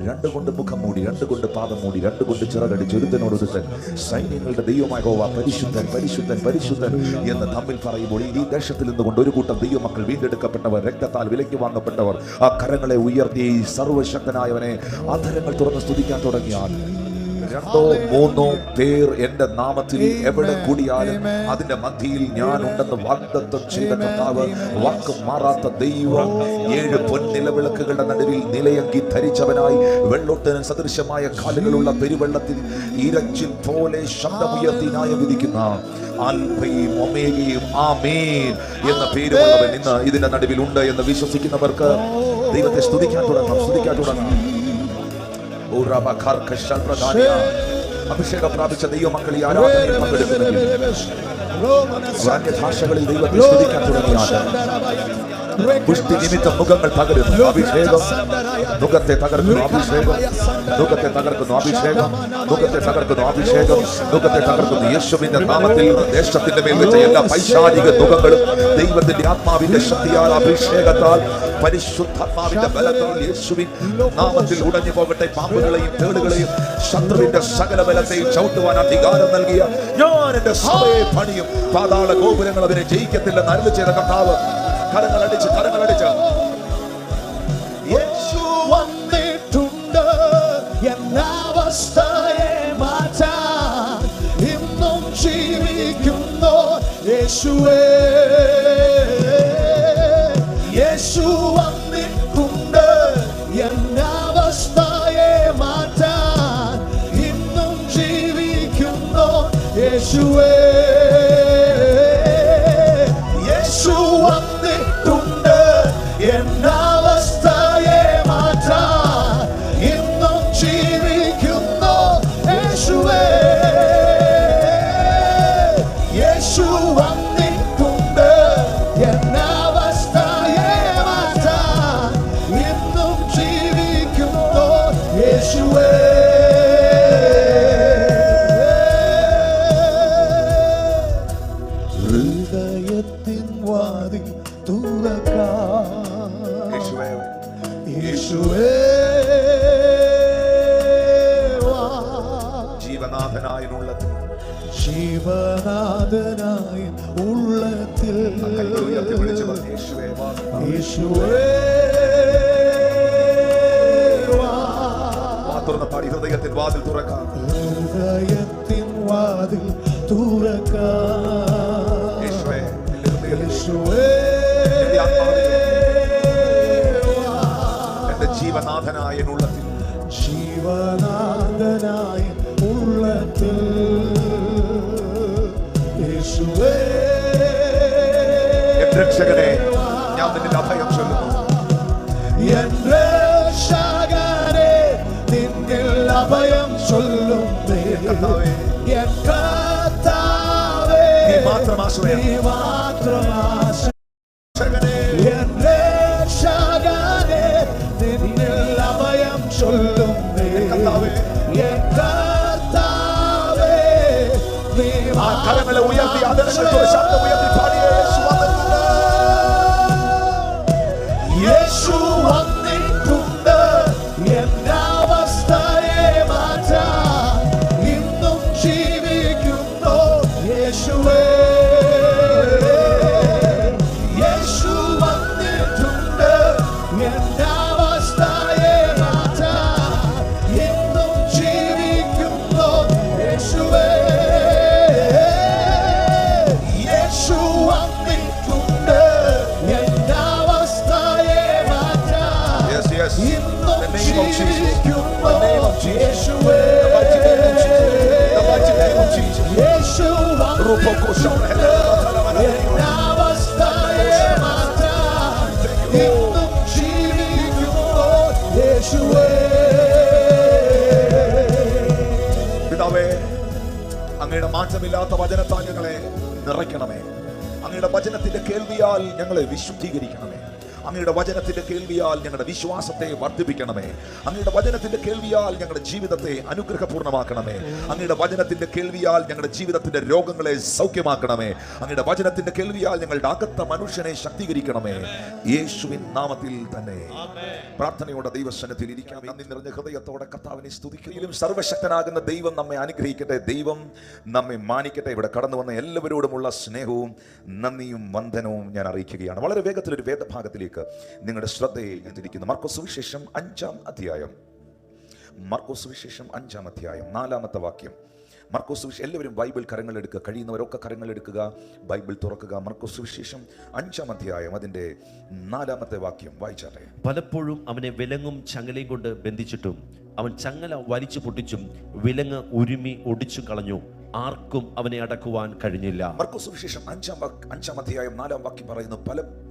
രണ്ട് കൊണ്ട് മുഖം മൂടി, രണ്ട് കൊണ്ട് പാദം മൂടി, രണ്ട് കൊണ്ട് ചിറകടിച്ച് ഒരുത്തനോടൊരുത്തൻ സൈന്യങ്ങളുടെ ദൈവമായ യഹോവ പരിശുദ്ധൻ പരിശുദ്ധൻ പരിശുദ്ധൻ എന്ന് തമ്മിൽ പറയുമ്പോൾ ഈ ദേശത്തിൽ നിന്നുകൊണ്ട് ഒരു കൂട്ടം ദൈവമക്കൾ, വീണ്ടെടുക്കപ്പെട്ടവർ, രക്തത്താൽ വിലയ്ക്ക് വാങ്ങപ്പെട്ടവർ, ആ കരങ്ങളെ ഉയർത്തി സർവശക്തനായവനെ അധരങ്ങൾ തുറന്ന് സ്തുതിക്കാൻ തുടങ്ങിയാൽ, 2 3 പേർ എന്റെ നാമത്തിൽ എവിടെ കൂടിയാലും അതിന്റെ മധ്യയിൽ ഞാൻ ഉണ്ടെന്ന് വാഗ്ദത്തം ചെയ്ത കർത്താവ്, വാക്ക് മാറാത്ത ദൈവം, 7 പൊൻനിലവിളക്കുകളുടെ നടുവിൽ നിലയങ്കി ധരിച്ചവനായി വെള്ളോട്ടന് സദൃശമായ കാലുകളുള്ള പെരുവെള്ളത്തിൽ ഇരച്ചിൽ പോലെ ശബ്ദമുയർത്തി ന്യായം വിധിക്കുന്ന ആൽഫയും ഒമേഗയും ആമേൻ എന്ന പേരുള്ളവൻ ഇന്ന് ഇതിന്റെ നടുവിൽ ഉണ്ട് എന്ന് വിശ്വസിക്കുന്നവർക്ക് ദൈവത്തെ സ്തുതിക്കാൻ തുടങ്ങാം. അഭിഷേകം പ്രാപിച്ച ദൈവമക്കൾ ഈ ആരാധനയിൽ പങ്കെടുക്കുന്നെങ്കിൽ ഭാഷകളിൽ ദൈവത്തെ സ്തുതിക്കാൻ തുടങ്ങിയാണ്. പുഷ്ടി നിമിത്തം മുഖങ്ങൾ തകരുന്നു. അഭിഷേകം മുഖത്തെ തകർക്കുന്നു. അഭിഷേകം മുഖത്തെ തകർക്കുന്നു. അഭിഷേകം മുഖത്തെ തകർക്കുന്നു. അഭിഷേകം മുഖത്തെ തകർക്കുന്നു. യേശുവിന്റെ നാമത്തിൽ ദേശത്തിന്റെ മേൽ വെച്ച എല്ലാ പൈശാചിക മുഖങ്ങളും ദൈവത്തിന്റെ ആത്മാവിന്റെ ശക്തിയാൽ, അഭിഷേകത്താൽ, പരിശുദ്ധാത്മാവിന്റെ ബലത്താൽ യേശുവിൻ നാമത്തിൽ ഉടഞ്ഞു പോകട്ടെ. പാമ്പുകളെയും തേളുകളെയും ശത്രുവിന്റെ സകല ബലത്തെയും ചവിട്ടുവാൻ അധികാരം നൽകിയ ഞാൻ എന്റെ സഭയെ പണിയും, പാതാള ഗോപുരങ്ങൾ അവരെ ജയിക്കത്തില്ലെന്ന് അരുളി ചെയ്ത കർത്താവ്. കരങ്ങളടിച്ച് യേശു വന്നിട്ടുണ്ട് എന്നവസ്ഥയെ മാറ്റാൻ, ഇന്നും ജീവിക്കുന്നു യേശുവേ. യേശു വന്നിട്ടുണ്ട് എന്നവസ്ഥയെ മാറ്റാൻ, ഇന്നും ജീവിക്കുന്നു യേശുവേ. യേശു വന്നിട്ടുണ്ട് എന്നവസ്ഥയെ മാറ്റാൻ, ഇന്നും ജീവിക്കുന്നു യേശുവേ. യേശു വന്നിട്ടുണ്ട് എന്നവസ്ഥയെ മാറ്റാൻ, ഇന്നും ജീവിക്കുന്നു യേശുവേ. ഹൃദയത്തിൻ വാതിൽ തുറക്കാം യേശുവേ. ജീവനാഥനായ ഉള്ളത്തിൽ, ജീവനാഥനായ ഉള്ളത്തിൽ യേശുവേ പാടി ഹൃദയത്തിൻ വാതിൽ തുറക്കാം. ഹൃദയത്തിൻ വാതിൽ തുറക്കാം യേശുവേ. എന്റെ ജീവനാഥനായ ഉള്ളത്തിൽ, ജീവനാഥനായ ഉള്ളത്തിൽ യേശുവേ. രക്ഷകനെ ഞാൻ നിന്നിൽ അഭയം ചൊല്ലുന്നു. രക്ഷകനെ നിന്നിൽ അഭയം ചൊല്ലുന്നേ. കർത്താവേ നീ മാത്രം ആശ്രയം. രക്ഷകനെ നിന്നിൽ അഭയം ചൊല്ലുന്നേ. കർത്താവേ നീ കരങ്ങളെ ഉയർത്തി ആദരങ്ങൾ ശബ്ദം ഉയർത്തി പാടിയ യേശു വന്നിട്ടുണ്ട് എന്നവസ്ഥയെ മാറ്റാൻ, ഇന്നും ജീവിക്കുന്നു യേശുവേ. യേശു വന്നിട്ടുണ്ട് എന്നവസ്ഥയെ മാറ്റാൻ, ഇന്നും ജീവിക്കുന്നു യേശുവേ. യേശു വന്നിട്ടുണ്ട് എന്നവസ്ഥയെ മാറ്റാൻ, ഇന്നും ജീവിക്കുന്നു യേശുവേ. യേശു വന്നിട്ടുണ്ട് എന്നവസ്ഥയെ മാറ്റാൻ, ഇന്നും ജീവിക്കുന്നു യേശുവേ. പിതാവേ, അങ്ങയുടെ മാറ്റമില്ലാത്ത വചനത്താൽ ഞങ്ങളെ നിറയ്ക്കണമേ. അങ്ങയുടെ വചനത്തിന്റെ കേൾവിയാൽ ഞങ്ങളെ വിശുദ്ധീകരിക്കണമേ. അങ്ങയുടെ വചനത്തിന്റെ കേൾവിയാൽ ഞങ്ങളുടെ വിശ്വാസത്തെ വർദ്ധിപ്പിക്കണമേ. അങ്ങയുടെ വചനത്തിന്റെ കേൾവിയാൽ ഞങ്ങളുടെ ജീവിതത്തെ അനുഗ്രഹപൂർണ്ണമാക്കണമേ. അങ്ങയുടെ വചനത്തിന്റെ കേൾവിയാൽ ഞങ്ങളുടെ ജീവിതത്തിന്റെ രോഗങ്ങളെ സൗഖ്യമാക്കണമേ. അങ്ങയുടെ വചനത്തിന്റെ കേൾവിയാൽ ഞങ്ങളുടെ അകത്ത മനുഷ്യനെ ശക്തീകരിക്കണമേ. യേശുവിൻ നാമത്തിൽ തന്നെ പ്രാർത്ഥനയോടെ ദൈവസന്നിധിയിൽ ഇരിക്കാം. നന്ദി നിറഞ്ഞ ഹൃദയത്തോടെ കർത്താവിനെ സ്തുതിക്കുകയും സർവശക്തനാകുന്ന ദൈവം നമ്മെ അനുഗ്രഹിക്കട്ടെ. ദൈവം നമ്മെ മാനിക്കട്ടെ. ഇവിടെ കടന്നു വന്ന എല്ലാവരോടുമുള്ള സ്നേഹവും നന്ദിയും വന്ദനവും ഞാൻ അറിയിക്കുകയാണ്. വളരെ വേഗത്തിലൊരു വേദഭാഗത്തിലേക്ക് നിങ്ങളുടെ ശ്രദ്ധയെ ഞാൻ തിരിക്കുന്നു. മർക്കോസ് സുവിശേഷം 5-ാം അധ്യായം. മർക്കോസ് സുവിശേഷം 5-ാം അധ്യായം 4-ാമത്തെ വാക്യം. മർക്കോസ് സുവിശേഷം, എല്ലാവരും ബൈബിൾ കരങ്ങളെടുക്കുക, കഴിയുന്നവരൊക്കെ കരങ്ങളെടുക്കുക, ബൈബിൾ തുറക്കുക. മർക്കോസ് സുവിശേഷം 5-ാം അധ്യായം അതിൻ്റെ 4-ാമത്തെ വാക്യം വായിച്ചാട്ടെ. പലപ്പോഴും അവനെ വിലങ്ങും ചങ്ങലയും കൊണ്ട് ബന്ധിച്ചിട്ടും അവൻ ചങ്ങല വലിച്ചു പൊട്ടിച്ചും വിലങ്ങ് ഉരുമി ഒടിച്ചു കളഞ്ഞു. ആർക്കും അവനെ അടക്കുവാൻ കഴിഞ്ഞില്ല. മർക്കോസ് സുവിശേഷം 5-ാം അധ്യായം 4-ാം വാക്യം പറയുന്നു,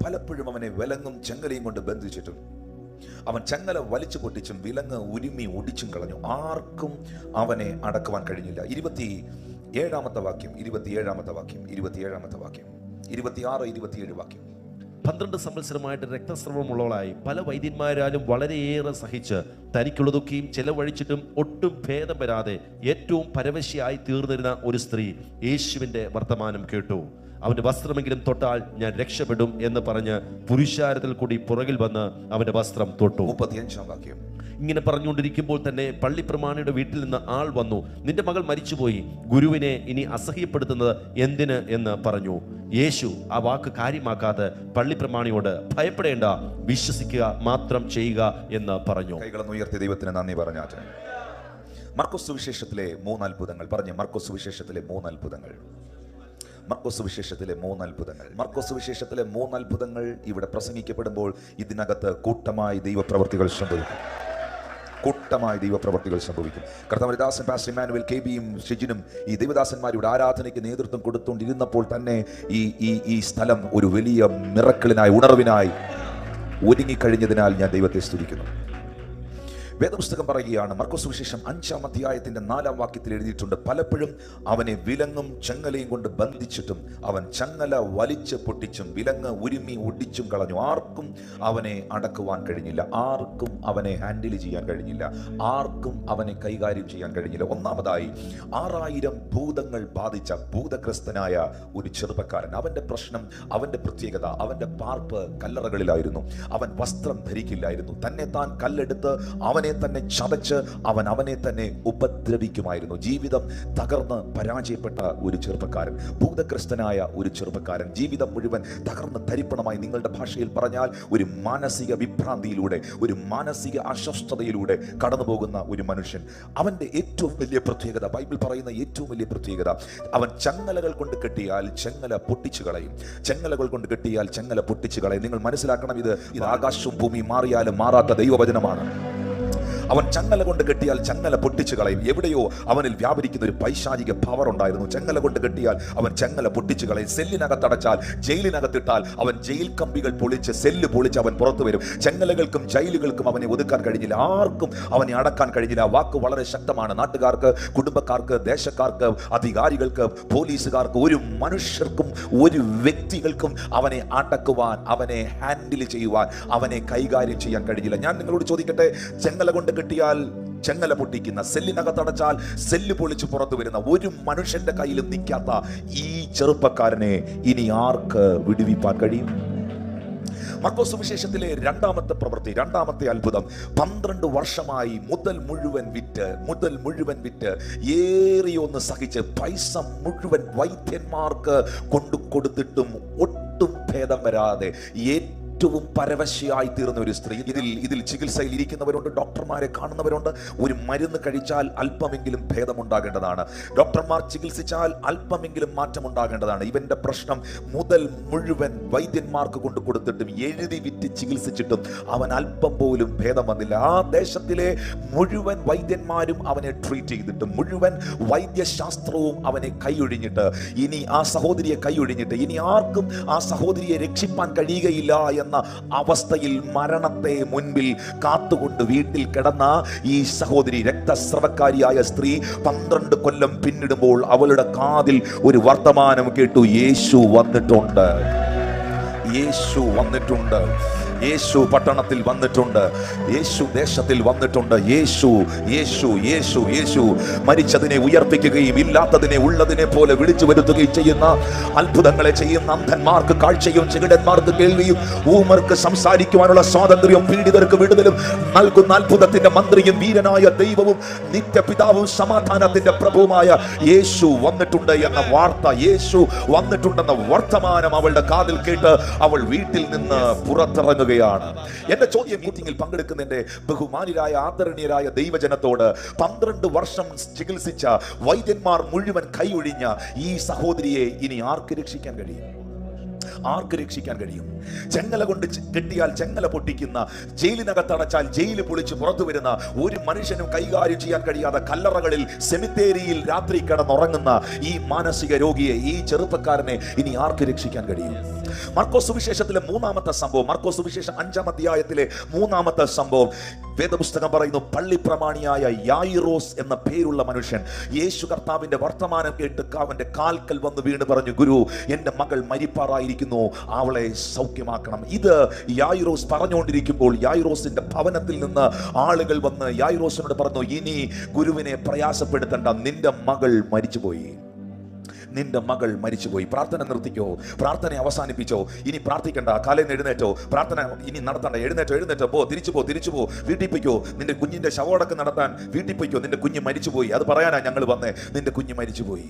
പലപ്പോഴും അവനെ വിലങ്ങും ചങ്ങലയും കൊണ്ട് ബന്ധിച്ചിട്ടും അവൻ ചങ്ങല വലിച്ചു പൊട്ടിച്ചും വിലങ്ങ് ഉരുമി ഒടിച്ചും കളഞ്ഞു. ആർക്കും അവനെ അടക്കുവാൻ കഴിഞ്ഞില്ല. 27-ാമത്തെ വാക്യം 27-ാമത്തെ വാക്യം 26-27 വാക്യം. 12 സംവത്സരമായിട്ട് രക്തസ്രവമുള്ളവളായി പല വൈദ്യന്മാരാലും വളരെയേറെ സഹിച്ച് തനിക്കുള്ളതൊക്കെയും ചെലവഴിച്ചിട്ടും ഒട്ടും ഭേദം വരാതെ ഏറ്റവും പരവശയായി തീർന്നിരുന്ന ഒരു സ്ത്രീ യേശുവിന്റെ വർത്തമാനം കേട്ടു. അവന്റെ വസ്ത്രമെങ്കിലും തൊട്ടാൽ ഞാൻ രക്ഷപ്പെടും എന്ന് പറഞ്ഞ് പുരുഷാരത്തിൽ കൂടി പുറകിൽ വന്ന് അവന്റെ വസ്ത്രം തൊട്ടു. 35-ാം വാക്യം. ഇങ്ങനെ പറഞ്ഞുകൊണ്ടിരിക്കുമ്പോൾ തന്നെ പള്ളിപ്രമാണിയുടെ വീട്ടിൽ നിന്ന് ആൾ വന്നു. നിന്റെ മകൾ മരിച്ചുപോയി, ഗുരുവിനെ ഇനി അസഹ്യപ്പെടുത്തുന്നത് എന്തിന് എന്ന് പറഞ്ഞു. യേശു ആ വാക്ക് കാര്യമാക്കാതെ പള്ളിപ്രമാണിയോട് ഭയപ്പെടേണ്ട, വിശ്വസിക്കുക മാത്രം ചെയ്യുക എന്ന് പറഞ്ഞു. കൈകളൊന്ന് ഉയർത്തി ദൈവത്തിന് നന്ദി പറഞ്ഞാട്ടെ. മർക്കോസ് സുവിശേഷത്തിലെ 3 അത്ഭുതങ്ങൾ പറഞ്ഞ്. മർക്കോസ് സുവിശേഷത്തിലെ 3 അത്ഭുതങ്ങൾ. മർക്കോസ് സുവിശേഷത്തിലെ 3 അത്ഭുതങ്ങൾ. മർക്കോസ് സുവിശേഷത്തിലെ 3 അത്ഭുതങ്ങൾ ഇവിടെ പ്രസംഗിക്കപ്പെടുമ്പോൾ ഇതിനകത്ത് കൂട്ടമായി ദൈവപ്രവർത്തികൾ സംഭവിക്കും. കൂട്ടമായി ദൈവപ്രവർത്തികൾ സംഭവിക്കും. കർത്താവിന്റെ ദാസൻ പാസ്റ്റർ ഇമ്മാനുവൽ കെബിയും ഷിജിനും ഈ ദൈവദാസന്മാരുടെ ആരാധനയ്ക്ക് നേതൃത്വം കൊടുത്തുകൊണ്ടിരുന്നപ്പോൾ തന്നെ ഈ സ്ഥലം ഒരു വലിയ മിറക്കിളിനായി, ഉണർവിനായി ഒരുങ്ങിക്കഴിഞ്ഞതിനാൽ ഞാൻ ദൈവത്തെ സ്തുതിക്കുന്നു. വേദപുസ്തകം പറയുകയാണ്, മർക്കോസ് സുവിശേഷം 5-ാം അധ്യായത്തിന്റെ 4-ാം വാക്യത്തിൽ എഴുതിയിട്ടുണ്ട്, പലപ്പോഴും അവനെ വിലങ്ങും ചങ്ങലയും കൊണ്ട് ബന്ധിച്ചിട്ടും അവൻ ചങ്ങല വലിച്ച് പൊട്ടിച്ചും വിലങ്ങ് ഉരുമി ഒടിച്ചും കളഞ്ഞു. ആർക്കും അവനെ അടക്കുവാൻ കഴിഞ്ഞില്ല. ആർക്കും അവനെ ഹാൻഡിൽ ചെയ്യാൻ കഴിഞ്ഞില്ല. ആർക്കും അവനെ കൈകാര്യം ചെയ്യാൻ കഴിഞ്ഞില്ല. ഒന്നാമതായി 6000 ഭൂതങ്ങൾ ബാധിച്ച ഭൂതഗ്രസ്തനായ ഒരു ചെറുപ്പക്കാരൻ. അവന്റെ പ്രശ്നം, അവന്റെ പ്രത്യേകത, അവന്റെ പാർപ്പ് കല്ലറകളിലായിരുന്നു. അവൻ വസ്ത്രം ധരിക്കില്ലായിരുന്നു. തന്നെ താൻ കല്ലെടുത്ത് അവനെ തന്നെ ചതച്ച് അവനെ തന്നെ ഉപദ്രവിക്കുമായിരുന്നു. ജീവിതം തകർന്ന് പരാജയപ്പെട്ട ഒരു ചെറുപ്പക്കാരൻ, ഭൂതഗ്രസ്തനായ ഒരു ചെറുപ്പക്കാരൻ, ജീവിതം മുഴുവൻ തകർന്ന് തരിപ്പണമായി, നിങ്ങളുടെ ഭാഷയിൽ പറഞ്ഞാൽ ഒരു മാനസിക വിഭ്രാന്തിയിലൂടെ, ഒരു മാനസിക അസ്വസ്ഥതയിലൂടെ കടന്നു പോകുന്ന ഒരു മനുഷ്യൻ. അവന്റെ ഏറ്റവും വലിയ പ്രത്യേകത, ബൈബിൾ പറയുന്ന ഏറ്റവും വലിയ പ്രത്യേകത, അവൻ ചങ്ങലകൾ കൊണ്ട് കെട്ടിയാൽ ചങ്ങല പൊട്ടിച്ചു കളയും. ചങ്ങലകൾ കൊണ്ട് കെട്ടിയാൽ ചങ്ങല പൊട്ടിച്ചു കളയും. നിങ്ങൾ മനസ്സിലാക്കണം, ഇത് ആകാശവും ഭൂമിയും മാറിയാലും മാറാത്ത ദൈവവചനമാണ്. അവൻ ചങ്ങല കൊണ്ട് കെട്ടിയാൽ ചങ്ങല പൊട്ടിച്ചു കളയും. എവിടെയോ അവനിൽ വ്യാപരിക്കുന്ന ഒരു പൈശാചിക പവർ ഉണ്ടായിരുന്നു. ചങ്ങല കൊണ്ട് കെട്ടിയാൽ അവൻ ചങ്ങല പൊട്ടിച്ചു കളയും. സെല്ലിനകത്തടച്ചാൽ, ജയിലിനകത്തിട്ടാൽ അവൻ ജയിൽ കമ്പികൾ പൊളിച്ച്, സെല്ല് പൊളിച്ച് അവൻ പുറത്തു വരും. ചങ്ങലകൾക്കും ജയിലുകൾക്കും അവനെ ഒതുക്കാൻ കഴിഞ്ഞില്ല. ആർക്കും അവനെ അടക്കാൻ കഴിഞ്ഞില്ല. വാക്ക് വളരെ ശക്തമാണ്. നാട്ടുകാർക്ക്, കുടുംബക്കാർക്ക്, ദേശക്കാർക്ക്, അധികാരികൾക്ക്, പോലീസുകാർക്ക്, ഒരു മനുഷ്യർക്കും ഒരു വ്യക്തികൾക്കും അവനെ അടക്കുവാൻ, അവനെ ഹാൻഡിൽ ചെയ്യുവാൻ, അവനെ കൈകാര്യം ചെയ്യാൻ കഴിഞ്ഞില്ല. ഞാൻ നിങ്ങളോട് ചോദിക്കട്ടെ, ചങ്ങല കൊണ്ട് കെട്ടിയാൽ ചങ്ങല പൊട്ടിക്കുന്ന, സെല്ലിനകത്തടച്ചാൽ സെല്ല് പൊളിച്ച് പുറത്തു വരുന്ന, ഒരു മനുഷ്യന്റെ കയ്യിലും നിൽക്കാത്ത ഈ ചെറുപ്പക്കാരനെ ഇനി ആർക്ക് വിടുവിപ്പാൻ കഴിയും? മർക്കോസ് സുവിശേഷത്തിലെ 2-ാമത്തെ പ്രവൃത്തി, 2-ാമത്തെ അത്ഭുതം, 12 വർഷമായി മുതൽ മുഴുവൻ വിറ്റ് ഏറിയൊന്ന് സഹിച്ച് പൈസ മുഴുവൻ വൈദ്യന്മാർക്ക് കൊടുത്തിട്ടും ഒട്ടും ഭേദം വരാതെ ഏറ്റവും പരവശയായി തീർന്ന ഒരു സ്ത്രീ. ഇതിൽ ചികിത്സയിൽ ഇരിക്കുന്നവരുണ്ട്, ഡോക്ടർമാരെ കാണുന്നവരുണ്ട്. ഒരു മരുന്ന് കഴിച്ചാൽ അല്പമെങ്കിലും ഭേദമുണ്ടാകേണ്ടതാണ്. ഡോക്ടർമാർ ചികിത്സിച്ചാൽ അല്പമെങ്കിലും മാറ്റമുണ്ടാകേണ്ടതാണ്. ഇവന്റെ പ്രശ്നം മുതൽ മുഴുവൻ വൈദ്യന്മാർക്ക് കൊടുത്തിട്ടും എഴുതി വിറ്റ് ചികിത്സിച്ചിട്ടും അവൻ അല്പം പോലും ഭേദം വന്നില്ല. ആ ദേശത്തിലെ മുഴുവൻ വൈദ്യന്മാരും അവനെ ട്രീറ്റ് ചെയ്തിട്ടും, മുഴുവൻ വൈദ്യശാസ്ത്രവും അവനെ കൈയൊഴിഞ്ഞിട്ട്, ഇനി ആ സഹോദരിയെ കൈയൊഴിഞ്ഞിട്ട് ഇനി ആർക്കും ആ സഹോദരിയെ രക്ഷിപ്പാൻ കഴിയുകയില്ല എന്ന അവസ്ഥയിൽ മരണത്തെ മുൻപിൽ കാത്തുകൊണ്ട് വീട്ടിൽ കിടന്ന ഈ സഹോദരി, രക്തസ്രവക്കാരിയായ സ്ത്രീ, 12 കൊല്ലം പിന്നിടുമ്പോൾ അവളുടെ കാതിൽ ഒരു വർത്തമാനം കേട്ടു, യേശു വന്നിട്ടുണ്ട്. യേശു വന്നിട്ടുണ്ട്. യേശു പട്ടണത്തിൽ വന്നിട്ടുണ്ട്, യേശു ദേശത്തിൽ വന്നിട്ടുണ്ട്. യേശു യേശു യേശു യേശു മരിച്ചതിനെ ഉയർപ്പിക്കുകയും ഇല്ലാത്തതിനെ ഉള്ളതിനെ പോലെ വിളിച്ചു വരുത്തുകയും ചെയ്യുന്ന, അത്ഭുതങ്ങളെ ചെയ്യുന്ന, അന്ധന്മാർക്ക് കാഴ്ചയും ചെകിടന്മാർക്ക് കേൾവിയും ഊമർക്ക് സംസാരിക്കുവാനുള്ള സ്വാതന്ത്ര്യവും പീഡിതർക്ക് വിടുതലും നൽകുന്ന അത്ഭുതത്തിന്റെ മന്ത്രിയും വീരനായ ദൈവവും നിത്യപിതാവും സമാധാനത്തിന്റെ പ്രഭുവുമായ യേശു വന്നിട്ടുണ്ട് എന്ന വാർത്ത, യേശു വന്നിട്ടുണ്ടെന്ന വർത്തമാനം അവളുടെ കാതിൽ കേട്ട് അവൾ വീട്ടിൽ നിന്ന് പുറത്തിറങ്ങുകയാണ്. എന്റെ ചോദ്യം, മീറ്റിംഗിൽ പങ്കെടുക്കുന്ന എന്റെ ബഹുമാനിയായ ആദരണീയരായ ദൈവജനത്തോട്, 12 വർഷം ചികിത്സിച്ച വൈദ്യന്മാർ മുഴുവൻ കൈയൊഴിഞ്ഞ ഈ സഹോദരിയെ ഇനി ആർക്ക് രക്ഷിക്കാൻ കഴിയും? ആർക്ക് രക്ഷിക്കാൻ കഴിയും? ചെങ്ങല കൊണ്ട് കെട്ടിയാൽ ചെങ്ങല പൊട്ടിക്കുന്ന, ജയിലിനകത്തടച്ചാൽ ജയില് പൊളിച്ച് പുറത്തു വരുന്ന, ഒരു മനുഷ്യനും കൈകാര്യം ചെയ്യാൻ കഴിയാതെ കല്ലറകളിൽ സെമിത്തേരിയിൽ രാത്രി കിടന്നുറങ്ങുന്ന ഈ മാനസിക രോഗിയെ, ഈ ചെറുപ്പക്കാരനെ ഇനി ആർക്ക് രക്ഷിക്കാൻ കഴിയും? മർക്കോസ് സുവിശേഷത്തിലെ 3-ാമത്തെ സംഭവം, മർക്കോസ് സുവിശേഷം 5-ാം അധ്യായത്തിലെ 3-ാമത്തെ സംഭവം, വേദപുസ്തകം പറയുന്നു, പള്ളിപ്രമാണിയായ യായിറോസ് എന്ന പേരുള്ള മനുഷ്യൻ യേശു കർത്താവിന്റെ വർത്തമാനം കേട്ട് അവന്റെ കാൽക്കൽ വന്ന് വീണ് പറഞ്ഞു, ഗുരു, എന്റെ മകൾ മരിപ്പാറായിരിക്കുന്നു, അവളെ സൗഖ്യമാക്കണം. ഇത് യായിറോസ് പറഞ്ഞുകൊണ്ടിരിക്കുമ്പോൾ യായിറോസിന്റെ ഭവനത്തിൽ നിന്ന് ആളുകൾ വന്ന് യായിറോസിനോട് പറഞ്ഞു, ഇനി ഗുരുവിനെ പ്രയാസപ്പെടുത്തണ്ട, നിന്റെ മകൾ മരിച്ചുപോയി, നിന്റെ മകൾ മരിച്ചുപോയി. പ്രാർത്ഥന നിർത്തിക്കോ, പ്രാർത്ഥന അവസാനിപ്പിച്ചോ, ഇനി പ്രാർത്ഥിക്കണ്ട, കാലേന്ന് എഴുന്നേറ്റോ, പ്രാർത്ഥന ഇനി നടത്തണ്ട, എഴുന്നേറ്റോ, പോ, തിരിച്ചു പോ, വീട്ടിൽ പോയിക്കോ, നിന്റെ കുഞ്ഞിന്റെ ശവോടക്കം നടത്താൻ വീട്ടിൽ പോയിക്കോ, നിന്റെ കുഞ്ഞ് മരിച്ചുപോയി, അത് പറയാനാ ഞങ്ങൾ വന്നേ, നിന്റെ കുഞ്ഞ് മരിച്ചുപോയി.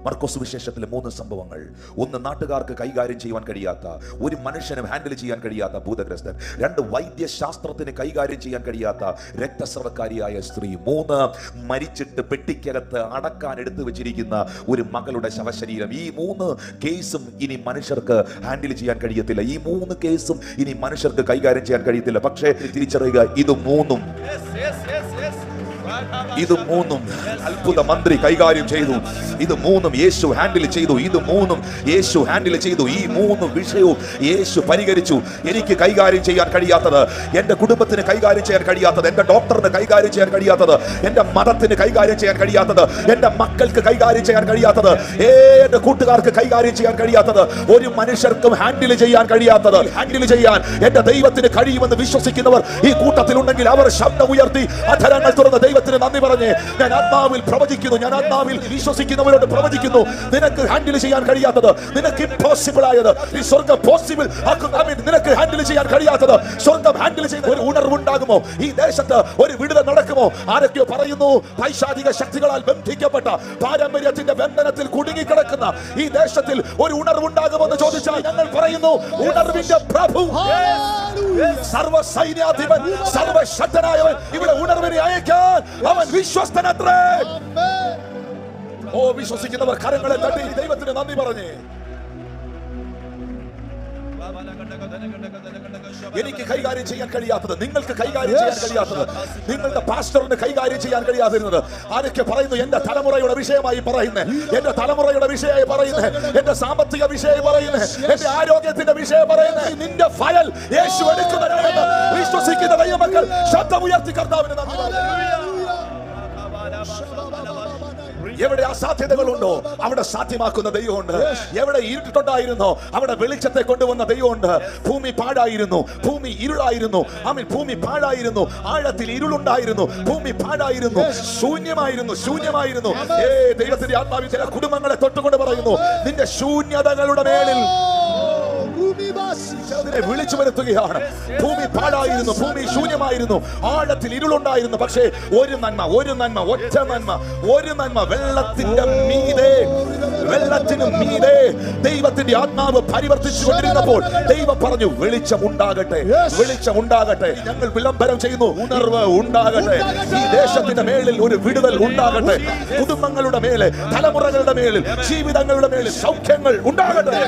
മർക്കോസ് സുവിശേഷത്തിലെ 3 സംഭവങ്ങൾ. 1, നാട്ടുകാർക്ക് കൈകാര്യം ചെയ്യാൻ കഴിയാത്ത, ഒരു മനുഷ്യനും ഹാൻഡിൽ ചെയ്യാൻ കഴിയാത്ത ഭൂതഗ്രസ്തൻ. 2, വൈദ്യശാസ്ത്രത്തിന് കൈകാര്യം ചെയ്യാൻ കഴിയാത്ത രക്തസ്രവക്കാരിയായ സ്ത്രീ. 3, മരിച്ചിട്ട് പെട്ടിക്കകത്ത് അടക്കാൻ എടുത്തു വെച്ചിരിക്കുന്ന ഒരു മകളുടെ ശവശരീരം. ഈ 3 കേസും ഇനി മനുഷ്യർക്ക് ഹാൻഡിൽ ചെയ്യാൻ കഴിയത്തില്ല, ഈ 3 കേസും ഇനി മനുഷ്യർക്ക് കൈകാര്യം ചെയ്യാൻ കഴിയത്തില്ല. പക്ഷേ തിരിച്ചറിയുക, ഇത് മൂന്നും അത്ഭുത മന്ത്രി കൈകാര്യം ചെയ്തു, ഇത് 3 യേശു ഹാൻഡിൽ ചെയ്തു, ഇത് 3 യേശു ഹാൻഡിൽ ചെയ്തു, ഈ 3 വിഷയവും യേശു പരിഹരിച്ചു. എനിക്ക് കൈകാര്യം ചെയ്യാൻ കഴിയാത്തത്, എന്റെ കുടുംബത്തിന് കൈകാര്യം ചെയ്യാൻ കഴിയാത്തത്, എന്റെ ഡോക്ടറിന് കൈകാര്യം ചെയ്യാൻ കഴിയാത്തത്, എന്റെ മതത്തിന് കൈകാര്യം ചെയ്യാൻ കഴിയാത്തത്, എന്റെ മക്കൾക്ക് കൈകാര്യം ചെയ്യാൻ കഴിയാത്തത്, എന്റെ കൂട്ടുകാർക്ക് കൈകാര്യം ചെയ്യാൻ കഴിയാത്തത്, ഒരു മനുഷ്യർക്കും ഹാൻഡിൽ ചെയ്യാൻ കഴിയാത്തത് ഹാൻഡിൽ ചെയ്യാൻ എന്റെ ദൈവത്തിന് കഴിയുമെന്ന് വിശ്വസിക്കുന്നവർ ഈ കൂട്ടത്തിലുണ്ടെങ്കിൽ അവർ ശബ്ദം ഉയർത്തി അധരങ്ങൾ തുറന്ന ദൈവത്തിന് നന്ദി പറഞ്ഞേ. ഞാൻ ആത്മാവിൽ പ്രവചിക്കുന്നു, ഞാൻ ആത്മാവിൽ വിശ്വസിക്കുന്നവരോട് പ്രവചിക്കുന്നു, നിനക്ക് ഹാൻഡിൽ ചെയ്യാൻ കഴിയാത്തത്, നിനക്ക് ഇംപോസിബിൾ ആയത് ഈ സ്വർഗ്ഗം പോസിബിൾ ആക്കും. നിനക്ക് ഹാൻഡിൽ ചെയ്യാൻ കഴിയാത്തത് സ്വർഗ്ഗം ഹാൻഡിൽ ചെയ്യുന്ന ഒരു ഉണർവുണ്ടാകുമോ? ഈ ദേശത്ത് ഒരു വിടുതൽ നടക്കുമോ? ആരൊക്കെയോ പറയുന്നു, പൈശാചിക ശക്തികളാൽ ബന്ധിക്കപ്പെട്ട, പാരമ്പര്യത്തിന്റെ ബന്ധനത്തിൽ കുടുങ്ങിക്കിടക്കുന്ന ഈ ദേശത്തിൽ ഒരു ഉണർവുണ്ടാകുമെന്ന് ചോദിച്ചാൽ ഞങ്ങൾ പറയുന്നു, ഉണർവിന്റെ പ്രഭു, സർവ്വസൈന്യാധിപൻ, സർവ്വശക്തനായവൻ ഇവിടെ ഉണർവിനെ അയക്കാൻ അവൻ വിശ്വസ്തനത്രേ. ഓ, വിശ്വസിക്കുന്നവർ കരങ്ങളെ തട്ടി ദൈവത്തിന് നന്ദി പറഞ്ഞേ. എനിക്ക് കൈകാര്യം ചെയ്യാൻ കഴിയാത്തത്, നിങ്ങൾക്ക് കൈകാര്യം ചെയ്യാൻ കഴിയാത്തത്, നിങ്ങളുടെ പാസ്റ്ററിന് കൈകാര്യം ചെയ്യാൻ കഴിയാതിരുന്നത്, ആരൊക്കെ പറയുന്നു, എന്റെ തലമുറയുടെ വിഷയമായി പറയുന്നത്, എന്റെ തലമുറയുടെ വിഷയമായി പറയുന്നത്, എന്റെ സാമ്പത്തിക വിഷയമായി പറയുന്നത്, എന്റെ ആരോഗ്യത്തിന്റെ വിഷയം പറയുന്നത്, നിന്റെ ഫയൽ യേശു എടുക്കുന്നവരെന്ന് വിശ്വസിക്കുന്ന ദൈവമക്കൾ ശബ്ദമുയർത്തി കർത്താവിന് നന്ദി പറയുന്നു. എവിടെ അസാധ്യതകളുണ്ടോ അവിടെ സാധ്യമാക്കുന്ന ദൈവമുണ്ട്. എവിടെ ഇരുട്ടുണ്ടായിരുന്നോ അവിടെ വെളിച്ചത്തെ കൊണ്ടുവന്ന ദൈവമുണ്ട്. ഭൂമി പാഴായിരുന്നു, ഭൂമി ഇരുളായിരുന്നു, ഭൂമി പാഴായിരുന്നു, ആഴത്തിൽ ഇരുളുണ്ടായിരുന്നു, ഭൂമി പാഴായിരുന്നു, ശൂന്യമായിരുന്നു. ദൈവത്തിന്റെ ആത്മാവിൽ ചില കുടുംബങ്ങളെ തൊട്ടുകൊണ്ട് പറയുന്നു, നിന്റെ ശൂന്യതകളുടെ മേലിൽ വിളിച്ചു വരുത്തുകയാണ്. ഭൂമി പാഴായിരുന്നു, ഭൂമി ശൂന്യമായിരുന്നു, ആഴത്തിൽ ഇരുളുണ്ടായിരുന്നു. പക്ഷേ ഒരു നന്മ, ഒറ്റ നന്മ, വെള്ളത്തിനും മീതെ ദൈവത്തിന്റെ ആത്മാവ് പരിവർത്തിച്ചുകൊണ്ടിരുന്നപ്പോൾ ദൈവം പറഞ്ഞു, വെളിച്ചം ഉണ്ടാകട്ടെ. ഞങ്ങൾ വിളംബരം ചെയ്യുന്നു, ഉണർവ് ഉണ്ടാകട്ടെ. ഈ ദേശത്തിന്റെ മേളിൽ ഒരു വിടുതൽ ഉണ്ടാകട്ടെ. കുടുംബങ്ങളുടെ മേലെ, തലമുറകളുടെ മേലിൽ, ജീവിതങ്ങളുടെ മേലിൽ സൗഖ്യങ്ങൾ ഉണ്ടാകട്ടെ.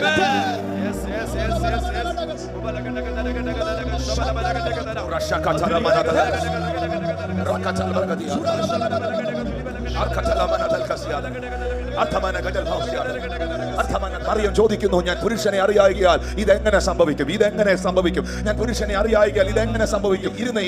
മറിയം ചോദിക്കുന്നു, ഞാൻ പുരുഷനെ അറിയായികയാൽ ഇതെങ്ങനെ സംഭവിക്കും? ഇതെങ്ങനെ സംഭവിക്കും? ഞാൻ പുരുഷനെ അറിയായികയാൽ ഇതെങ്ങനെ സംഭവിക്കും? ഇരുന്ന്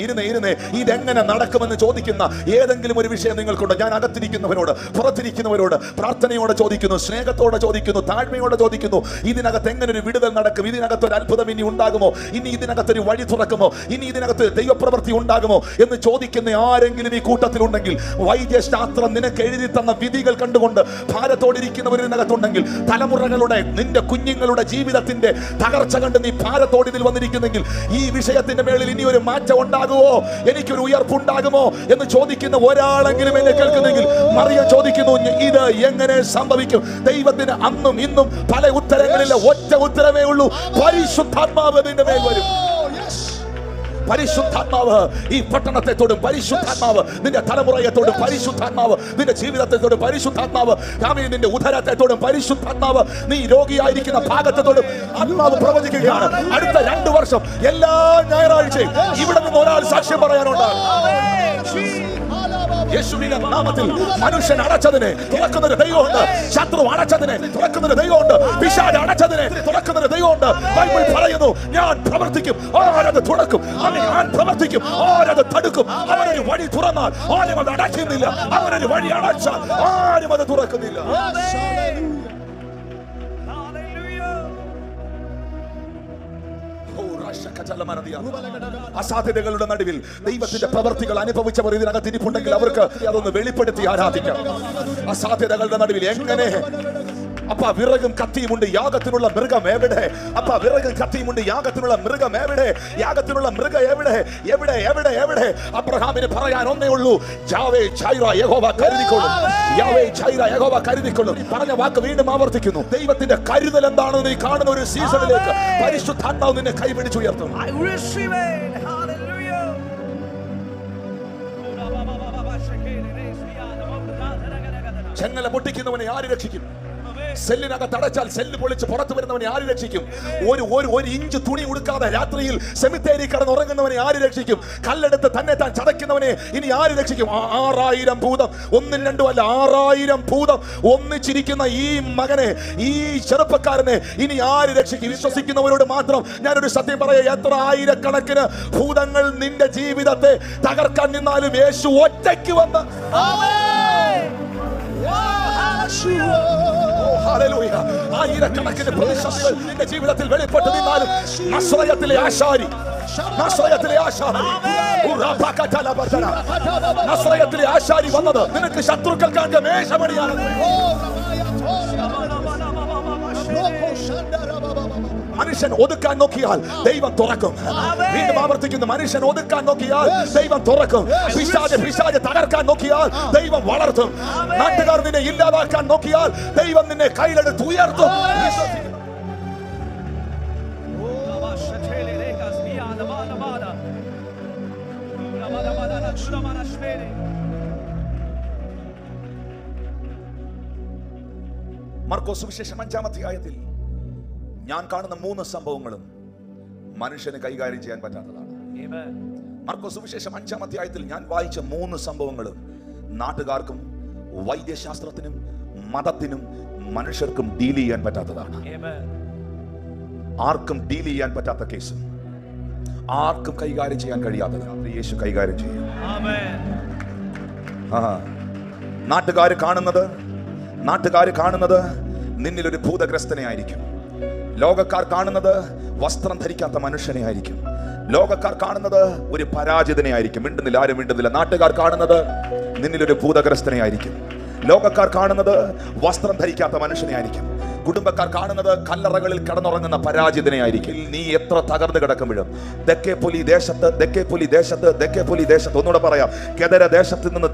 ഇതെങ്ങനെ നടക്കുമെന്ന് ചോദിക്കുന്ന ഏതെങ്കിലും ഒരു വിഷയം നിങ്ങൾക്കുണ്ടോ? ഞാൻ അകത്തിരിക്കുന്നവരോട് പുറത്തിരിക്കുന്നവരോട് പ്രാർത്ഥനയോടെ ചോദിക്കുന്നു, സ്നേഹത്തോടെ ചോദിക്കുന്നു, താഴ്മയോടെ ചോദിക്കുന്നു, ഇതിനകത്ത് എങ്ങനെ ഒരു വിടുതൽ നടക്കും? ഇതിനകത്ത് ഒരു അത്ഭുതം ഇനി ഉണ്ടാകുമോ? ഇനി ഇതിനകത്ത് ഒരു വഴി തുറക്കുമോ? ഇനി ഇതിനകത്ത് ദൈവപ്രവൃത്തി ഉണ്ടാകുമോ എന്ന് ചോദിക്കുന്ന ആരെങ്കിലും ഈ കൂട്ടത്തിലുണ്ടെങ്കിൽ, വൈദ്യശാസ്ത്രം നിനക്ക് എഴുതി തന്ന വിധികൾ കണ്ടുകൊണ്ട് ഭാരത്തോടിരിക്കുന്നവരിനകത്തുണ്ടെങ്കിൽ, തലമുറകളുടെ നിന്റെ കുഞ്ഞുങ്ങളുടെ ജീവിതത്തിന്റെ തകർച്ച കണ്ട് നീ ഭാരത്തോടെ ഇതിൽ വന്നിരിക്കുന്നെങ്കിൽ, ഈ വിഷയത്തിന്റെ മേളിൽ ഇനി ഒരു മാറ്റം ഉണ്ടാകുമോ, എനിക്കൊരു ഉയർപ്പുണ്ടാകുമോ എന്ന് ചോദിക്കുന്ന ഒരാളെങ്കിലും എന്നെ കേൾക്കുന്നെങ്കിൽ, മറിയം ചോദിക്കുന്നു, ഇത് എങ്ങനെ സംഭവിക്കും? ദൈവത്തിന് അന്നും ഇന്നും പല ഉത്തരങ്ങളില്ല, ഒറ്റ ഉത്തരവേ ഉള്ളൂ, പരിശുദ്ധാത്മാവ് നിന്റെ മേൽ വരും. പരിശുദ്ധാത്മാവ് ഈ പട്ടണത്തെ തൊടും, പരിശുദ്ധാത്മാവ് നിന്റെ തലമുറയെ തൊടും, പരിശുദ്ധാത്മാവ് നിന്റെ ജീവിതത്തെ തൊടും, പരിശുദ്ധാത്മാവ് നിന്റെ ഉദരത്തെ തൊടും, പരിശുദ്ധാത്മാവ് നീ രോഗിയായിരിക്കുന്ന ഭാഗത്തെ തൊടും. ആത്മാവ് പ്രവചിക്കുകയാണ്, അടുത്ത 2 വർഷം എല്ലാ ഞായറാഴ്ചയും ഇവിടെ നിന്ന് ഒരാൾ സാക്ഷ്യം പറയാനുണ്ടാകും. യേശുവിന്റെ നാമത്തിൽ മനുഷ്യൻ അടച്ചതിനെ തുറക്കുന്നൊരു ദൈവമുണ്ട്, ശത്രു അടച്ചതിനെ തുറക്കുന്നൊരു ദൈവമുണ്ട്, പിശാച് അടച്ചതിനെ തുറക്കുന്നൊരു ദൈവമുണ്ട്. ബൈബിൾ പറയുന്നു, ഞാൻ പ്രവർത്തിക്കും, ആരത് തുറക്കും, ഞാൻ പ്രവർത്തിക്കും, ആരത് തടുക്കും. അവനൊരു വഴി തുറന്നാൽ ആരും അത് അടയ്ക്കുന്നില്ല, അവനൊരു വഴി അടച്ചാൽ ആരും അത് തുറക്കുന്നില്ല. അസാധ്യതകളുടെ നടുവിൽ ദൈവത്തിന്റെ പ്രവർത്തികൾ അനുഭവിച്ചവർ ഇതിനകത്ത് ഇരിപ്പുണ്ടെങ്കിൽ അവർക്ക് അതൊന്ന് വെളിപ്പെടുത്തി ആരാധിക്കാം. അസാധ്യതകളുടെ നടുവിൽ എങ്ങനെ അപ്പ വിറകും കത്തിയുമുണ്ട്, യാഗത്തിനുള്ള മൃഗം എവിടെ? അപ്പ വിറകും കത്തിയുമുണ്ട്, യാഗത്തിനുള്ള മൃഗം എവിടെ? യാഗത്തിനുള്ള മൃഗം എവിടെ? എവിടെ എവിടെ എവിടെ? അബ്രഹാമിന് പറയാൻ ഒന്നേ ഉള്ളൂ, യാവേ ജൈറ, യഹോവ കരുതിക്കൊള്ളും. യാവേ ജൈറ, യഹോവ കരുതിക്കൊള്ളും. പറഞ്ഞ വാക്ക് വീണ്ടും ആവർത്തിക്കുന്നു. ദൈവത്തിന്റെ കരുതൽ എന്താണെന്ന് നീ കാണുന്ന ഒരു സീസണിലേക്ക് പരിശുദ്ധാത്മാവ് നിന്നെ കൈപിടിച്ചുയർത്തും. ചെങ്ങല പൊട്ടിക്കുന്നവനെ ആര് രക്ഷിക്കും? സെല്ലിനകത്ത് അടച്ചാൽ സെല്ല് പൊളിച്ച് പുറത്തു വരുന്നവനെ ആര് രക്ഷിക്കും? ഒരു ഇഞ്ച് തുണി ഉടുക്കാതെ രാത്രിയിൽ സെമിത്തേരി കിടന്ന് ഉറങ്ങുന്നവനെ ആര് രക്ഷിക്കും? കല്ലെടുത്ത് തന്നെ താൻ ചതയ്ക്കുന്നവനെ ഇനി ആര് രക്ഷിക്കും? 6000 ഭൂതം, 1 2 അല്ല, 6000 ഭൂതം ഒന്നിച്ചിരിക്കുന്ന ഈ മകനെ, ഈ ചെറുപ്പക്കാരനെ ഇനി ആര് രക്ഷിക്കും? വിശ്വസിക്കുന്നവരോട് മാത്രം ഞാനൊരു സത്യം പറയാം, എത്ര ആയിരക്കണക്കിന് ഭൂതങ്ങൾ നിന്റെ ജീവിതത്തെ തകർക്കാൻ നിന്നാലും യേശു ഒറ്റയ്ക്ക് വന്ന് ആയിരക്കണക്കിന് പ്രതിസന്ധികൾ നിന്റെ ജീവിതത്തിൽ വെളിപ്പെട്ട് നിന്നാലും നസ്രയത്തിലെ ആശാരി, നസ്രയത്തിലെ ആശാരി വന്നത് നിനക്ക് ശത്രുക്കൾ കാണുക മേശമണിയാണ്. മനുഷ്യൻ ഒതുക്കാൻ നോക്കിയാൽ ദൈവം തുറക്കും. വീണ്ടും ആവർത്തിക്കുന്നു, മനുഷ്യൻ ഒതുക്കാൻ നോക്കിയാൽ ദൈവം തുറക്കും. പിശാച് തകർക്കാൻ നോക്കിയാൽ ദൈവം വളർത്തും. നാട്ടുകാർ നിന്നെ ഇല്ലാതാക്കാൻ നോക്കിയാൽ ദൈവം നിന്നെ കയ്യിലെടുത്ത് ഉയർത്തും. മർക്കോസ് സുവിശേഷം 5-ാം അധ്യായത്തിൽ ഞാൻ കാണുന്ന 3 സംഭവങ്ങളും മനുഷ്യന് കൈകാര്യം ചെയ്യാൻ പറ്റാത്തതാണ്. മർക്കോസ് സുവിശേഷം 5-ാം അധ്യായത്തിൽ ഞാൻ വായിച്ച 3 സംഭവങ്ങളും നാട്ടുകാർക്കും വൈദ്യശാസ്ത്രത്തിനും മതത്തിനും മനുഷ്യർക്കും ഡീൽ ചെയ്യാൻ പറ്റാത്തതാണ്. ആർക്കും ഡീൽ ചെയ്യാൻ പറ്റാത്ത കേസ്, ആർക്കും കൈകാര്യം ചെയ്യാൻ കഴിയാത്തതാണ്. യേശു കൈകാര്യം ചെയ്യും. നാട്ടുകാർ കാണുന്നത് നിന്നിലൊരു ഭൂതഗ്രസ്തനെ ആയിരിക്കും. ലോകക്കാർ കാണുന്നത് വസ്ത്രം ധരിക്കാത്ത മനുഷ്യനെ ആയിരിക്കും. ലോകക്കാർ കാണുന്നത് ഒരു പരാജിതനെ ആയിരിക്കും. മിണ്ടുന്നില്ല, ആരും മിണ്ടുന്നില്ല. നാട്ടുകാർ കാണുന്നത് നിന്നിലൊരു ഭൂതഗ്രസ്തനെ ആയിരിക്കും. ലോകക്കാർ കാണുന്നത് വസ്ത്രം ധരിക്കാത്ത മനുഷ്യനെ ആയിരിക്കും. കുടുംബക്കാർ കാണുന്നത് കല്ലറകളിൽ കിടന്നുറങ്ങുന്ന പരാജിതനെ ആയിരിക്കും. നീ എത്ര തകർന്ന് കിടക്കുമ്പോഴും ദെക്കേപൊലി ദേശത്ത് ഒന്നുകൂടെ പറയാം, ഗദര ദേശത്ത് നിന്ന്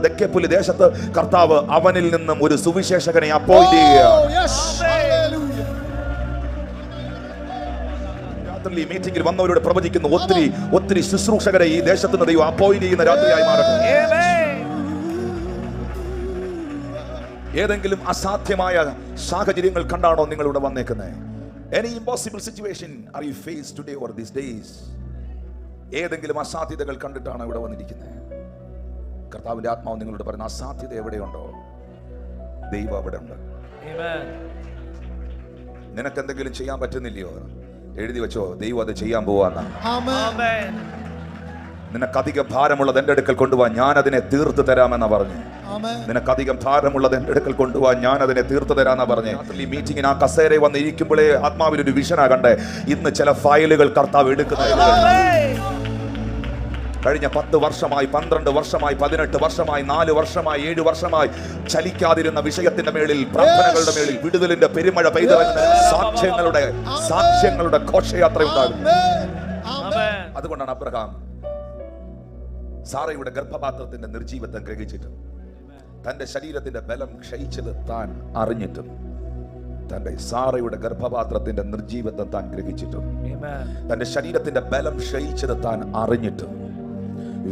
ദെക്കേപൊലി ദേശത്ത് കർത്താവ് അവനിൽ നിന്നും ഒരു സുവിശേഷകനെ അപ്പോയിന്റ് ചെയ്യുകയാണ്. രാത്രി മീറ്റിംഗിൽ വന്നവരോട് പ്രവചിക്കുന്നു, ഒത്തിരി ശുശ്രൂഷകരെ ഈ ദേശത്ത് നിന്ന് ദൈവം അപ്പോയിന്റ് ചെയ്യുന്ന രാത്രിയായി മാറട്ടെ. ഏതെങ്കിലും അസാധ്യമായ സാഹചര്യങ്ങൾ കണ്ടാണോ നിങ്ങൾ ഇവിടെ വന്നേക്കുന്നത്? Any impossible situation are you faced today or these days? ഏതെങ്കിലും അസാധ്യതകൾ കണ്ടിട്ടാണ് ഇവിടെ വന്നിരിക്കുന്നത്? കർത്താവിന്റെ ആത്മാവ് നിങ്ങളോട് പറയുന്ന അസാധ്യത എവിടെയുണ്ടോ ദൈവം അവിടെ ഉണ്ട്. നിനക്ക് എന്തെങ്കിലും ചെയ്യാൻ പറ്റുന്നില്ലയോ? എഴുതി വെച്ചോ, ദൈവം അത് ചെയ്യാൻ പോവാന്ന. നിനക്കധികം ഭാരമുള്ളത് എന്റെ അടുക്കൽ കൊണ്ടുപോവാൻ ഞാൻ അതിനെ തീർത്തു തരാമെന്നാ പറഞ്ഞു. നിനക്കധികം ഭാരമുള്ളത് എന്റെ അടുക്കൽ കൊണ്ടുപോവാൻ ഞാൻ അതിനെ തീർത്തു തരാമെന്നാ പറഞ്ഞു. ഈ മീറ്റിംഗിന് ആ കസേര വന്ന് ഇരിക്കുമ്പോഴേ ആത്മാവിൽ ഒരു വിഷനാ കണ്ടേ. ഇന്ന് ചില ഫയലുകൾ കർത്താവ് എടുക്കുന്നത്. കഴിഞ്ഞ 10 വർഷമായി, 12 വർഷമായി, 18 വർഷമായി, 4 വർഷമായി, 7 വർഷമായി ചലിക്കാതിരുന്ന വിഷയത്തിന്റെ മേളിൽ, പ്രാർത്ഥനകളുടെ മേളിൽ വിടുതലിന്റെ പെരുമഴ പെയ്തിറങ്ങുന്ന സാക്ഷ്യങ്ങളുടെ ഘോഷയാത്ര ഉണ്ടാകും. അതുകൊണ്ടാണ് അബ്രഹാം സാറയുടെ ഗർഭപാത്രത്തിന്റെ നിർജീവത്വം ഗ്രഹിച്ചിട്ടും തന്റെ ശരീരത്തിന്റെ ബലം ക്ഷയിച്ചത് താൻ അറിഞ്ഞിട്ടും തന്റെ സാറയുടെ ഗർഭപാത്രത്തിന്റെ നിർജീവത്വം താൻ ഗ്രഹിച്ചിട്ടും തന്റെ ശരീരത്തിന്റെ ബലം ക്ഷയിച്ചത് താൻ അറിഞ്ഞിട്ടും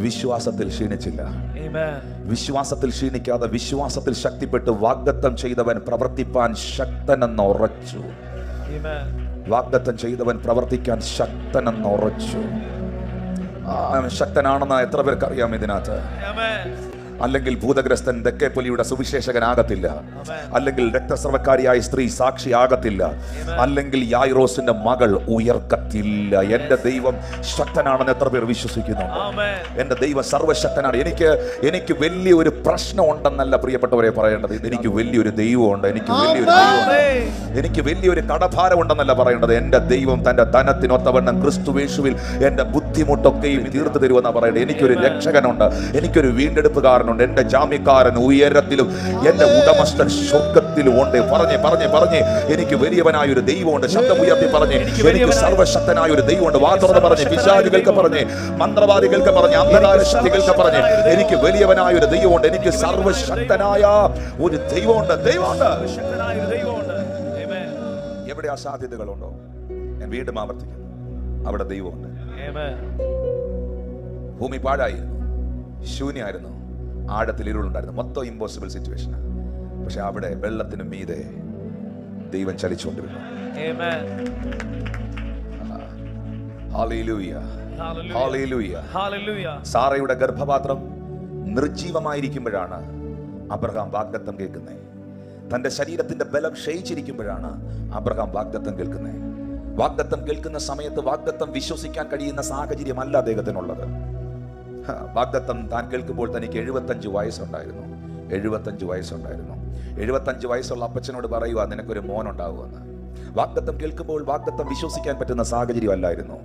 വിശ്വാസത്തിൽ ക്ഷീണിച്ചില്ല. വിശ്വാസത്തിൽ ക്ഷീണിക്കാതെ വിശ്വാസത്തിൽ ശക്തിപ്പെട്ട് വാഗ്ദത്തം ചെയ്തവൻ പ്രവർത്തിപ്പാൻ ശക്തനെന്ന് ഉറച്ചു. വാഗ്ദത്തം ചെയ്തവൻ പ്രവർത്തിക്കാൻ ശക്തനെന്ന് ഉറച്ചു. ശക്തനാണെന്ന് എത്ര പേർക്ക് അറിയാം ഇതിനകത്ത്? അല്ലെങ്കിൽ ഭൂതഗ്രസ്തൻ ദക്കേപ്പൊലിയുടെ സുവിശേഷകനാകത്തില്ല, അല്ലെങ്കിൽ രക്തസ്രവക്കാരിയായ സ്ത്രീ സാക്ഷിയാകത്തില്ല, അല്ലെങ്കിൽ യായിറോസിന്റെ മകൾ ഉയർക്കത്തില്ല. എന്റെ ദൈവം ശക്തനാണെന്ന് എത്ര പേർ വിശ്വസിക്കുന്നു? എന്റെ ദൈവം സർവശക്തനാണ്. എനിക്ക് വലിയൊരു പ്രശ്നം ഉണ്ടെന്നല്ല പ്രിയപ്പെട്ടവരെ പറയേണ്ടത്. എനിക്ക് വലിയൊരു ദൈവമുണ്ട്, എനിക്ക് വലിയൊരു കടഭാരം ഉണ്ടെന്നല്ല പറയേണ്ടത്. എന്റെ ദൈവം തന്റെ ധനത്തിനൊത്തവണ്ണം ക്രിസ്തുവേശുവിൽ എന്റെ ബുദ്ധിമുട്ടൊക്കെയും തീർത്തു തരുമെന്നാണ് പറയേണ്ടത്. എനിക്കൊരു രക്ഷകനുണ്ട്, എനിക്കൊരു വീണ്ടെടുപ്പുകാരനുണ്ട്, എന്റെ ജാമ്യക്കാരൻ ഉയരത്തിലും എന്റെ ഉടമസ്ഥൻ സ്വർഗത്തിലും ഉണ്ട്. പറഞ്ഞേ എനിക്ക് വലിയവനായ ഒരു ദൈവമുണ്ട്. ശബ്ദം ഉയർത്തി പറഞ്ഞേ, എനിക്ക് സർവശക്തനായ ഒരു ദൈവമുണ്ട്. വാതുറന്ന് പറഞ്ഞേ, പിശാചുകൾക്ക് പറഞ്ഞേ, മന്ത്രവാദികൾക്ക് പറഞ്ഞേ, അന്ധകാര ശക്തികൾക്ക് പറഞ്ഞേ, എനിക്ക് വലിയവനായ ഒരു ദൈവമുണ്ട്, എനിക്ക് സർവശക്തനായ ഒരു ദൈവമുണ്ട്. എവിടെ അസാധ്യതകളുണ്ടോ ഞാൻ വീണ്ടും ആവർത്തിക്കുന്നു, അവിടെ ദൈവമുണ്ട്. ഭൂമി പാഴായിരുന്നു, ശൂന്യമായിരുന്നു, ആഴത്തിൽ ഇരുളുണ്ടായിരുന്നു, മൊത്തം ഇമ്പോസിബിൾ സിറ്റുവേഷൻ. പക്ഷെ അവിടെ വെള്ളത്തിന് മീതെ ദൈവം ചലിച്ചുകൊണ്ടിരുന്നു. സാറയുടെ ഗർഭപാത്രം നിർജീവമായിരിക്കുമ്പോഴാണ് അബ്രഹാം വാഗ്ദത്തം കേൾക്കുന്നത്. തന്റെ ശരീരത്തിന്റെ ബലം ക്ഷയിച്ചിരിക്കുമ്പോഴാണ് അബ്രഹാം വാഗ്ദത്തം കേൾക്കുന്നത്. വാഗ്ദത്തം കേൾക്കുന്ന സമയത്ത് വാഗ്ദത്തം വിശ്വസിക്കാൻ കഴിയുന്ന സാഹചര്യമല്ല അദ്ദേഹത്തിനുള്ളത്. വാഗ്ദത്തം താൻ കേൾക്കുമ്പോൾ തനിക്ക് 75 വയസ്സുണ്ടായിരുന്നു. 75 വയസ്സുള്ള അപ്പച്ചനോട് പറയുക, നിനക്കൊരു മോൻ ഉണ്ടാവുമെന്ന്. വാഗ്ദത്തം കേൾക്കുമ്പോൾ വാഗ്ദത്തം വിശ്വസിക്കാൻ പറ്റുന്ന സാഹചര്യം അല്ലായിരുന്നു.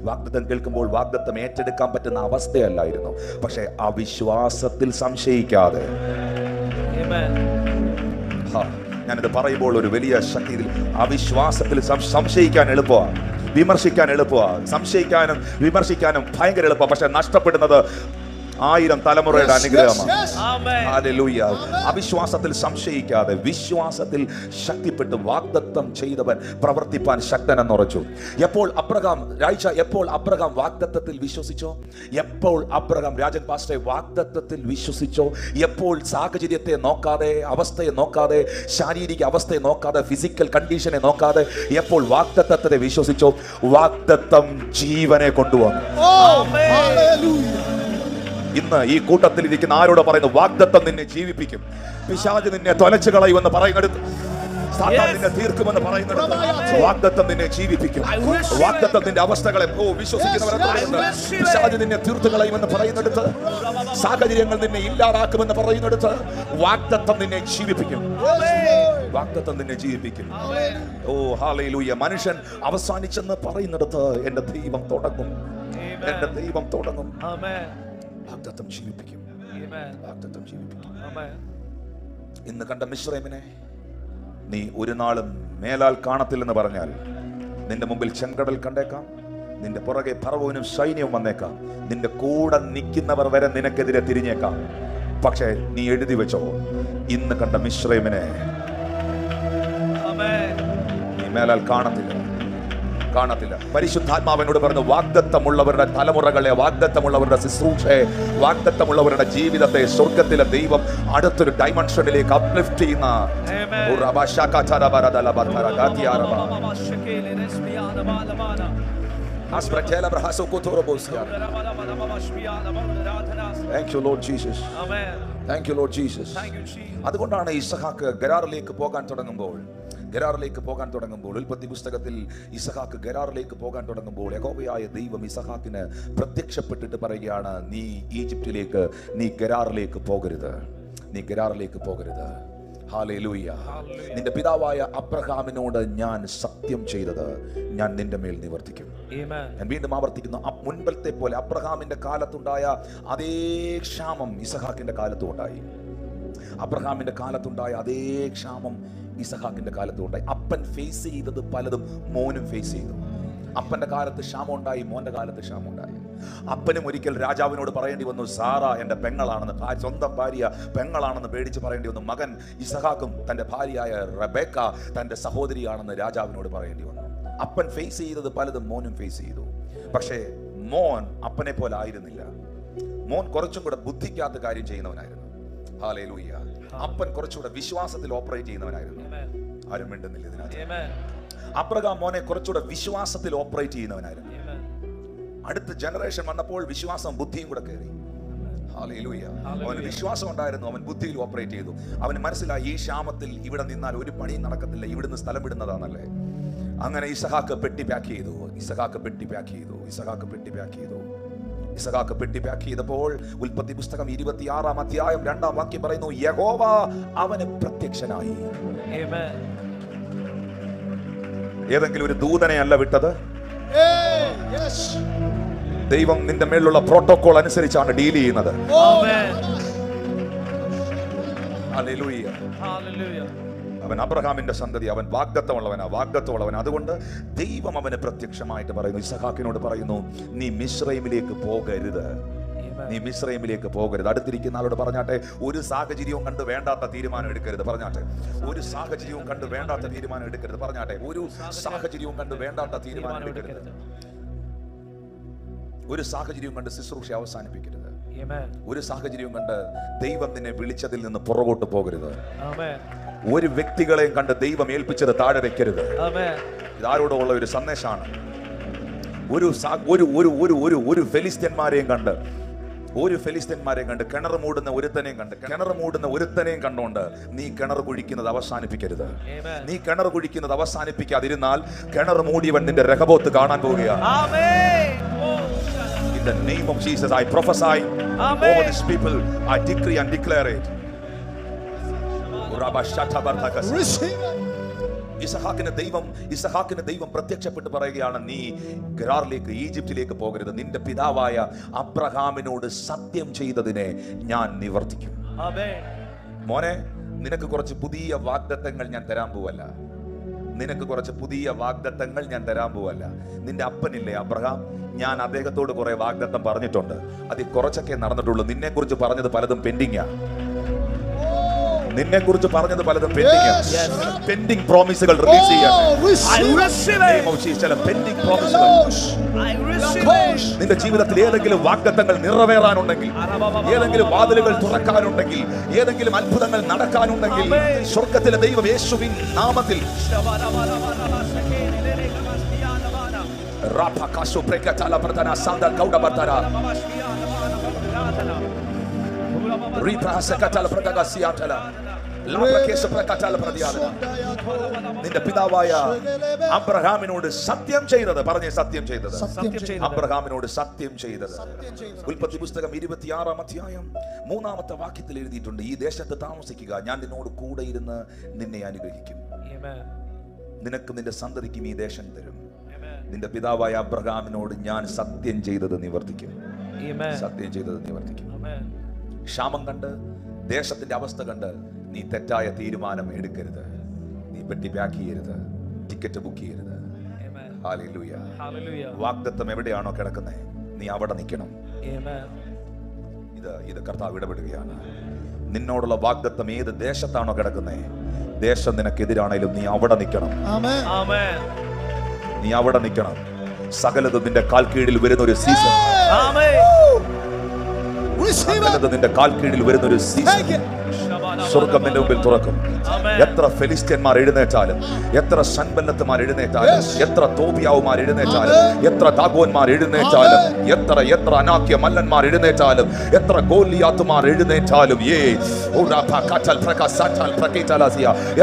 വാഗ്ദത്തം കേൾക്കുമ്പോൾ വാഗ്ദത്തം ഏറ്റെടുക്കാൻ പറ്റുന്ന അവസ്ഥയല്ലായിരുന്നു. പക്ഷെ ആ വിശ്വാസത്തിൽ സംശയിക്കാതെ, ഞാനിത് പറയുമ്പോൾ ഒരു വലിയ ശക്തി, ആ വിശ്വാസത്തിൽ സംശയിക്കാൻ എളുപ്പമാണ്, വിമർശിക്കാൻ എളുപ്പമാണ്, സംശയിക്കാനും വിമർശിക്കാനും ഭയങ്കര എളുപ്പമാണ്. പക്ഷെ നഷ്ടപ്പെടുന്നത് 1000 തലമുറയുടെ അനുഗ്രഹമാണ്. ഹല്ലേലൂയ. അവിശ്വാസത്തിൽ സംശയിക്കാതെ വിശ്വാസത്തിൽ ശക്തിപ്പെട്ട് വാഗ്ദത്തം ചെയ്തവൻ പ്രവർത്തിപ്പാൻ ശക്തനെന്ന് ഉറച്ചു. എപ്പോൾ അബ്രഹാം വാഗ്ദത്തത്തിൽ വിശ്വസിച്ചോ, എപ്പോൾ അബ്രഹാം രാജൻ പാസ്റ്ററെ വാഗ്ദത്തത്തിൽ വിശ്വസിച്ചോ, എപ്പോൾ സാഹചര്യത്തെ നോക്കാതെ, അവസ്ഥയെ നോക്കാതെ, ശാരീരിക അവസ്ഥയെ നോക്കാതെ, ഫിസിക്കൽ കണ്ടീഷനെ നോക്കാതെ എപ്പോൾ വാഗ്ദത്തത്തെ വിശ്വസിച്ചോ, വാഗ്ദത്തം ജീവനെ കൊണ്ടുവന്നു. ഇന്ന് ഈ കൂട്ടത്തിൽ ഇരിക്കുന്ന ആരോട് പറയുന്നു, വാഗ്ദത്തം നിന്നെ ജീവിപ്പിക്കും. പിശാച് നിന്നെ തൊലച്ചു കളയുമെന്ന് പറയുന്നിടത്ത്, സാത്താൻ നിന്നെ തീർക്കുമെന്ന് പറയുന്നിടത്ത്, വാഗ്ദത്തം നിന്നെ ജീവിപ്പിക്കും. വാഗ്ദത്തം നിന്റെ അവസ്ഥകളെ വിശ്വസിക്കുന്നവരെ പറയുന്നത്, പിശാച് നിന്നെ തീർത്തു കളയുമെന്ന് പറയുന്നിടത്ത്, സാഹചര്യങ്ങൾ നിന്നെ ഇല്ലാതാക്കുമെന്ന് പറയുന്നിടത്ത്, വാഗ്ദത്തം നിന്നെ ജീവിപ്പിക്കും. വാഗ്ദത്തം നിന്നെ ജീവിപ്പിക്കും. ഓ ഹല്ലേലൂയ. മനുഷ്യൻ അവസാനിച്ചെന്ന് പറയുന്നിടത്ത് എന്റെ ദൈവം തുടങ്ങും, എന്റെ ദൈവം തുടങ്ങും. വാഗ്ദത്തം ജീവിപ്പിക്കും. ഇന്ന് കണ്ട മിശ്രമിനെ നീ ഒരു നാളും മേലാൽ കാണത്തില്ലെന്ന് പറഞ്ഞാൽ, നിന്റെ മുമ്പിൽ ചെങ്കടൽ കണ്ടേക്കാം, നിന്റെ പുറകെ ഫറവോനും സൈന്യവും വന്നേക്കാം, നിന്റെ കൂടെ നിൽക്കുന്നവർ വരെ നിനക്കെതിരെ തിരിഞ്ഞേക്കാം. പക്ഷേ നീ എഴുതി വെച്ചോ, ഇന്ന് കണ്ട മിശ്രമിനെ നീ മേലാൽ കാണത്തില്ല. പരിശുദ്ധാത്മാവിനോട് പറഞ്ഞു, വാഗ്ദത്തമുള്ളവരുടെ തലമുറകളെ, വാഗ്ദത്തമുള്ളവരുടെ ശുശ്രൂഷയെ, വാഗ്ദത്തമുള്ളവരുടെ ജീവിതത്തെ സ്വർഗത്തിലെ ദൈവം അടുത്തൊരു ഡൈമെൻഷനിലേക്ക് അപ്ലിഫ്റ്റ് ചെയ്യുന്ന Aspratela brahaso kotoro bosia. Thank you, Lord Jesus. Amen. Thank you, Lord Jesus. Thank you, Jesus. അതുകൊണ്ടാണ് ഇസഹാക്ക് ഗരാറിലേക്ക് പോകാൻ തുടങ്ങുമ്പോൾ ഉൽപ്പത്തി പുസ്തകത്തിൽ ഇസഹാക്ക് ഗരാറിലേക്ക് പോകാൻ തുടങ്ങുമ്പോൾ യഹോവയായ ദൈവം ഇസഹാക്കിന് പ്രത്യക്ഷപ്പെട്ടിട്ട് പറയുകയാണ്, നീ ഈജിപ്തിലേക്ക്, നീ ഗരാറിലേക്ക് പോകരുത്. ഹല്ലേലൂയ. നിന്റെ പിതാവായ അബ്രഹാമിനോട് ഞാൻ സത്യം ചെയ്തത് ഞാൻ നിന്റെ മേൽ നിവർത്തിക്കും. ഞാൻ വീണ്ടും ആവർത്തിക്കുന്നു, മുൻപത്തെ പോലെ അബ്രഹാമിന്റെ കാലത്തുണ്ടായ അതേ ക്ഷാമം ഇസഹാക്കിന്റെ കാലത്തും ഉണ്ടായി. അബ്രഹാമിന്റെ കാലത്തുണ്ടായ അതേ ക്ഷാമം ഇസഹാക്കിന്റെ കാലത്തും ഉണ്ടായി. അപ്പൻ ഫേസ് ചെയ്തത് പലതും മോനും ഫേസ് ചെയ്തു. അപ്പന്റെ കാലത്ത് ക്ഷാമം ഉണ്ടായി, മോന്റെ കാലത്ത് ക്ഷാമം ഉണ്ടായി. അപ്പനും ഒരിക്കൽ രാജാവിനോട് പറയേണ്ടി വന്നു, സാറ എന്റെ പെങ്ങളാണെന്ന്, സ്വന്തം ഭാര്യ പെങ്ങളാണെന്ന് പേടിച്ച് പറയേണ്ടി വന്നു. മകൻ ഇസഹാക്കും തന്റെ ഭാര്യയായ റബേക്ക തന്റെ സഹോദരിയാണെന്ന് രാജാവിനോട് പറയേണ്ടി വന്നു. അപ്പൻ ഫേസ് ചെയ്തത് പലതും മോനും ഫേസ് ചെയ്തു. പക്ഷേ മോൻ അപ്പനെ പോലെ ആയിരുന്നില്ല. മോൻ കുറച്ചും കൂടെ ബുദ്ധിക്കകത്ത് കാര്യം ചെയ്യുന്നവനായിരുന്നു. ഹല്ലേലൂയ. അപ്പൻ കുറച്ചുകൂടെ വിശ്വാസത്തിൽ ഓപ്പറേറ്റ് ചെയ്യുന്നവനായിരുന്നു. ആരും മിണ്ടുന്നില്ല ഇതിനകത്ത്. അബ്രഹാം മോനെ കുറച്ചുകൂടെ വിശ്വാസത്തിൽ ഓപ്പറേറ്റ് ചെയ്യുന്നവനായിരുന്നു. അടുത്ത ജനറേഷൻ വന്നപ്പോൾ വിശ്വാസം ബുദ്ധിയും കൂടെ കയറി. ഹല്ലേലൂയ. അവന് വിശ്വാസം ഉണ്ടായിരുന്നു, അവൻ ബുദ്ധിയിൽ ഓപ്പറേറ്റ് ചെയ്തു. അവന് മനസ്സിലായി ഈ ക്ഷാമത്തിൽ ഇവിടെ നിന്നാൽ ഒരു പണിയും നടക്കത്തില്ല, ഇവിടുന്ന് സ്ഥലം വിടുന്നതാണല്ലേ. അങ്ങനെ ഇസഹാക്ക് പെട്ടി പാക്ക് ചെയ്തു. ഇസഹാക്ക് പെട്ടി പാക്ക് ചെയ്തപ്പോൾ ഉൽപ്പത്തി പുസ്തകം 26-ാം അധ്യായം 2-ാം വാക്യം പറയുന്നു, യഹോവ അവന് പ്രത്യക്ഷനായി. ഏതെങ്കിലും ഒരു ദൂതനെ അല്ല വിട്ടത്. ദൈവം നിന്റെ മേലുള്ള പ്രോട്ടോകോൾ അനുസരിച്ചാണ് ഡീൽ ചെയ്യുന്നത്. ഹല്ലേലൂയ. അവൻ അബ്രഹാമിന്റെ സന്തതി, അവൻ വാഗ്ദത്തമുള്ളവനാ. അതുകൊണ്ട് ദൈവം അവന് പ്രത്യക്ഷമായിട്ട് പറയുന്നു, ഇസഹാക്കിനോട് പറയുന്നു, നീ മിസ്രൈമിലേക്ക് പോകരുത്. അടുത്തിരിക്കുന്ന ആളോട് പറഞ്ഞാട്ടെ, ഒരു സാഹചര്യവും കണ്ട് വേണ്ടാത്ത തീരുമാനം എടുക്കരുത്. പറഞ്ഞാട്ടെ, ഒരു സാഹചര്യവും കണ്ട് വേണ്ടാത്ത തീരുമാനം എടുക്കരുത്. പറഞ്ഞാട്ടെ, ഒരു സാഹചര്യവും കണ്ട് വേണ്ടാത്ത തീരുമാനം എടുക്കരുത്. ഒരു സാഹചര്യവും കണ്ട് ശുശ്രൂഷ അവസാനിപ്പിക്കരുത്. ഒരു സാഹചര്യവും കണ്ട് ദൈവം നിന്നെ വിളിച്ചതിൽ നിന്ന് പുറകോട്ട് പോകരുത്. ഒരു വ്യക്തികളെയും കണ്ട് ദൈവം ഏൽപ്പിച്ചത് താഴെ വെക്കരുത്. ഇതാരോടുള്ള ഒരു സന്ദേശമാണ്. ഒരു ഫെലിസ്ത്യന്മാരെയും കണ്ട് കിണർ മൂടുന്ന ഒരുത്തനെയും കണ്ടോണ്ട് നീ കിണർ കുഴിക്കുന്നത് അവസാനിപ്പിക്കരുത്. നീ കിണർ കുഴിക്കുന്നത് അവസാനിപ്പിക്കാതിരുന്നാൽ കിണർ മൂടിയവൻ നിന്റെ രഹബോത്ത് കാണാൻ പോവുകയാണ്. In the name of Jesus, I prophesy over these people. I decree and declare it. ഇസഹാക്കിന് ദൈവം പ്രത്യക്ഷപ്പെട്ട് പറയുകയാണ്, നീ ഗരാറിലേക്ക്, ഈജിപ്തിലേക്ക് പോകരുത്. നിന്റെ പിതാവായ അബ്രഹാമിനോട് സത്യം ചെയ്തതിനെ ഞാൻ നിവർത്തിക്കും. മോനെ, നിനക്ക് കുറച്ച് പുതിയ വാഗ്ദത്തങ്ങൾ ഞാൻ തരാൻ പോവല്ല. നിന്റെ അപ്പനില്ലേ അബ്രഹാം, ഞാൻ അദ്ദേഹത്തോട് കുറെ വാഗ്ദത്തം പറഞ്ഞിട്ടുണ്ട്. അതിൽ കുറച്ചൊക്കെ നടന്നിട്ടുള്ളൂ. നിന്നെ കുറിച്ച് പറഞ്ഞത് പലതും പെൻഡിങ്ങാ. പെൻഡിങ് പ്രോമിസുകൾ റിലീസ് ചെയ്യാൻ നിന്റെ ജീവിതത്തിൽ ഏതെങ്കിലും വാഗ്ദത്തങ്ങൾ നിറവേറാനുണ്ടെങ്കിൽ, ഏതെങ്കിലും വാതിലുകൾ തുറക്കാനുണ്ടെങ്കിൽ, ഏതെങ്കിലും അത്ഭുതങ്ങൾ നടക്കാനുണ്ടെങ്കിൽ, സ്വർഗ്ഗത്തിലെ ദൈവം യേശുവിൻ നാമത്തിൽ നിന്റെ പിതാവായ അബ്രഹാമിനോട് സത്യം ചെയ്തത്, പറഞ്ഞേ സത്യം ചെയ്തത്, അബ്രഹാമിനോട് സത്യം ചെയ്തത്. ഉൽപ്പത്തി പുസ്തകം 26-ാം അധ്യായം 3-ാമത്തെ വാക്യത്തിൽ എഴുതിയിട്ടുണ്ട്, ഈ ദേശത്ത് താമസിക്കുക, ഞാൻ നിന്നോട് കൂടെ ഇരുന്ന് നിന്നെ അനുഗ്രഹിക്കും, നിനക്കും നിന്റെ സന്തതിക്കും ഈ ദേശം തരും. നിന്റെ പിതാവായ അബ്രഹാമിനോട് ഞാൻ സത്യം ചെയ്തത് നിവർത്തിക്കും. ക്ഷാമം കണ്ട്, ദേശത്തിന്റെ അവസ്ഥ കണ്ട് നീ തെറ്റായ തീരുമാനം എടുക്കരുത്. നീ പെട്ടി പാക്ക് ചെയ്യരുത്, ടിക്കറ്റ് ബുക്ക് ചെയ്യരുത്. ഹല്ലേലൂയ. വാഗ്ദത്തം എവിടെയാണോ കിടക്കുന്നത് നീ അവിടെ നിൽക്കണം. ഇത് കർത്താവ് ഇടപെടുകയാണ്. നിന്നോടുള്ള വാഗ്ദത്തം ഏത് ദേശത്താണോ കിടക്കുന്നത്, ദേശം നിനക്കെതിരാണേലും നീ അവിടെ നിൽക്കണം. നീ അവിടെ നിൽക്കണം. സകലതും നിന്റെ കാൽ കീഴിൽ വരുന്ന ഒരു സീസൺ. സകലതും നിന്റെ കാൽ കീഴിൽ വരുന്ന ഒരു സീസൺ. സ്വർഗം നിന്റെ മുമ്പിൽ തുറക്കും. എത്ര ഫെലിസ്ത്യന്മാർ എഴുന്നേറ്റാലും, എത്ര സൻബല്ലത്തുമാർ എഴുന്നേറ്റാലും, എത്ര തോബിയാവുമാർ എഴുന്നേറ്റാലും, എത്ര ദാഗോന്മാർ എഴുന്നേറ്റാലും, എത്ര അനാക്യ മല്ലന്മാർ എഴുന്നേറ്റാലും, എത്ര ഗോലിയാത്തുമാർ എഴുന്നേറ്റാലും,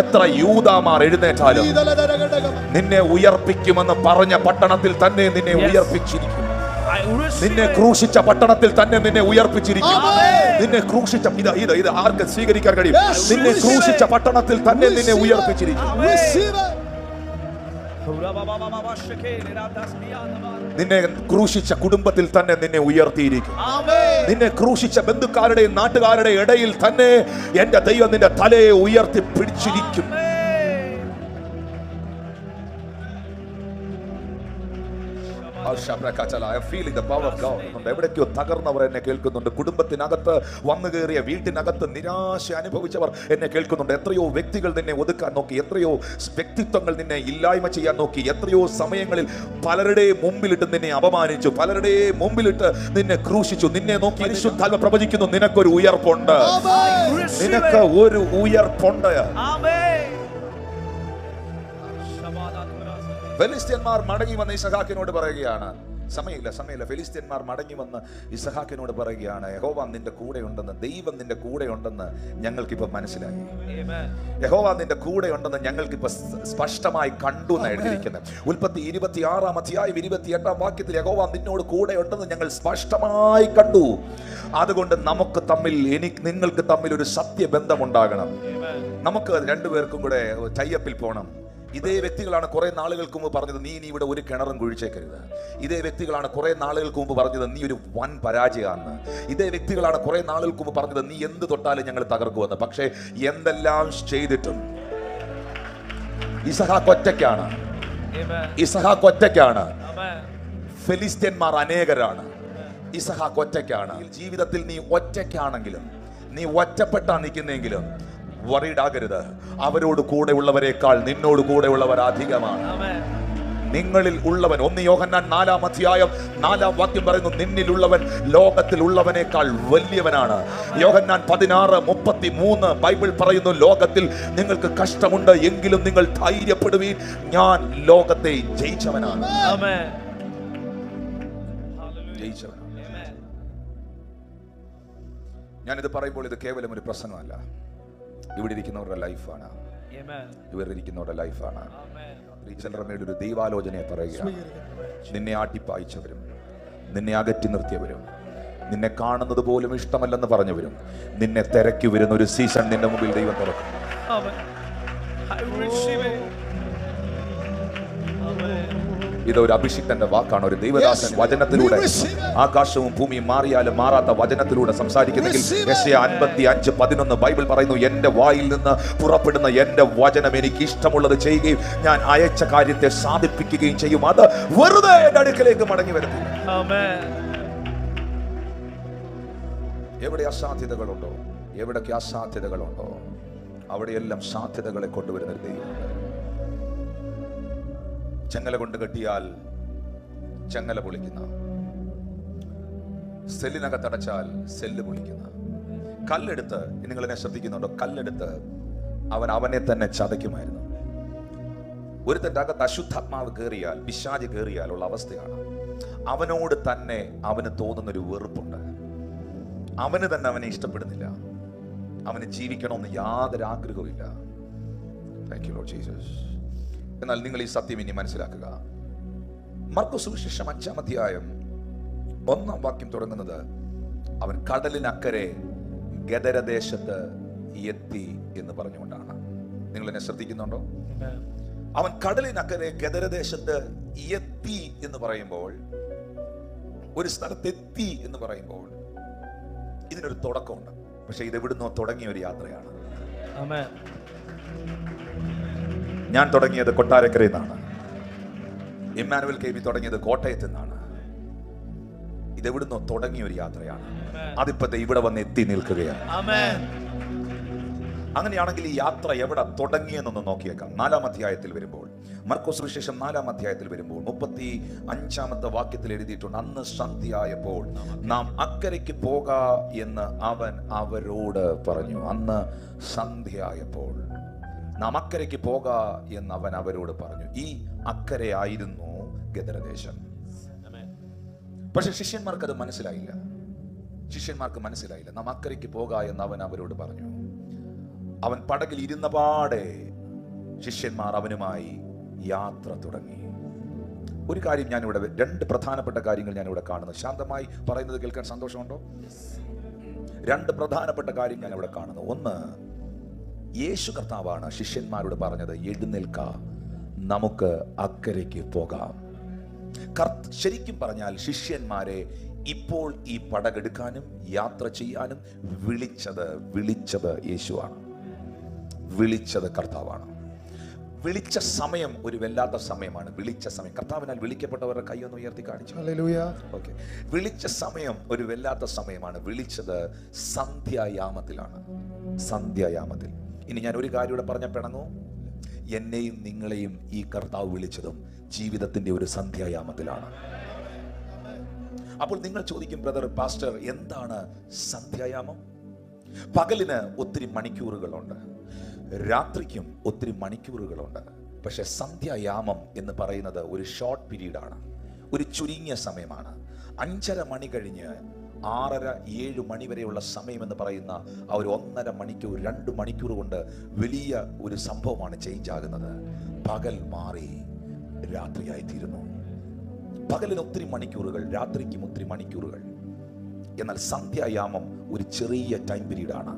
എത്ര യൂദാമാർ എഴുന്നേറ്റാലും, നിന്നെ ഉയർപ്പിക്കുമെന്ന് പറഞ്ഞ പട്ടണത്തിൽ തന്നെ നിന്നെ ഉയർപ്പിച്ചിരിക്കും. നിന്നെ ക്രൂശിച്ച പട്ടണത്തിൽ തന്നെ നിന്നെ ഉയർപ്പിച്ചിരിക്കും. നിന്നെ ക്രൂശിച്ച ഇത് ആർക്ക് സ്വീകരിക്കാൻ കഴിയും? നിന്നെ ക്രൂശിച്ച പട്ടണത്തിൽ തന്നെ നിന്നെ ഉയർപ്പിച്ചിരിക്കും. നിന്നെ ക്രൂശിച്ച കുടുംബത്തിൽ തന്നെ നിന്നെ ഉയർത്തിയിരിക്കും. നിന്നെ ക്രൂശിച്ച ബന്ധുക്കാരുടെയും നാട്ടുകാരുടെയും ഇടയിൽ തന്നെ എന്റെ ദൈവം നിന്റെ തലയെ ഉയർത്തി പിടിച്ചിരിക്കും. എവിടേക്കോ തകർന്നവർ എന്നെ കേൾക്കുന്നുണ്ട്. കുടുംബത്തിനകത്ത് വന്നു കയറിയ വീട്ടിനകത്ത് നിരാശ അനുഭവിച്ചവർ എന്നെ കേൾക്കുന്നുണ്ട്. എത്രയോ വ്യക്തികൾ നിന്നെ ഒതുക്കാൻ നോക്കി, എത്രയോ വ്യക്തിത്വങ്ങൾ നിന്നെ ഇല്ലായ്മ ചെയ്യാൻ നോക്കി, എത്രയോ സമയങ്ങളിൽ പലരുടെയും മുമ്പിലിട്ട് നിന്നെ അപമാനിച്ചു, പലരുടെയും മുമ്പിലിട്ട് നിന്നെ ക്രൂശിച്ചു. നിന്നെ നോക്കി പരിശുദ്ധാത്മ പ്രവചിക്കുന്നു, നിനക്കൊരു ഉയർപ്പുണ്ട്, നിനക്ക് ഒരു ഉയർപ്പുണ്ട്. ഫെലിസ്ത്യന്മാർ മടങ്ങി വന്ന് ഇസഹാക്കിനോട് പറയുകയാണ്, സമയമില്ല. ഫെലിസ്ത്യന്മാർ മടങ്ങി വന്ന് ഇസഹാക്കിനോട് പറയുകയാണ്, യഹോവ നിന്റെ കൂടെ ഉണ്ടെന്ന്, ദൈവം നിന്റെ കൂടെ ഉണ്ടെന്ന് ഞങ്ങൾക്കിപ്പോ മനസ്സിലായി. യഹോവ നിന്റെ കൂടെ ഉണ്ടെന്ന് ഞങ്ങൾക്കിപ്പോ സ്പഷ്ടമായി കണ്ടു എന്ന് എഴുതിയിരിക്കുന്നത്. ഉൽപ്പത്തി 26 വാക്യത്തിൽ യഹോവ നിന്നോട് കൂടെ ഉണ്ടെന്ന് ഞങ്ങൾ സ്പഷ്ടമായി കണ്ടു. അതുകൊണ്ട് നമുക്ക് തമ്മിൽ, നിങ്ങൾക്ക് തമ്മിൽ ഒരു സത്യബന്ധമുണ്ടാകണം. നമുക്ക് രണ്ടുപേർക്കും കൂടെ ടൈപ്പിൽ പോകണം. ഇതേ വ്യക്തികളാണ് കുറെ നാളുകൾക്ക് മുമ്പ് പറഞ്ഞത്, നീ ഇവിടെ ഒരു കിണറും കുഴിച്ചേക്കരുത്. ഇതേ വ്യക്തികളാണ് കുറെ നാളുകൾക്ക് മുമ്പ് പറഞ്ഞത്, നീ ഒരു വൻ പരാജയമാണ്. ഇതേ വ്യക്തികളാണ് കുറെ നാളുകൾക്ക് മുമ്പ് പറഞ്ഞത്, നീ എന്ത് തൊട്ടാലും ഞങ്ങൾ തകർക്കുമെന്ന്. പക്ഷേ എന്തെല്ലാം ചെയ്തിട്ടും ഇസഹാക്ക് ഒറ്റയ്ക്കാണ്. ഫെലിസ്ത്യന്മാർ അനേകരാണ്, ഇസഹാക്ക് ഒറ്റയ്ക്കാണ്. ജീവിതത്തിൽ നീ ഒറ്റയ്ക്കാണെങ്കിലും, നീ ഒറ്റപ്പെട്ടാ നിൽക്കുന്നെങ്കിലും വറീഡാകരുത്. അവരോട് കൂടെ ഉള്ളവരെക്കാൾ നിന്നോട് കൂടെ ഉള്ളവർ അധികമാണ്. നിങ്ങളിൽ ഉള്ളവൻ, 1 യോഹന്നാൻ 4 വാക്യം പറയുന്നു, നിന്നിലുള്ളവൻ ലോകത്തിൽ ഉള്ളവനേക്കാൾ വലിയവനാണ്. യോഹന്നാൻ 16:33 ബൈബിൾ പറയുന്നു, ലോകത്തിൽ നിങ്ങൾക്ക് കഷ്ടമുണ്ട്, എങ്കിലും നിങ്ങൾ ധൈര്യപ്പെടുവീൻ, ഞാൻ ലോകത്തെ ജയിച്ചവനാണ്. ഞാനിത് പറയുമ്പോൾ ഇത് കേവലം ഒരു പ്രസംഗമല്ല, ഇവിടെ ഇരിക്കുന്നവരുടെ ലൈഫാണ്, ഇവരിരിക്കുന്നവരുടെ ലൈഫാണ്. ചിലരുടെ ഒരു ദൈവാലോചനയെ പറയുകയാണ്. നിന്നെ ആട്ടിപ്പായിച്ചവരും, നിന്നെ അകറ്റി നിർത്തിയവരും, നിന്നെ കാണുന്നത് പോലും ഇഷ്ടമല്ലെന്ന് പറഞ്ഞവരും, നിന്നെ തിരക്കി വരുന്ന ഒരു സീസൺ നിന്റെ മുമ്പിൽ ദൈവം തുറക്കും. ഇതൊരു അഭിഷിക്തന്റെ വാക്കാണ്, ഒരു ദൈവദാസൻ വചനത്തിലൂടെ. ആകാശവും ഭൂമിയും മാറിയാലും മാറാത്ത വചനത്തിലൂടെ സംസാരിക്കുന്നെങ്കിൽ യെശയ്യാ 55:11 ബൈബിൾ പറയുന്നു, എന്റെ വായിൽ നിന്ന് പുറപ്പെടുന്ന എന്റെ വചനം എനിക്ക് ഇഷ്ടമുള്ളത് ചെയ്യുകയും ഞാൻ അയച്ച കാര്യത്തെ സാധിപ്പിക്കുകയും ചെയ്യും. അത് വെറുതെ എന്റെ അടുക്കലേക്ക് മടങ്ങി വരുന്നു. എവിടെ അസാധ്യതകളുണ്ടോ, എവിടൊക്കെ അസാധ്യതകളുണ്ടോ, അവിടെയെല്ലാം സാധ്യതകളെ കൊണ്ടുവരുന്ന ഒരു ദൈവമുണ്ട്. ചങ്ങല കൊണ്ട് കെട്ടിയാൽ ചങ്ങല പൊളിക്കുന്ന, സെല്ലിനകത്തടച്ചാൽ സെല്ല് പൊളിക്കുന്ന, കല്ലെടുത്ത്, നിങ്ങൾ എന്നെ ശ്രദ്ധിക്കുന്നുണ്ടോ, കല്ലെടുത്ത് അവനെ തന്നെ ചതയ്ക്കുമായിരുന്നു. ഒരുത്തൻ്റെ അകത്ത് അശുദ്ധാത്മാവ് കയറിയാൽ, പിശാച് കയറിയാൽ ഉള്ള അവസ്ഥയാണ്, അവനോട് തന്നെ അവന് തോന്നുന്നൊരു വെറുപ്പുണ്ട്. അവന് തന്നെ അവനെ ഇഷ്ടപ്പെടുന്നില്ല, അവന് ജീവിക്കണമെന്ന് യാതൊരു ആഗ്രഹവും ഇല്ല. Thank you Lord Jesus. എന്നാൽ നിങ്ങൾ ഈ സത്യം ഇനി മനസ്സിലാക്കുക. മർക്കോസ് സുവിശേഷം 5-ാം അധ്യായം 1-ാം വാക്യം തുടങ്ങുന്നത്, അവൻ കടലിനക്കരെ ഗദരദേശത്ത് എത്തി എന്ന് പറഞ്ഞുകൊണ്ടാണ്. നിങ്ങൾ എന്നെ ശ്രദ്ധിക്കുന്നുണ്ടോ? അവൻ കടലിനക്കരെ ഗദരദേശത്ത് എത്തി എന്ന് പറയുമ്പോൾ, ഒരു സ്ഥലത്തെത്തി എന്ന് പറയുമ്പോൾ ഇതിനൊരു തുടക്കമുണ്ട്. പക്ഷെ ഇത് എവിടുന്നോ തുടങ്ങിയ ഒരു യാത്രയാണ്. ഞാൻ തുടങ്ങിയത് കൊട്ടാരക്കരയിൽ നിന്നാണ്. ഇമ്മാനുവൽ കെ.ബി തുടങ്ങിയത് കോട്ടയത്ത് നിന്നാണ്. ഇതെവിടുന്നോ തുടങ്ങിയ ഒരു യാത്രയാണ്. അതിപ്പോ ഇവിടെ വന്ന് എത്തി നിൽക്കുകയാണ്. അങ്ങനെയാണെങ്കിൽ ഈ യാത്ര എവിടെ തുടങ്ങിയെന്നൊന്ന് നോക്കിയേക്കാം. 4-ാം അധ്യായത്തിൽ വരുമ്പോൾ മർക്കോസ് സുവിശേഷം 4-ാം അധ്യായത്തിൽ വരുമ്പോൾ 35-ാമത്തെ വാക്യത്തിൽ എഴുതിയിട്ടുണ്ട്, അന്ന് സന്ധ്യയായപ്പോൾ നാം അക്കരയ്ക്ക് പോക എന്ന് അവൻ അവരോട് പറഞ്ഞു. അന്ന് സന്ധ്യയായപ്പോൾ നാം അക്കരയ്ക്ക് പോക എന്ന് അവൻ അവരോട് പറഞ്ഞു. ഈ അക്കരയായിരുന്നു ഗദരദേശം. പക്ഷെ ശിഷ്യന്മാർക്ക് അത് മനസ്സിലായില്ല. നാം അക്കരയ്ക്ക് പോക എന്ന് അവൻ അവരോട് പറഞ്ഞു. അവൻ പടകിൽ ഇരുന്ന പാടെ ശിഷ്യന്മാർ അവനുമായി യാത്ര തുടങ്ങി. ഒരു കാര്യം ഞാനിവിടെ, രണ്ട് പ്രധാനപ്പെട്ട കാര്യങ്ങൾ ഞാനിവിടെ കാണുന്നു. ശാന്തമായി പറയുന്നത് കേൾക്കാൻ സന്തോഷമുണ്ടോ? രണ്ട് പ്രധാനപ്പെട്ട കാര്യം ഞാനിവിടെ കാണുന്നു. ഒന്ന്, യേശു കർത്താവാണ് ശിഷ്യന്മാരോട് പറഞ്ഞത്, എഴുന്നേൽക്ക, നമുക്ക് അക്കരയ്ക്ക് പോകാം. ശരിക്കും പറഞ്ഞാൽ ശിഷ്യന്മാരെ ഇപ്പോൾ ഈ പടകെടുക്കാനും യാത്ര ചെയ്യാനും വിളിച്ചത് യേശുവാണ്. വിളിച്ചത് കർത്താവാണ്. വിളിച്ച സമയം ഒരു വല്ലാത്ത സമയമാണ്. വിളിച്ച സമയം, കർത്താവിനാൽ വിളിക്കപ്പെട്ടവരുടെ കൈയൊന്ന് ഉയർത്തി കാണിച്ചു. ഹല്ലേലൂയ. ഓക്കെ, വിളിച്ച സമയം ഒരു വല്ലാത്ത സമയമാണ്. വിളിച്ചത് സന്ധ്യായാമത്തിലാണ്. സന്ധ്യായാമത്തിൽ. ഇനി ഞാൻ ഒരു കാര്യം ഇവിടെ പറഞ്ഞ പിണങ്ങൂ, എന്നെയും നിങ്ങളെയും ഈ കർത്താവ് വിളിച്ചതും ജീവിതത്തിന്റെ ഒരു സന്ധ്യായാമത്തിലാണ്. അപ്പോൾ നിങ്ങൾ ചോദിക്കും, ബ്രദർ പാസ്റ്റർ, എന്താണ് സന്ധ്യായാമം? പകലിന് ഒത്തിരി മണിക്കൂറുകളുണ്ട്, രാത്രിക്കും ഒത്തിരി മണിക്കൂറുകളുണ്ട്. പക്ഷെ സന്ധ്യായാമം എന്ന് പറയുന്നത് ഒരു ഷോർട്ട് പീരീഡാണ്, ഒരു ചുരുങ്ങിയ സമയമാണ്. 5:30 മണി കഴിഞ്ഞ് 6:30-7 മണി വരെയുള്ള സമയം എന്ന് പറയുന്ന ആ ഒരു 1.5 മണിക്കൂർ 2 മണിക്കൂർ കൊണ്ട് വലിയ ഒരു സംഭവമാണ് ചേഞ്ച് ആകുന്നത്. പകൽ മാറി രാത്രിയായിത്തീരുന്നു. പകലിന് ഒത്തിരി മണിക്കൂറുകൾ, രാത്രിക്കും ഒത്തിരി മണിക്കൂറുകൾ. എന്നാൽ സന്ധ്യായാമം ഒരു ചെറിയ ടൈം പീരീഡാണ്.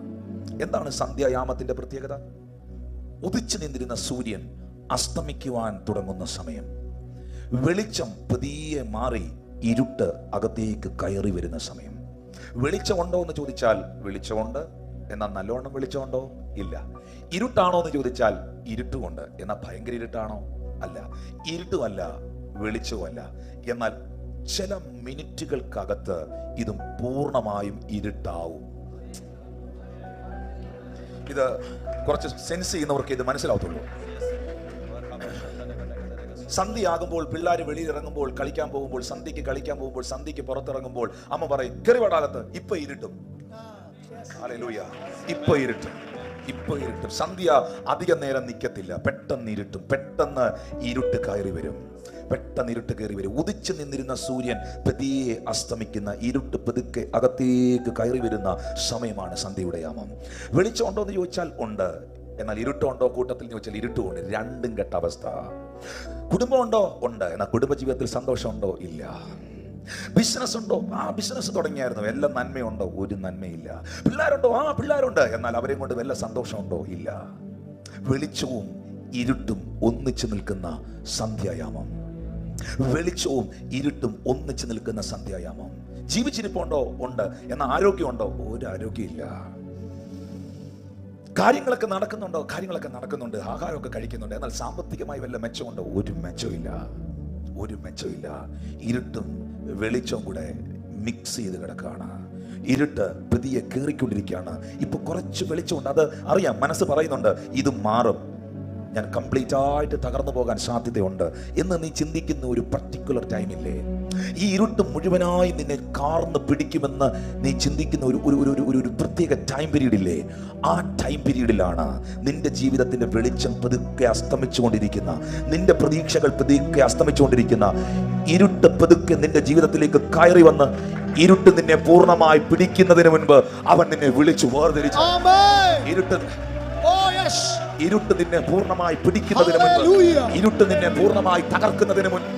എന്താണ് സന്ധ്യായാമത്തിന്റെ പ്രത്യേകത? ഉദിച്ചു നിന്നിരുന്ന സൂര്യൻ അസ്തമിക്കുവാൻ തുടങ്ങുന്ന സമയം. വെളിച്ചം പതിയെ മാറി ഇരുട്ട് അകത്തേക്ക് കയറി വരുന്ന സമയം. വെളിച്ചമുണ്ടോ എന്ന് ചോദിച്ചാൽ വെളിച്ചമുണ്ട്, എന്നാൽ നല്ലോണം വെളിച്ചമുണ്ടോ? ഇല്ല. ഇരുട്ടാണോ എന്ന് ചോദിച്ചാൽ ഇരുട്ടുമുണ്ട്, എന്നാൽ ഭയങ്കര ഇരുട്ടാണോ? അല്ല. ഇരുട്ടുമല്ല, വെളിച്ചവുമല്ല. എന്നാൽ ചില മിനിറ്റുകൾക്കകത്ത് ഇതും പൂർണ്ണമായും ഇരുട്ടാവും. ഇത് കുറച്ച് സെൻസ് ചെയ്യുന്നവർക്ക് ഇത് മനസ്സിലാവത്തുള്ളൂ. സന്ധ്യയാകുമ്പോൾ പിള്ളേർ വെളിയിലിറങ്ങുമ്പോൾ, കളിക്കാൻ പോകുമ്പോൾ, സന്ധ്യക്ക് കളിക്കാൻ പോകുമ്പോൾ, സന്ധ്യക്ക് പുറത്തിറങ്ങുമ്പോൾ അമ്മ പറയും, കെറിവടാകത്ത് ഇപ്പൊ ഇരുട്ടും. ഹല്ലേലൂയ. ഇപ്പൊ ഇരുട്ടും. സന്ധ്യ അധികം നേരം നിൽക്കത്തില്ല, പെട്ടെന്ന് ഇരുട്ടും. പെട്ടെന്ന് ഇരുട്ട് കയറി വരും. ഉദിച്ചു നിന്നിരുന്ന സൂര്യൻ പതിയെ അസ്തമിക്കുന്ന, ഇരുട്ട് പതുക്കെ അകത്തേക്ക് കയറി വരുന്ന സമയമാണ് സന്ധ്യയുടെ യാമം. വെളിച്ചമുണ്ടോ എന്ന് ചോദിച്ചാൽ ഉണ്ട്, എന്നാൽ ഇരുട്ടുണ്ടോ കൂട്ടത്തിൽ എന്ന് ചോദിച്ചാൽ ഇരുട്ടുമുണ്ട്. രണ്ടും കെട്ട അവസ്ഥ. കുടുംബമുണ്ടോ? ഉണ്ട്, എന്നാൽ കുടുംബജീവിതത്തിൽ സന്തോഷമുണ്ടോ? ഇല്ല. ബിസിനസ് ഉണ്ടോ? ആ ബിസിനസ് തുടങ്ങിയായിരുന്നു. വല്ല നന്മയുണ്ടോ? ഒരു നന്മയില്ല. പിള്ളേരുണ്ടോ? ആ പിള്ളേരുണ്ട്, എന്നാൽ അവരെ കൊണ്ട് വല്ല സന്തോഷമുണ്ടോ? ഇല്ല. വെളിച്ചവും ഇരുട്ടും ഒന്നിച്ചു നിൽക്കുന്ന സന്ധ്യായാമം. വെളിച്ചവും ഇരുട്ടും ഒന്നിച്ചു നിൽക്കുന്ന സന്ധ്യായാമം. ജീവിച്ചിരിപ്പുണ്ടോ? ഉണ്ട്, എന്നാൽ ആരോഗ്യമുണ്ടോ? ഒരു ആരോഗ്യമില്ല. കാര്യങ്ങളൊക്കെ നടക്കുന്നുണ്ടോ? കാര്യങ്ങളൊക്കെ നടക്കുന്നുണ്ട്, ആഹാരമൊക്കെ കഴിക്കുന്നുണ്ട്, എന്നാൽ സാമ്പത്തികമായി വല്ല മെച്ചമുണ്ടോ? ഒരു മെച്ചമില്ല. ഇരുട്ടും വെളിച്ചവും കൂടെ മിക്സ് ചെയ്ത് കിടക്കുകയാണ്. ഇരുട്ട് പതിയെ കയറിക്കൊണ്ടിരിക്കുകയാണ്. ഇപ്പൊ കുറച്ച് വെളിച്ചമുണ്ട്, അത് അറിയാം, മനസ്സ് പറയുന്നുണ്ട് ഇത് മാറും, ഞാൻ കംപ്ലീറ്റ് ആയിട്ട് തകർന്നു പോകാൻ സാധ്യതയുണ്ട് എന്ന് നീ ചിന്തിക്കുന്ന ഒരു പർട്ടിക്കുലർ ടൈമില്ലേ, ഈ ഇരുട്ട് മുഴുവനായി നിന്നെ കാർന്ന് പിടിക്കുമെന്ന് നീ ചിന്തിക്കുന്ന ഒരു പ്രത്യേക ടൈം പീരീഡ് ഇല്ലേ, ആ ടൈം പീരീഡിലാണ് നിന്റെ ജീവിതത്തിന്റെ വെളിച്ചം പതുക്കെ അസ്തമിച്ചുകൊണ്ടിരിക്കുന്ന, നിന്റെ പ്രതീക്ഷകൾ പതുക്കെ അസ്തമിച്ചുകൊണ്ടിരിക്കുന്ന. ഇരുട്ട് പതുക്കെ നിന്റെ ജീവിതത്തിലേക്ക് കയറി വന്ന് ഇരുട്ട് നിന്നെ പൂർണ്ണമായി പിടിക്കുന്നതിന് മുൻപ് അവൻ നിന്നെ വിളിച്ചു വേർതിരിച്ചു. ഇരുട്ട് നിന്നെ പൂർണ്ണമായി പിടിക്കുന്നതിന് മുൻപ്, ഇരുട്ട് നിന്നെ പൂർണ്ണമായി തകർക്കുന്നതിന് മുൻപ്.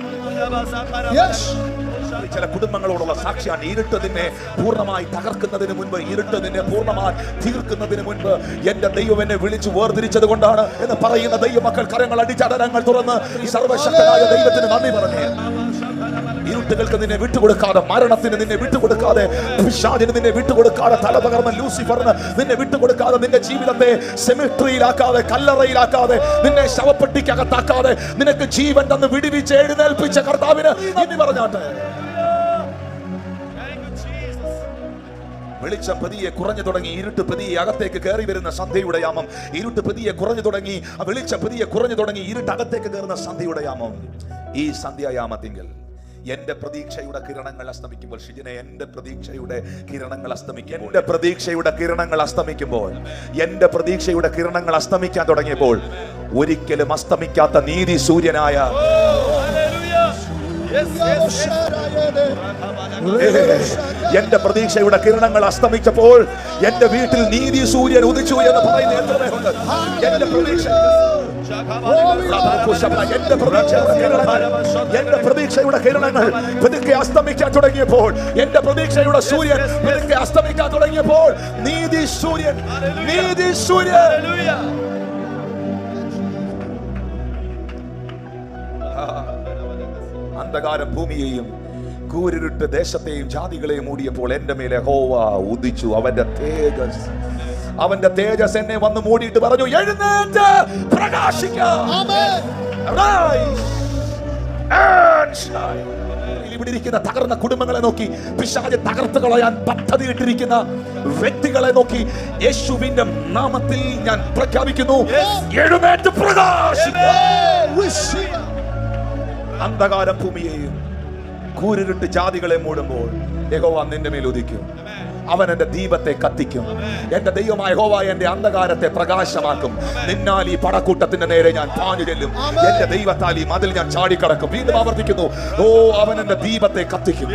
ചില കുടുംബങ്ങളോടുള്ള സാക്ഷിയാണ്, ഇരുട്ട് നിന്നെ പൂർണ്ണമായി തകർക്കുന്നതിന് മുൻപ്, ഇരുട്ട് നിന്നെ പൂർണ്ണമായി തീർക്കുന്നതിന് മുൻപ് എന്റെ ദൈവം എന്നെ വിളിച്ചു വേർതിരിച്ചത് കൊണ്ടാണ് എന്ന് പറയുന്ന ദൈവമക്കൾ കരങ്ങൾ അടിച്ചടരങ്ങൾ തുറന്ന് ഈ സർവശക്തനായ ദൈവത്തിന് നന്ദി പറഞ്ഞേ. ഇരുട്ടുകൾക്ക് നിന്നെ വിട്ടുകൊടുക്കാതെ, മരണത്തിന് നിന്നെ വിട്ടുകൊടുക്കാതെ, പിശാചിന് നിന്നെ വിട്ടുകൊടുക്കാതെ, തല തകർന്ന ലൂസിഫറിന് നിന്നെ വിട്ടുകൊടുക്കാതെ, നിന്റെ ജീവിതത്തെ സെമിട്രിയിലാക്കാതെ, കല്ലറയിലാക്കാതെ, നിന്നെ ശവപ്പെട്ടിക്കകത്താക്കാതെ, നിനക്ക് ജീവൻ തന്ന് വിടുവിച്ച് എഴുന്നേൽപ്പിച്ച കർത്താവിന് നന്ദി പറഞ്ഞാട്ടെ. വെളിച്ചം പതിയെ കുറഞ്ഞു തുടങ്ങി, ഇരുട്ട് പതിയെ അകത്തേക്ക് കയറി വരുന്ന സന്ധ്യയുടെ യാമം. ഇരുട്ട് പതിയെ കുറഞ്ഞു തുടങ്ങി, വെളിച്ചം പതിയെ കുറഞ്ഞു തുടങ്ങി, ഇരുട്ട് അകത്തേക്ക് കയറുന്ന സന്ധ്യയുടെ യാമം. ഈ സന്ധ്യായാമത്തിങ്കൽ എന്റെ പ്രതീക്ഷയുടെ കിരണങ്ങൾ അസ്തമിക്കുമ്പോൾ, ഷിജിനെ, എന്റെ പ്രതീക്ഷയുടെ കിരണങ്ങൾ അസ്തമിക്കുമ്പോൾ, എന്റെ പ്രതീക്ഷയുടെ കിരണങ്ങൾ അസ്തമിക്കുമ്പോൾ, എന്റെ പ്രതീക്ഷയുടെ കിരണങ്ങൾ അസ്തമിക്കാൻ തുടങ്ങിയപ്പോൾ, ഒരിക്കലും അസ്തമിക്കാത്ത നീതി സൂര്യനായ എന്റെ പ്രതീക്ഷയുടെ കിരണങ്ങൾ അസ്തമിച്ചപ്പോൾ എന്റെ വീട്ടിൽ നീതി സൂര്യൻ ഉദിച്ചു എന്ന് പറയുന്ന എത്ര പേരുണ്ട്? എന്റെ പ്രതീക്ഷ, എന്റെ പ്രതീക്ഷയുടെ കിരണങ്ങൾ പതുക്കെ അസ്തമിക്കാൻ തുടങ്ങിയപ്പോൾ, എന്റെ പ്രതീക്ഷയുടെ സൂര്യൻ പതുക്കെ അസ്തമിക്കാൻ തുടങ്ങിയപ്പോൾ, നീതി സൂര്യൻ, നീതി സൂര്യൻ, അന്ധകാരം ഭൂമിയെയും കൂരിരുട്ട് ദേശത്തെയും ജാതികളെയും മൂടിയപ്പോൾ എന്റെ മേലെ യഹോവ ഉദിച്ചു. അവന്റെ തേജസ് എന്നെ വന്ന് മൂടിയിട്ട് പറഞ്ഞു, എഴുന്നേറ്റ് പ്രകാശിക്കാം. ഇവിടെ ഇരിക്കുന്ന തകർന്ന കുടുംബങ്ങളെ നോക്കി, പിശാച് തകർത്ത് കളയാൻ പദ്ധതി ഇട്ടിരിക്കുന്ന വ്യക്തികളെ നോക്കി യേശുവിന്റെ നാമത്തിൽ ഞാൻ പ്രഖ്യാപിക്കുന്നു, എഴുന്നേറ്റ് പ്രകാശിക്കാം. അന്ധകാരം ഭൂമിയെയും കൂരിരുട്ട് ജാതികളെ മൂടുമ്പോൾ യഹോവ നിന്റെ മേൽ ഉദിക്കും. അവൻ എന്റെ ദീപത്തെ കത്തിക്കും. എന്റെ ദൈവമായ യഹോവ എന്റെ അന്ധകാരത്തെ പ്രകാശമാക്കും. നിന്നാൽ ഈ പടക്കൂട്ടത്തിന്റെ നേരെ ഞാൻ പാഞ്ഞു ചെല്ലും. എന്റെ ദൈവത്താൽ ഈ മതിൽ ഞാൻ ചാടിക്കടക്കും. വീണ്ടും ആവർത്തിക്കുന്നു, ഓ, അവൻ എന്റെ ദീപത്തെ കത്തിക്കും.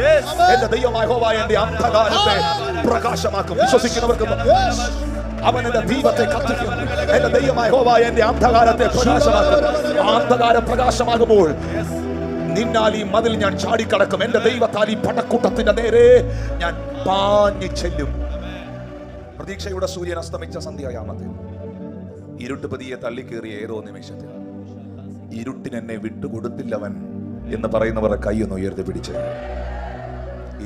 എന്റെ ദൈവമായ യഹോവ എന്റെ അന്ധകാരത്തെ പ്രകാശമാക്കും. വിശ്വസിക്കുന്നവർക്ക് അവൻ എന്റെ ദീപത്തെ കത്തിക്കും. എന്റെ ദൈവമായ യഹോവ എന്റെ അന്ധകാരത്തെ പ്രകാശമാക്കും. അന്ധകാരം പ്രകാശമാകുമ്പോൾ നിന്നാൽ ഈ മതിൽ ഞാൻ ചാടിക്കടക്കും. എന്റെ ദൈവത്താൽ ഈ പടക്കൂട്ടത്തിന്റെ നേരെ ഞാൻ പാഞ്ഞു ചെല്ലും. പ്രതീക്ഷയുടെ സൂര്യൻ അസ്തമിച്ച സന്ധ്യായാമത്തിൽ ഇരുട്ട് പതിയെ തള്ളിക്കേറിയ ഏതോ നിമിഷത്തിൽ ഇരുട്ടിനെന്നെ വിട്ടുകൊടുത്തില്ലവൻ എന്ന് പറയുന്നവരുടെ കൈയൊന്ന് ഉയർത്തി പിടിച്ച്,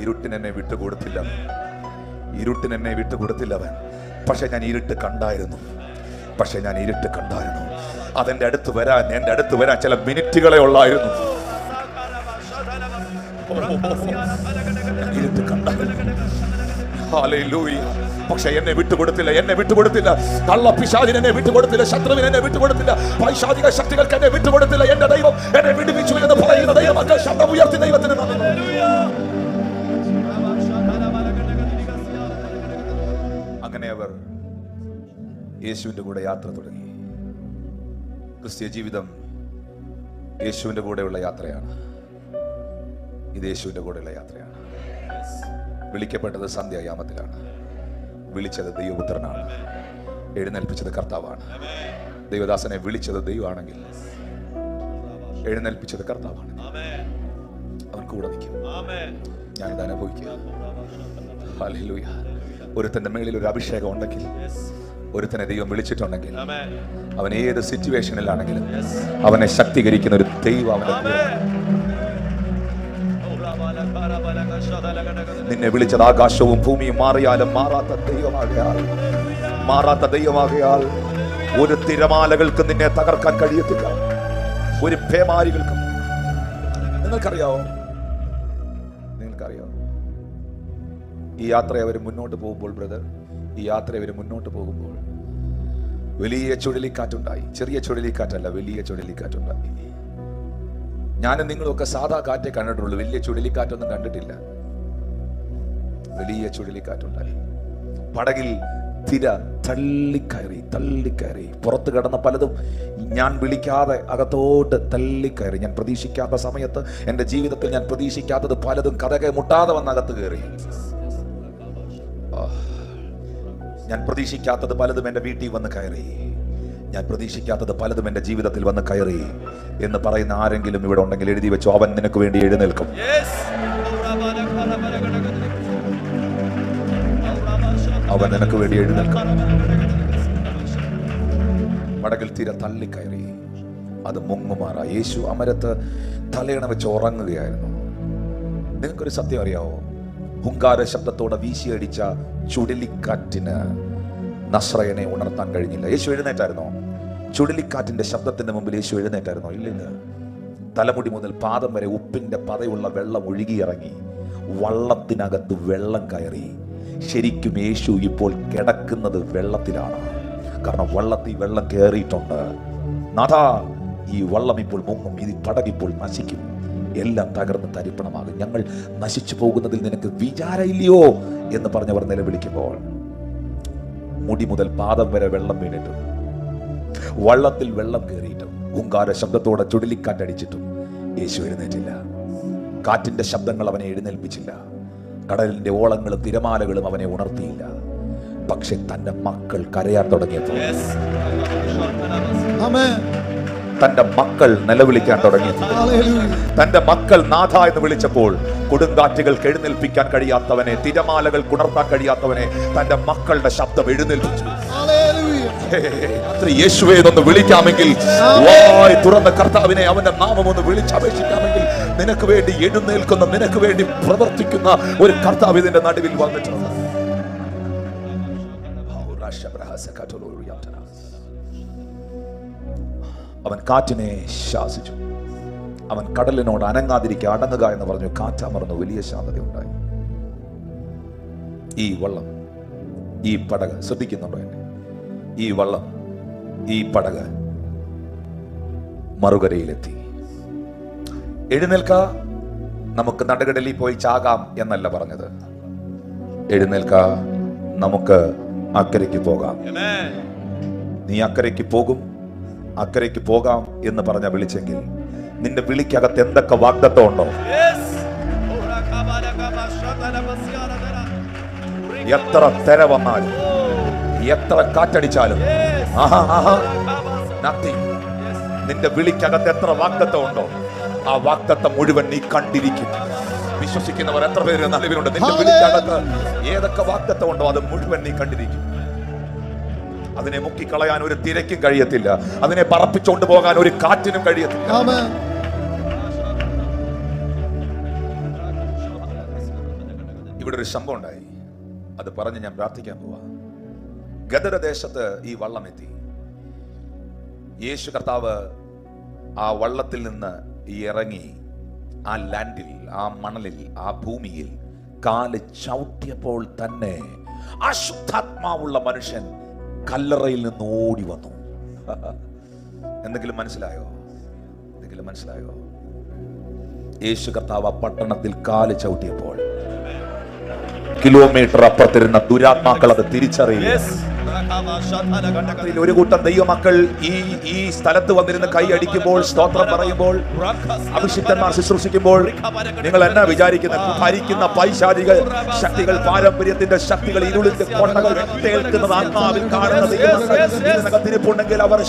ഇരുട്ടിനെന്നെ വിട്ടുകൊടുത്തില്ലവൻ, ഇരുട്ടിനെന്നെ വിട്ടുകൊടുത്തില്ലവൻ. പക്ഷെ ഞാൻ ഇരുട്ട് കണ്ടായിരുന്നു, പക്ഷെ ഞാൻ ഇരുട്ട് കണ്ടായിരുന്നു. അതെന്റെ അടുത്ത് വരാൻ, എന്റെ അടുത്ത് വരാൻ ചില മിനിറ്റുകളെ ഉള്ളായിരുന്നു. പക്ഷെ എന്നെ വിട്ടുകൊടുത്തില്ല, എന്നെ വിട്ടുകൊടുത്തില്ല. കള്ളപ്പിശാചിന് എന്നെ വിട്ടുകൊടുത്തില്ല, ശത്രുവിന് എന്നെ വിട്ടുകൊടുത്തില്ല, പൈശാചിക ശക്തികൾക്ക് എന്നെ വിട്ടുകൊടുത്തില്ല. എന്റെ ദൈവം എന്നെ വിടുവിച്ചു എന്ന് പറയുന്ന ദൈവമക്കൾ ശബ്ദം ഉയർത്തി ദൈവത്തിന് നന്ദി. അങ്ങനെ അവർ യേശുവിന്റെ കൂടെ യാത്ര തുടങ്ങി. ക്രിസ്തീയ ജീവിതം യേശുവിന്റെ കൂടെയുള്ള യാത്രയാണ്. ഇത് യേശുവിന്റെ കൂടെയുള്ള യാത്രയാണ്. വിളിക്കപ്പെട്ടത് സന്ധ്യായാമത്തിലാണ്. വിളിച്ചത് ദൈവപുത്രനാണ്. എഴുന്നേൽപ്പിച്ചത് കർത്താവാണ്. ദൈവദാസനെ വിളിച്ചത് ദൈവമാണെങ്കിൽ എഴുന്നേൽപ്പിച്ചത് കർത്താവാണ്. അവൻ കൂടെ നിൽക്കും. ഞാനിത് അനുഭവിക്കുക. ഹല്ലേലൂയ. ഒരുത്തന്റെ മേളിൽ ഒരു അഭിഷേകം ഉണ്ടെങ്കിൽ, ഒരുത്തനെ ദൈവം വിളിച്ചിട്ടുണ്ടെങ്കിൽ, അവൻ ഏത് സിറ്റുവേഷനിലാണെങ്കിലും അവനെ ശക്തീകരിക്കുന്ന ഒരു ദൈവം അവന്റെ കൂടെ. നിന്നെ വിളിച്ചത് ആകാശവും ഭൂമിയും മാറിയാലും മാറാത്ത ദൈവമാകയാൽ ഒരു തിരമാലകൾക്ക് നിന്നെ തകർക്കാൻ കഴിയത്തില്ല, ഒരു പേമാരികൾക്കും. നിങ്ങൾക്കറിയാവോ ഈ യാത്ര അവർ മുന്നോട്ട് പോകുമ്പോൾ, ബ്രദർ, ഈ യാത്ര അവർ മുന്നോട്ട് പോകുമ്പോൾ വലിയ ചുഴലിക്കാറ്റുണ്ടായി. ചെറിയ ചുഴലിക്കാറ്റല്ല, വലിയ ചുഴലിക്കാറ്റുണ്ടായി. ഞാനും നിങ്ങളൊക്കെ സാധാ കാറ്റേ കണ്ടിട്ടുള്ളൂ, വലിയ ചുഴലിക്കാറ്റൊന്നും കണ്ടിട്ടില്ല. വലിയ ചുഴലിക്കാറ്റുണ്ടായി. പടകിൽ തിര തള്ളിക്കയറി പുറത്ത് കിടന്ന പലതും ഞാൻ വിളിക്കാതെ അകത്തോട്ട് തള്ളിക്കയറി. ഞാൻ പ്രതീക്ഷിക്കാത്ത സമയത്ത് എൻ്റെ ജീവിതത്തിൽ ഞാൻ പ്രതീക്ഷിക്കാത്തത് പലതും കഥകെ മുട്ടാതെ വന്ന് അകത്ത് കയറി. ഞാൻ പ്രതീക്ഷിക്കാത്തത് പലതും എൻ്റെ വീട്ടിൽ വന്ന് കയറി. ഞാൻ പ്രതീക്ഷിക്കാത്തത് പലതും എൻ്റെ ജീവിതത്തിൽ വന്ന് കയറി എന്ന് പറയുന്ന ആരെങ്കിലും ഇവിടെ ഉണ്ടെങ്കിൽ എഴുതി വെച്ചോ, അവൻ നിനക്ക് വേണ്ടി എഴുന്നേൽക്കും. അവൻ നിനക്ക് വേണ്ടി എഴുന്നേൽക്കും. പടകിൽ തിര തള്ളിക്കയറി, അത് മുങ്ങുമാറ. യേശു അമരത്ത് തലയണ വെച്ച് ഉറങ്ങുകയായിരുന്നു. നിങ്ങൾക്കൊരു സത്യം അറിയാവോ? ഹുങ്കാര ശബ്ദത്തോടെ വീശിയടിച്ച ചുഴലിക്കാറ്റിന് നസ്രയനെ ഉണർത്താൻ കഴിഞ്ഞില്ല. യേശു എഴുന്നേറ്റായിരുന്നോ? ചുഴലിക്കാറ്റിന്റെ ശബ്ദത്തിന്റെ മുമ്പിൽ യേശു എഴുന്നേറ്റായിരുന്നോ? ഇല്ലില്ല. തലമുടി മുതൽ പാദം വരെ ഉപ്പിന്റെ പതയുള്ള വെള്ളം ഒഴുകിയിറങ്ങി. വള്ളത്തിനകത്ത് വെള്ളം കയറി. ശരിക്കും യേശു ഇപ്പോൾ കിടക്കുന്നത് വെള്ളത്തിലാണ്. കാരണം വള്ളത്തിൽ വെള്ളം കയറിയിട്ടുണ്ട്. നാഥാ, ഈ വള്ളം ഇപ്പോൾ മുങ്ങും, ഈ പടകിപ്പോൾ നശിക്കും, എല്ലാം തകർന്ന് തരിപ്പണമാകും, ഞങ്ങൾ നശിച്ചു പോകുന്നതിൽ നിനക്ക് വിചാരമില്ലയോ എന്ന് പറഞ്ഞവർ നിലവിളിക്കുമ്പോൾ മുടി മുതൽ പാദം വരെ വെള്ളം വീണിട്ടും വള്ളത്തിൽ വെള്ളം കയറിയിട്ടും ഹുങ്കാര ശബ്ദത്തോടെ ചുഴലിക്കാറ്റടിച്ചിട്ടും യേശു എഴുന്നേറ്റില്ല. കാറ്റിന്റെ ശബ്ദങ്ങൾ അവനെ എഴുന്നേൽപ്പിച്ചില്ല. കടലിന്റെ ഓളങ്ങളും തിരമാലകളും അവനെ ഉണർത്തിയില്ല. പക്ഷെ തന്റെ മക്കൾ കരയാൻ തുടങ്ങിയപ്പോൾ, തന്റെ മക്കൾ നിലവിളിക്കാൻ തുടങ്ങിയപ്പോൾ, തന്റെ മക്കൾ നാഥ എന്ന് വിളിച്ചപ്പോൾ, കൊടുങ്കാറ്റുകൾക്ക് എഴുന്നേൽപ്പിക്കാൻ കഴിയാത്തവനെ, തിരമാലകൾ ഉണർത്താൻ കഴിയാത്തവനെ തന്റെ മക്കളുടെ ശബ്ദം എഴുന്നേൽപ്പിച്ചു. യേശുവേ എന്നൊന്ന് വിളിക്കാമെങ്കിൽ, വായ് തുറന്ന കർത്താവിനെ, അവന്റെ നാമം ഒന്ന് വിളിച്ചപേക്ഷിക്കാമെങ്കിൽ, നിനക്ക് വേണ്ടി എഴുന്നേൽക്കുന്ന, നിനക്ക് വേണ്ടി പ്രവർത്തിക്കുന്ന ഒരു കർത്താവ് ഇതിന്റെ നടുവിൽ വന്നിട്ടുണ്ട്. അവൻ കാറ്റിനെ ശാസിച്ചു. അവൻ കടലിനോട് അനങ്ങാതിരിക്കുക, അടങ്ങുക എന്ന് പറഞ്ഞു. കാറ്റമർന്നു, വലിയ ശാന്തതയുണ്ടായി. ഈ വള്ളം, ഈ പടക്, ശ്രദ്ധിക്കുന്നുണ്ടോ എന്നെ? ഈ വള്ളം, ഈ പടക് മറുകരയിലെത്തി. എഴുന്നേൽക്ക, നമുക്ക് നടുകടലിൽ പോയി ചാകാം എന്നല്ല പറഞ്ഞത്. എഴുന്നേൽക്ക, നമുക്ക് അക്കരയ്ക്ക് പോകാം. നീ അക്കരയ്ക്ക് പോകും, അക്കരയ്ക്ക് പോകാം എന്ന് പറഞ്ഞ വിളിച്ചെങ്കിൽ നിന്റെ വിളിക്കകത്ത് എന്തൊക്കെ വാഗ്ദത്തം ഉണ്ടോ? എത്ര തെര വന്നാലും, എത്ര കാറ്റടിച്ചാലും, നിന്റെ വിളിക്കകത്ത് എത്ര വാഗ്ദത്തം ഉണ്ടോ, ആ വാഗ്ദത്തം മുഴുവൻ നീ കണ്ടിരിക്കും. വിശ്വസിക്കുന്നവർ എത്ര പേര് നിലവിലുണ്ട്? നിന്റെ വിളിക്കകത്ത് ഏതൊക്കെ വാഗ്ദത്തം ഉണ്ടോ അത് മുഴുവൻ നീ കണ്ടിരിക്കും. അതിനെ മുക്കിക്കളയാൻ ഒരു തിരക്കും കഴിയത്തില്ല. അതിനെ പറപ്പിച്ചുകൊണ്ട് പോകാൻ ഒരു കാറ്റിനും കഴിയത്തില്ല. ഇവിടെ ഒരു സംഭവം ഉണ്ടായി, അത് പറഞ്ഞ് ഞാൻ പ്രാർത്ഥിക്കാൻ പോവാ. ഗദരദേശത്ത് ഈ വള്ളം എത്തി. യേശു കർത്താവ് ആ വള്ളത്തിൽ നിന്ന് ഇറങ്ങി ആ ലാൻഡിൽ, ആ മണലിൽ, ആ ഭൂമിയിൽ കാല് ചവിട്ടിയപ്പോൾ തന്നെ അശുദ്ധാത്മാവുള്ള മനുഷ്യൻ കല്ലറയിൽ നിന്ന് ഓടി വന്നു. എന്തെങ്കിലും മനസ്സിലായോ? എന്തെങ്കിലും മനസ്സിലായോ? യേശു കർത്താവ് ആ പട്ടണത്തിൽ കാല് ചവിട്ടിയപ്പോൾ കിലോമീറ്റർ അപ്പുറത്തിരുന്ന ദുരാത്മാക്കൾ അത് തിരിച്ചറിയില്ല. ഒരു കൂട്ടം ദൈവമക്കൾ ഈ സ്ഥലത്ത് വന്നിരുന്ന് കൈ അടിക്കുമ്പോൾ, സ്തോത്രം പറയുമ്പോൾ, അഭിഷിക്തന്മാർ ശുശ്രൂഷിക്കുമ്പോൾ നിങ്ങൾ എന്നാ വിചാരിക്കുന്നത്? ഭരിക്കുന്ന പൈശാചിക ശക്തികൾ, പാരമ്പര്യത്തിന്റെ ശക്തികൾ, ഇരുളിന്റെ കൊണ്ടകൾ കേൾക്കുന്നത് ആത്മാവിൽ കാണുന്ന ദൈവത്തിരിപ്പുണ്ടെങ്കിൽ അവർ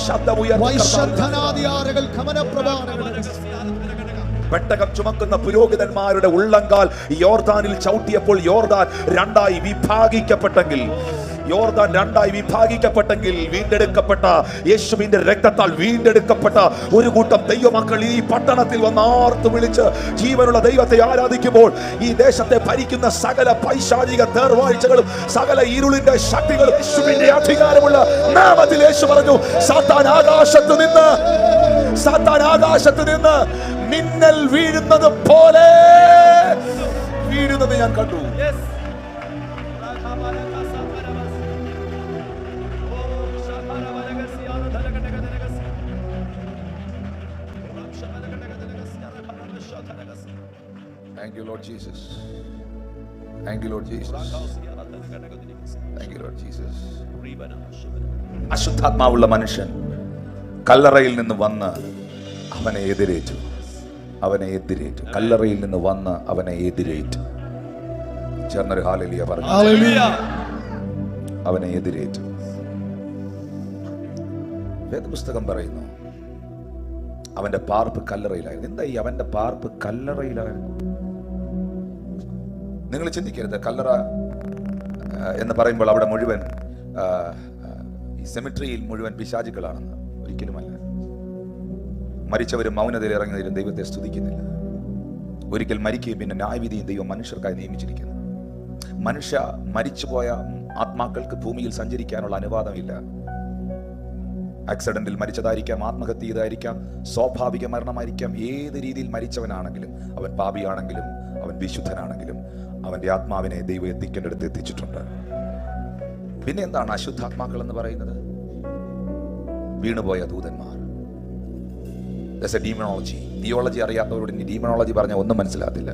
പെട്ടകം ചുമക്കുന്ന പുരോഹിതന്മാരുടെ ഉള്ളങ്കാൽ യോർദാനിൽ ചവിട്ടിയപ്പോൾ യോർദാൻ രണ്ടായി വിഭാഗിക്കപ്പെട്ടെങ്കിൽ, യോർദാൻ രണ്ടായി വിഭാഗിക്കപ്പെട്ടെങ്കിൽ, വീണ്ടെടുക്കപ്പെട്ട യേശുവിന്റെ രക്തത്താൽ വീണ്ടെടുക്കപ്പെട്ട ഒരു കൂട്ടം ദൈവമക്കൾ ഈ പട്ടണത്തിൽ വന്ന് ആർത്തു വിളിച്ച് ജീവനുള്ള ദൈവത്തെ ആരാധിക്കുമ്പോൾ, ഈ ദേശത്തെ ഭരിക്കുന്ന സകല പൈശാചിക തേർവാഴ്ചകളും, സകല ഇരുളിന്റെ ശക്തികളും യേശുവിന്റെ അധികാരമുള്ള നാമത്തിൽ യേശു പറഞ്ഞു, സാത്താൻ ആകാശത്ത് നിന്ന് മിന്നൽ വീഴുന്നത് പോലെ വീഴുന്നത് ഞാൻ കണ്ടു. Thank you, Lord Jesus. Thank you, Lord Jesus. Thank you, Lord Jesus. അശുദ്ധാത്മാവുള്ള മനുഷ്യൻ കല്ലറയിൽ നിന്ന് വന്ന് അവനെ എതിരേറ്റു. കല്ലറയിൽ നിന്ന് വന്ന് അവനെ എതിരേറ്റു. ചേർന്നൊരു ഹല്ലേലൂയ പറഞ്ഞു. അവനെ എതിരേറ്റു. വേദപുസ്തകം പറയുന്നു അവന്റെ പാർപ്പ് കല്ലറയിലായിരുന്നു. എന്താ ഈ അവന്റെ പാർപ്പ് കല്ലറയിലായിരുന്നു? നിങ്ങൾ ചിന്തിക്കരുത്, കല്ലറ എന്ന് പറയുമ്പോൾ അവിടെ മുഴുവൻ ഈ സെമിട്രിയിൽ മുഴുവൻ പിശാചുക്കളാണെന്ന്. ഒരിക്കലുമല്ല. മരിച്ചവരും മൗനതയിൽ ഇറങ്ങിയതിലും ദൈവത്തെ സ്തുതിക്കുന്നില്ല. ഒരിക്കൽ മരിക്കുകയും പിന്നെ ന്യായവിധിയും ദൈവം മനുഷ്യർക്കായി നിയമിച്ചിരിക്കുന്നു. മരിച്ചുപോയ ആത്മാക്കൾക്ക് ഭൂമിയിൽ സഞ്ചരിക്കാനുള്ള അനുവാദമില്ല. ആക്സിഡന്റിൽ മരിച്ചതായിരിക്കാം, ആത്മഹത്യ ചെയ്തായിരിക്കാം, സ്വാഭാവിക മരണമായിരിക്കാം. ഏത് രീതിയിൽ മരിച്ചവനാണെങ്കിലും, അവൻ പാപിയാണെങ്കിലും അവൻ വിശുദ്ധനാണെങ്കിലും അവന്റെ ആത്മാവിനെ ദൈവം എത്തിക്കേണ്ടടുത്ത് എത്തിച്ചിട്ടുണ്ട്. പിന്നെ എന്താണ് അശുദ്ധാത്മാക്കൾ എന്ന് പറയുന്നത്? വീണുപോയ ദൂതന്മാർ. ഡീമണോളജി. തിയോളജി അറിയാത്തവരോട് ഇനി ഡീമണോളജി പറഞ്ഞാൽ ഒന്നും മനസ്സിലാകത്തില്ല.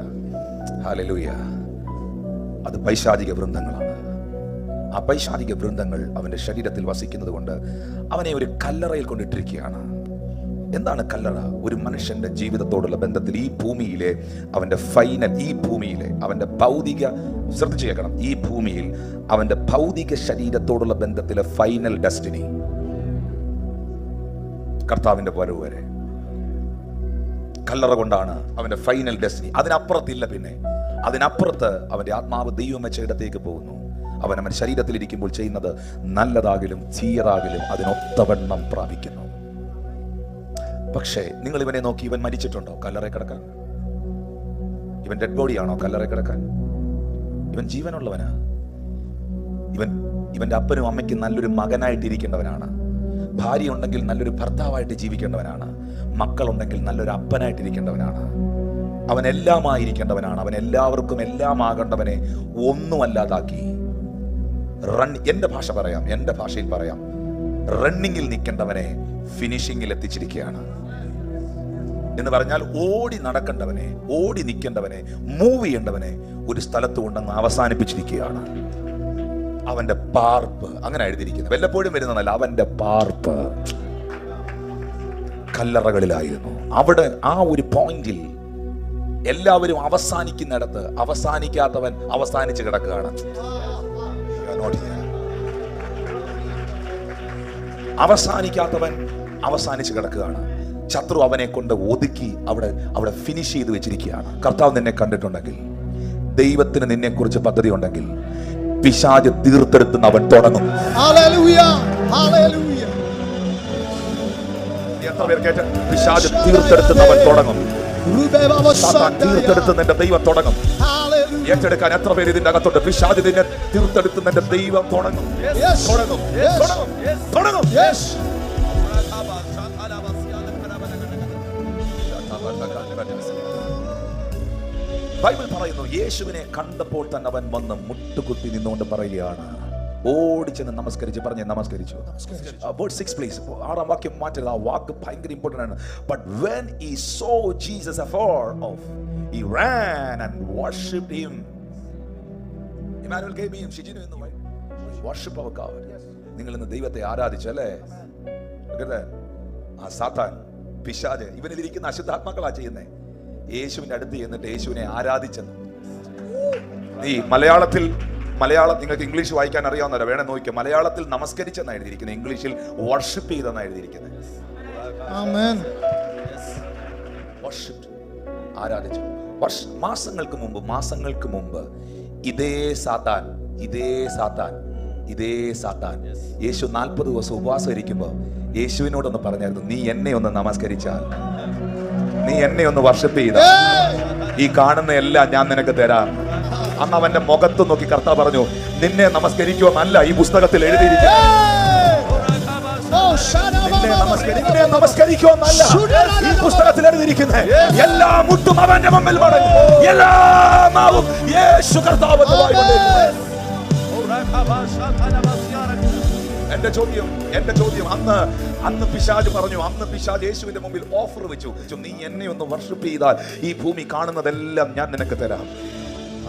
ഹല്ലേലൂയ. അത് പൈശാചിക വൃന്ദങ്ങളാണ്. ആ പൈശാചിക വൃന്ദങ്ങൾ അവന്റെ ശരീരത്തിൽ വസിക്കുന്നത് കൊണ്ട് അവനെ ഒരു കല്ലറയിൽ കൊണ്ടിട്ടിരിക്കുകയാണ്. എന്താണ് കല്ലറ? ഒരു മനുഷ്യന്റെ ജീവിതത്തോടുള്ള ബന്ധത്തിൽ ഈ ഭൂമിയിലെ അവന്റെ ഫൈനൽ, ഈ ഭൂമിയിലെ അവന്റെ ഭൗതിക, ശ്രദ്ധിച്ചു കേൾക്കണം, ഈ ഭൂമിയിൽ അവന്റെ ഭൗതിക ശരീരത്തോടുള്ള ബന്ധത്തിലെ ഫൈനൽ ഡെസ്റ്റിനി കർത്താവിന്റെ വരവ് വരെ. കല്ലറ കൊണ്ടാണ് അവന്റെ ഫൈനൽ ഡെസ്റ്റിനി. അതിനപ്പുറത്തില്ല. പിന്നെ അതിനപ്പുറത്ത് അവന്റെ ആത്മാവ് ദൈവം വെച്ച ഇടത്തേക്ക് പോകുന്നു. അവൻ ശരീരത്തിലിരിക്കുമ്പോൾ ചെയ്യുന്നത് നല്ലതാകിലും തീയതാകിലും അതിനൊത്തവണ്ണം പ്രാപിക്കുന്നു. പക്ഷേ നിങ്ങൾ ഇവനെ നോക്കി, ഇവൻ മരിച്ചിട്ടുണ്ടോ കല്ലറ കിടക്കാൻ? ഇവൻ ഡെഡ് ബോഡിയാണോ കല്ലറ കിടക്കാൻ? ഇവൻ ജീവനുള്ളവനാ. ഇവന്റെ അപ്പനും അമ്മയ്ക്കും നല്ലൊരു മകനായിട്ടിരിക്കേണ്ടവനാണ്. ഭാര്യ ഉണ്ടെങ്കിൽ നല്ലൊരു ഭർത്താവായിട്ട് ജീവിക്കേണ്ടവനാണ്. മക്കളുണ്ടെങ്കിൽ നല്ലൊരു അപ്പനായിട്ടിരിക്കേണ്ടവനാണ്. അവൻ എല്ലാമായിരിക്കേണ്ടവനാണ്. അവൻ എല്ലാവർക്കും എല്ലാം ആകേണ്ടവനെ ഒന്നുമല്ലാതാക്കി. എന്റെ ഭാഷ പറയാം, എന്റെ ഭാഷയിൽ പറയാം, റണ്ണിങ്ങിൽ നിൽക്കേണ്ടവനെ ഫിനിഷിങ്ങിൽ എത്തിച്ചിരിക്കുകയാണ് എന്ന് പറഞ്ഞാൽ, ഓടി നടക്കേണ്ടവനെ, ഓടി നിൽക്കേണ്ടവനെ, മൂവ് ചെയ്യേണ്ടവനെ ഒരു സ്ഥലത്ത് കൊണ്ടങ്ങ് അവസാനിപ്പിച്ചിരിക്കുകയാണ്. അവന്റെ പാർപ്പ് അങ്ങനെ എഴുതിയിരിക്കുന്നത്. വല്ലപ്പോഴും വരുന്നതല്ല, അവന്റെ പാർപ്പ് കല്ലറകളിലായിരുന്നു. അവിടെ ആ ഒരു പോയിന്റിൽ എല്ലാവരും അവസാനിക്കുന്നിടത്ത് അവസാനിക്കാത്തവൻ അവസാനിച്ച് കിടക്കുകയാണ്. അവസാനിക്കാത്തവൻ അവസാനിച്ച് കിടക്കുകയാണ്. ശത്രു അവനെ കൊണ്ട് ഒതുക്കി അവിടെ ഫിനിഷ് ചെയ്ത് വെച്ചിരിക്കുകയാണ്. കർത്താവ് നിന്നെ കണ്ടിട്ടുണ്ടെങ്കിൽ, ദൈവത്തിന് നിന്നെ കുറിച്ച് പദ്ധതി ഉണ്ടെങ്കിൽ, പിശാച് തീർത്തെടുത്തുന്ന അവൻ തുടങ്ങും. എത്ര പേർ കേട്ട്? പിശാച് തീർത്തെടുത്തുന്ന അവൻ തുടങ്ങും. തീർത്തെടുത്ത് നിന്റെ ദൈവം തുടങ്ങും. ഏറ്റെടുക്കാൻ എത്ര പേര് ഇതിന്റെ അകത്തുണ്ട്? പിശാച് നിന്നെ തീർത്തെടുത്ത് നിന്റെ ദൈവം തുടങ്ങും. തുടങ്ങും. തുടങ്ങും. ബൈബിൾ പറയുന്നു, യേശുവിനെ കണ്ടപ്പോൾ തന്നെ അവൻ വന്ന് മുട്ടുകുത്തി നിന്നുകൊണ്ട് പറയുകയാണ്, ഓടിച്ചെന്ന് നമസ്കരിച്ച്. പറഞ്ഞേ, നമസ്കരിച്ചു. Word 6 please. 6-ാം വാക്യം മാറ്റരുത്. ആ വാക്ക് ഭയങ്കര ഇമ്പോർട്ടന്റ് ആണ്. But when he saw Jesus afar off, he ran and worshipped him. Emmanuel gave him Shijinu in the way. Worship our God. നിങ്ങൾ ഇന്ന് ദൈവത്തെ ആരാധിച്ചല്ലേ? ആ സാത്താൻ, പിശാച്, ഇവനിലിരിക്കുന്ന അശുദ്ധാത്മാക്കളാ ചെയ്യുന്നേ. യേശുവിന്റെ അടുത്ത് ചെന്നിട്ട് യേശുവിനെ ആരാധിച്ചെന്ന്. ഈ മലയാളം നിങ്ങൾക്ക് ഇംഗ്ലീഷ് വായിക്കാൻ അറിയാവുന്നവരാ വേണം നോക്കിയോ. മലയാളത്തിൽ നമസ്കരിച്ചെന്നാണ് എഴുതിയിരിക്കുന്നത്, ഇംഗ്ലീഷിൽ വർഷിപ്പ് ചെയ്തെന്നാണ് എഴുതിയിരിക്കുന്നത്. ആരാധിച്ചു. മാസങ്ങൾക്ക് മുമ്പ് ഇതേ സാത്താൻ യേശു 40 ദിവസം ഉപവാസം ഇരിക്കുമ്പോൾ യേശുവിനോടൊന്ന് പറഞ്ഞായിരുന്നു, നീ എന്നെ ഒന്ന് നമസ്കരിച്ചാൽ, നീ എന്നെ ഒന്ന് വർഷിപ്പ് ചെയ്താൽ, ഈ കാണുന്ന എല്ലാം ഞാൻ നിനക്ക് തരാം. അന്ന് അവന്റെ മുഖത്ത് നോക്കി കർത്താവ് പറഞ്ഞു, നിന്നെ നമസ്കരിക്കുമെന്നല്ല ഈ പുസ്തകത്തിൽ എഴുതിയിരിക്കുന്നത്. നിന്നെ നമസ്കരിക്കുമെന്നല്ല ഈ പുസ്തകത്തിൽ എഴുതിയിരിക്കുന്നത്. എല്ലാ മുട്ടും അവന്റെ മുമ്പിൽ മടങ്ങും, എല്ലാ നാവും യേശു കർത്താവ്. എന്റെ ചോദ്യം അന്ന് പിശാച് പറഞ്ഞു, അന്ന് പിശാച് യേശുവിന്റെ മുമ്പിൽ ഓഫർ വെച്ചു, നീ എന്നെ ഒന്ന് വർഷിപ്പ് ചെയ്താൽ ഈ ഭൂമി കാണുന്നതെല്ലാം ഞാൻ നിനക്ക് തരാം.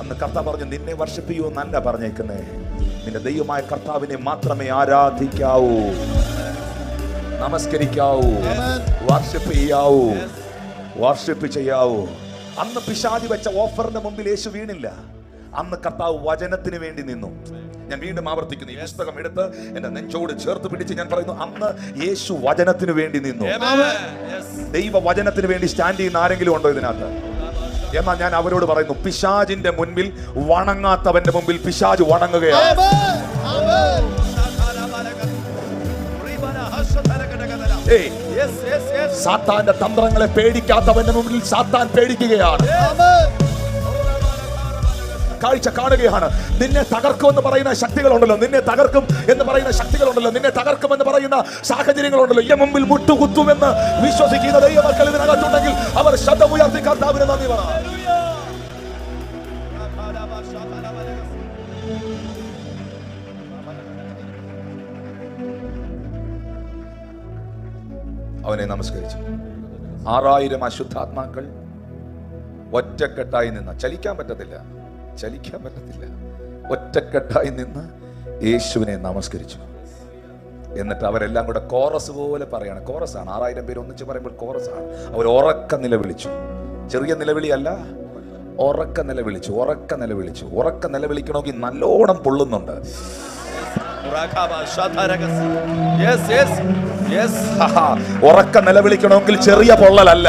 അന്ന് കർത്താവ് പറഞ്ഞു, നിന്നെ വർഷിപ്പ് ചെയ്യുമെന്നല്ല പറഞ്ഞേക്കുന്നേ, നിന്റെ ദൈവമായ കർത്താവിനെ മാത്രമേ ആരാധിക്കാവൂ, നമസ്കരിക്കാവൂ, വർഷിപ്പ് ചെയ്യാവൂ. അന്ന് പിശാച് വെച്ച ഓഫറിന്റെ മുമ്പിൽ യേശു വീണില്ല. അന്ന് കർത്താവ് വചനത്തിന് വേണ്ടി നിന്നു. ഞാൻ വീണ്ടും ആവർത്തിക്കുന്നു, ഈ പുസ്തകം എടുത്ത് എന്റെ നെഞ്ചോട് ചേർത്ത് പിടിച്ച് ഞാൻ പറയുന്നു, അന്ന് യേശു വചനത്തിന് വേണ്ടി നിന്നു. ദൈവ വചനത്തിന് വേണ്ടി സ്റ്റാൻഡ് ചെയ്യുന്ന ആരെങ്കിലും ഉണ്ടോ ഇതിനകത്ത്? എന്നാൽ ഞാൻ അവരോട് പറയുന്നു, പിശാചിന്റെ മുൻപിൽ വണങ്ങാത്തവന്റെ മുമ്പിൽ പിശാച് വണങ്ങുകയാണ്. സാത്താന്റെ തന്ത്രങ്ങളെ പേടിക്കാത്തവന്റെ മുമ്പിൽ സാത്താൻ പേടിക്കുകയാണ്. കാഴ്ച കാണുകയാണ്. നിന്നെ തകർക്കും എന്ന് പറയുന്ന ശക്തികളുണ്ടല്ലോ, നിന്നെ തകർക്കും എന്ന് പറയുന്ന ശക്തികളുണ്ടല്ലോ, നിന്നെ തകർക്കും എന്ന് പറയുന്ന സാഹചര്യങ്ങളുണ്ടല്ലോ, ഈ മുമ്പിൽ മുട്ടുകുത്തുമെന്ന് വിശ്വസിക്കുന്ന ദൈവമക്കൾ ഇതിനകത്തുണ്ടെങ്കിൽ അവർ ശബ്ദമുയർത്തി കർത്താവിനെ നന്ദി പറ. അവനെ നമസ്കരിച്ചു. 6000 അശുദ്ധാത്മാക്കൾ ഒറ്റക്കെട്ടായി നിന്ന്, ചലിക്കാൻ പറ്റത്തില്ല, ഒറ്റക്കെട്ടായി നിന്ന് യേശുവിനെ നമസ്കരിച്ചു. എന്നിട്ട് അവരെല്ലാം കൂടെ കോറസ് പോലെ പറയാണ്. കോറസാണ്, 6000 പേര് ഒന്നിച്ച് പറയുമ്പോൾ കോറസാണ്. അവർ ഉറക്ക നിലവിളിച്ചു. ചെറിയ നിലവിളിയല്ല, ഉറക്ക നിലവിളിച്ചു. ഉറക്ക നിലവിളിക്കണമെങ്കിൽ നല്ലോണം പൊള്ളുന്നുണ്ട്. ഉറക്ക നിലവിളിക്കണമെങ്കിൽ ചെറിയ പൊള്ളലല്ല.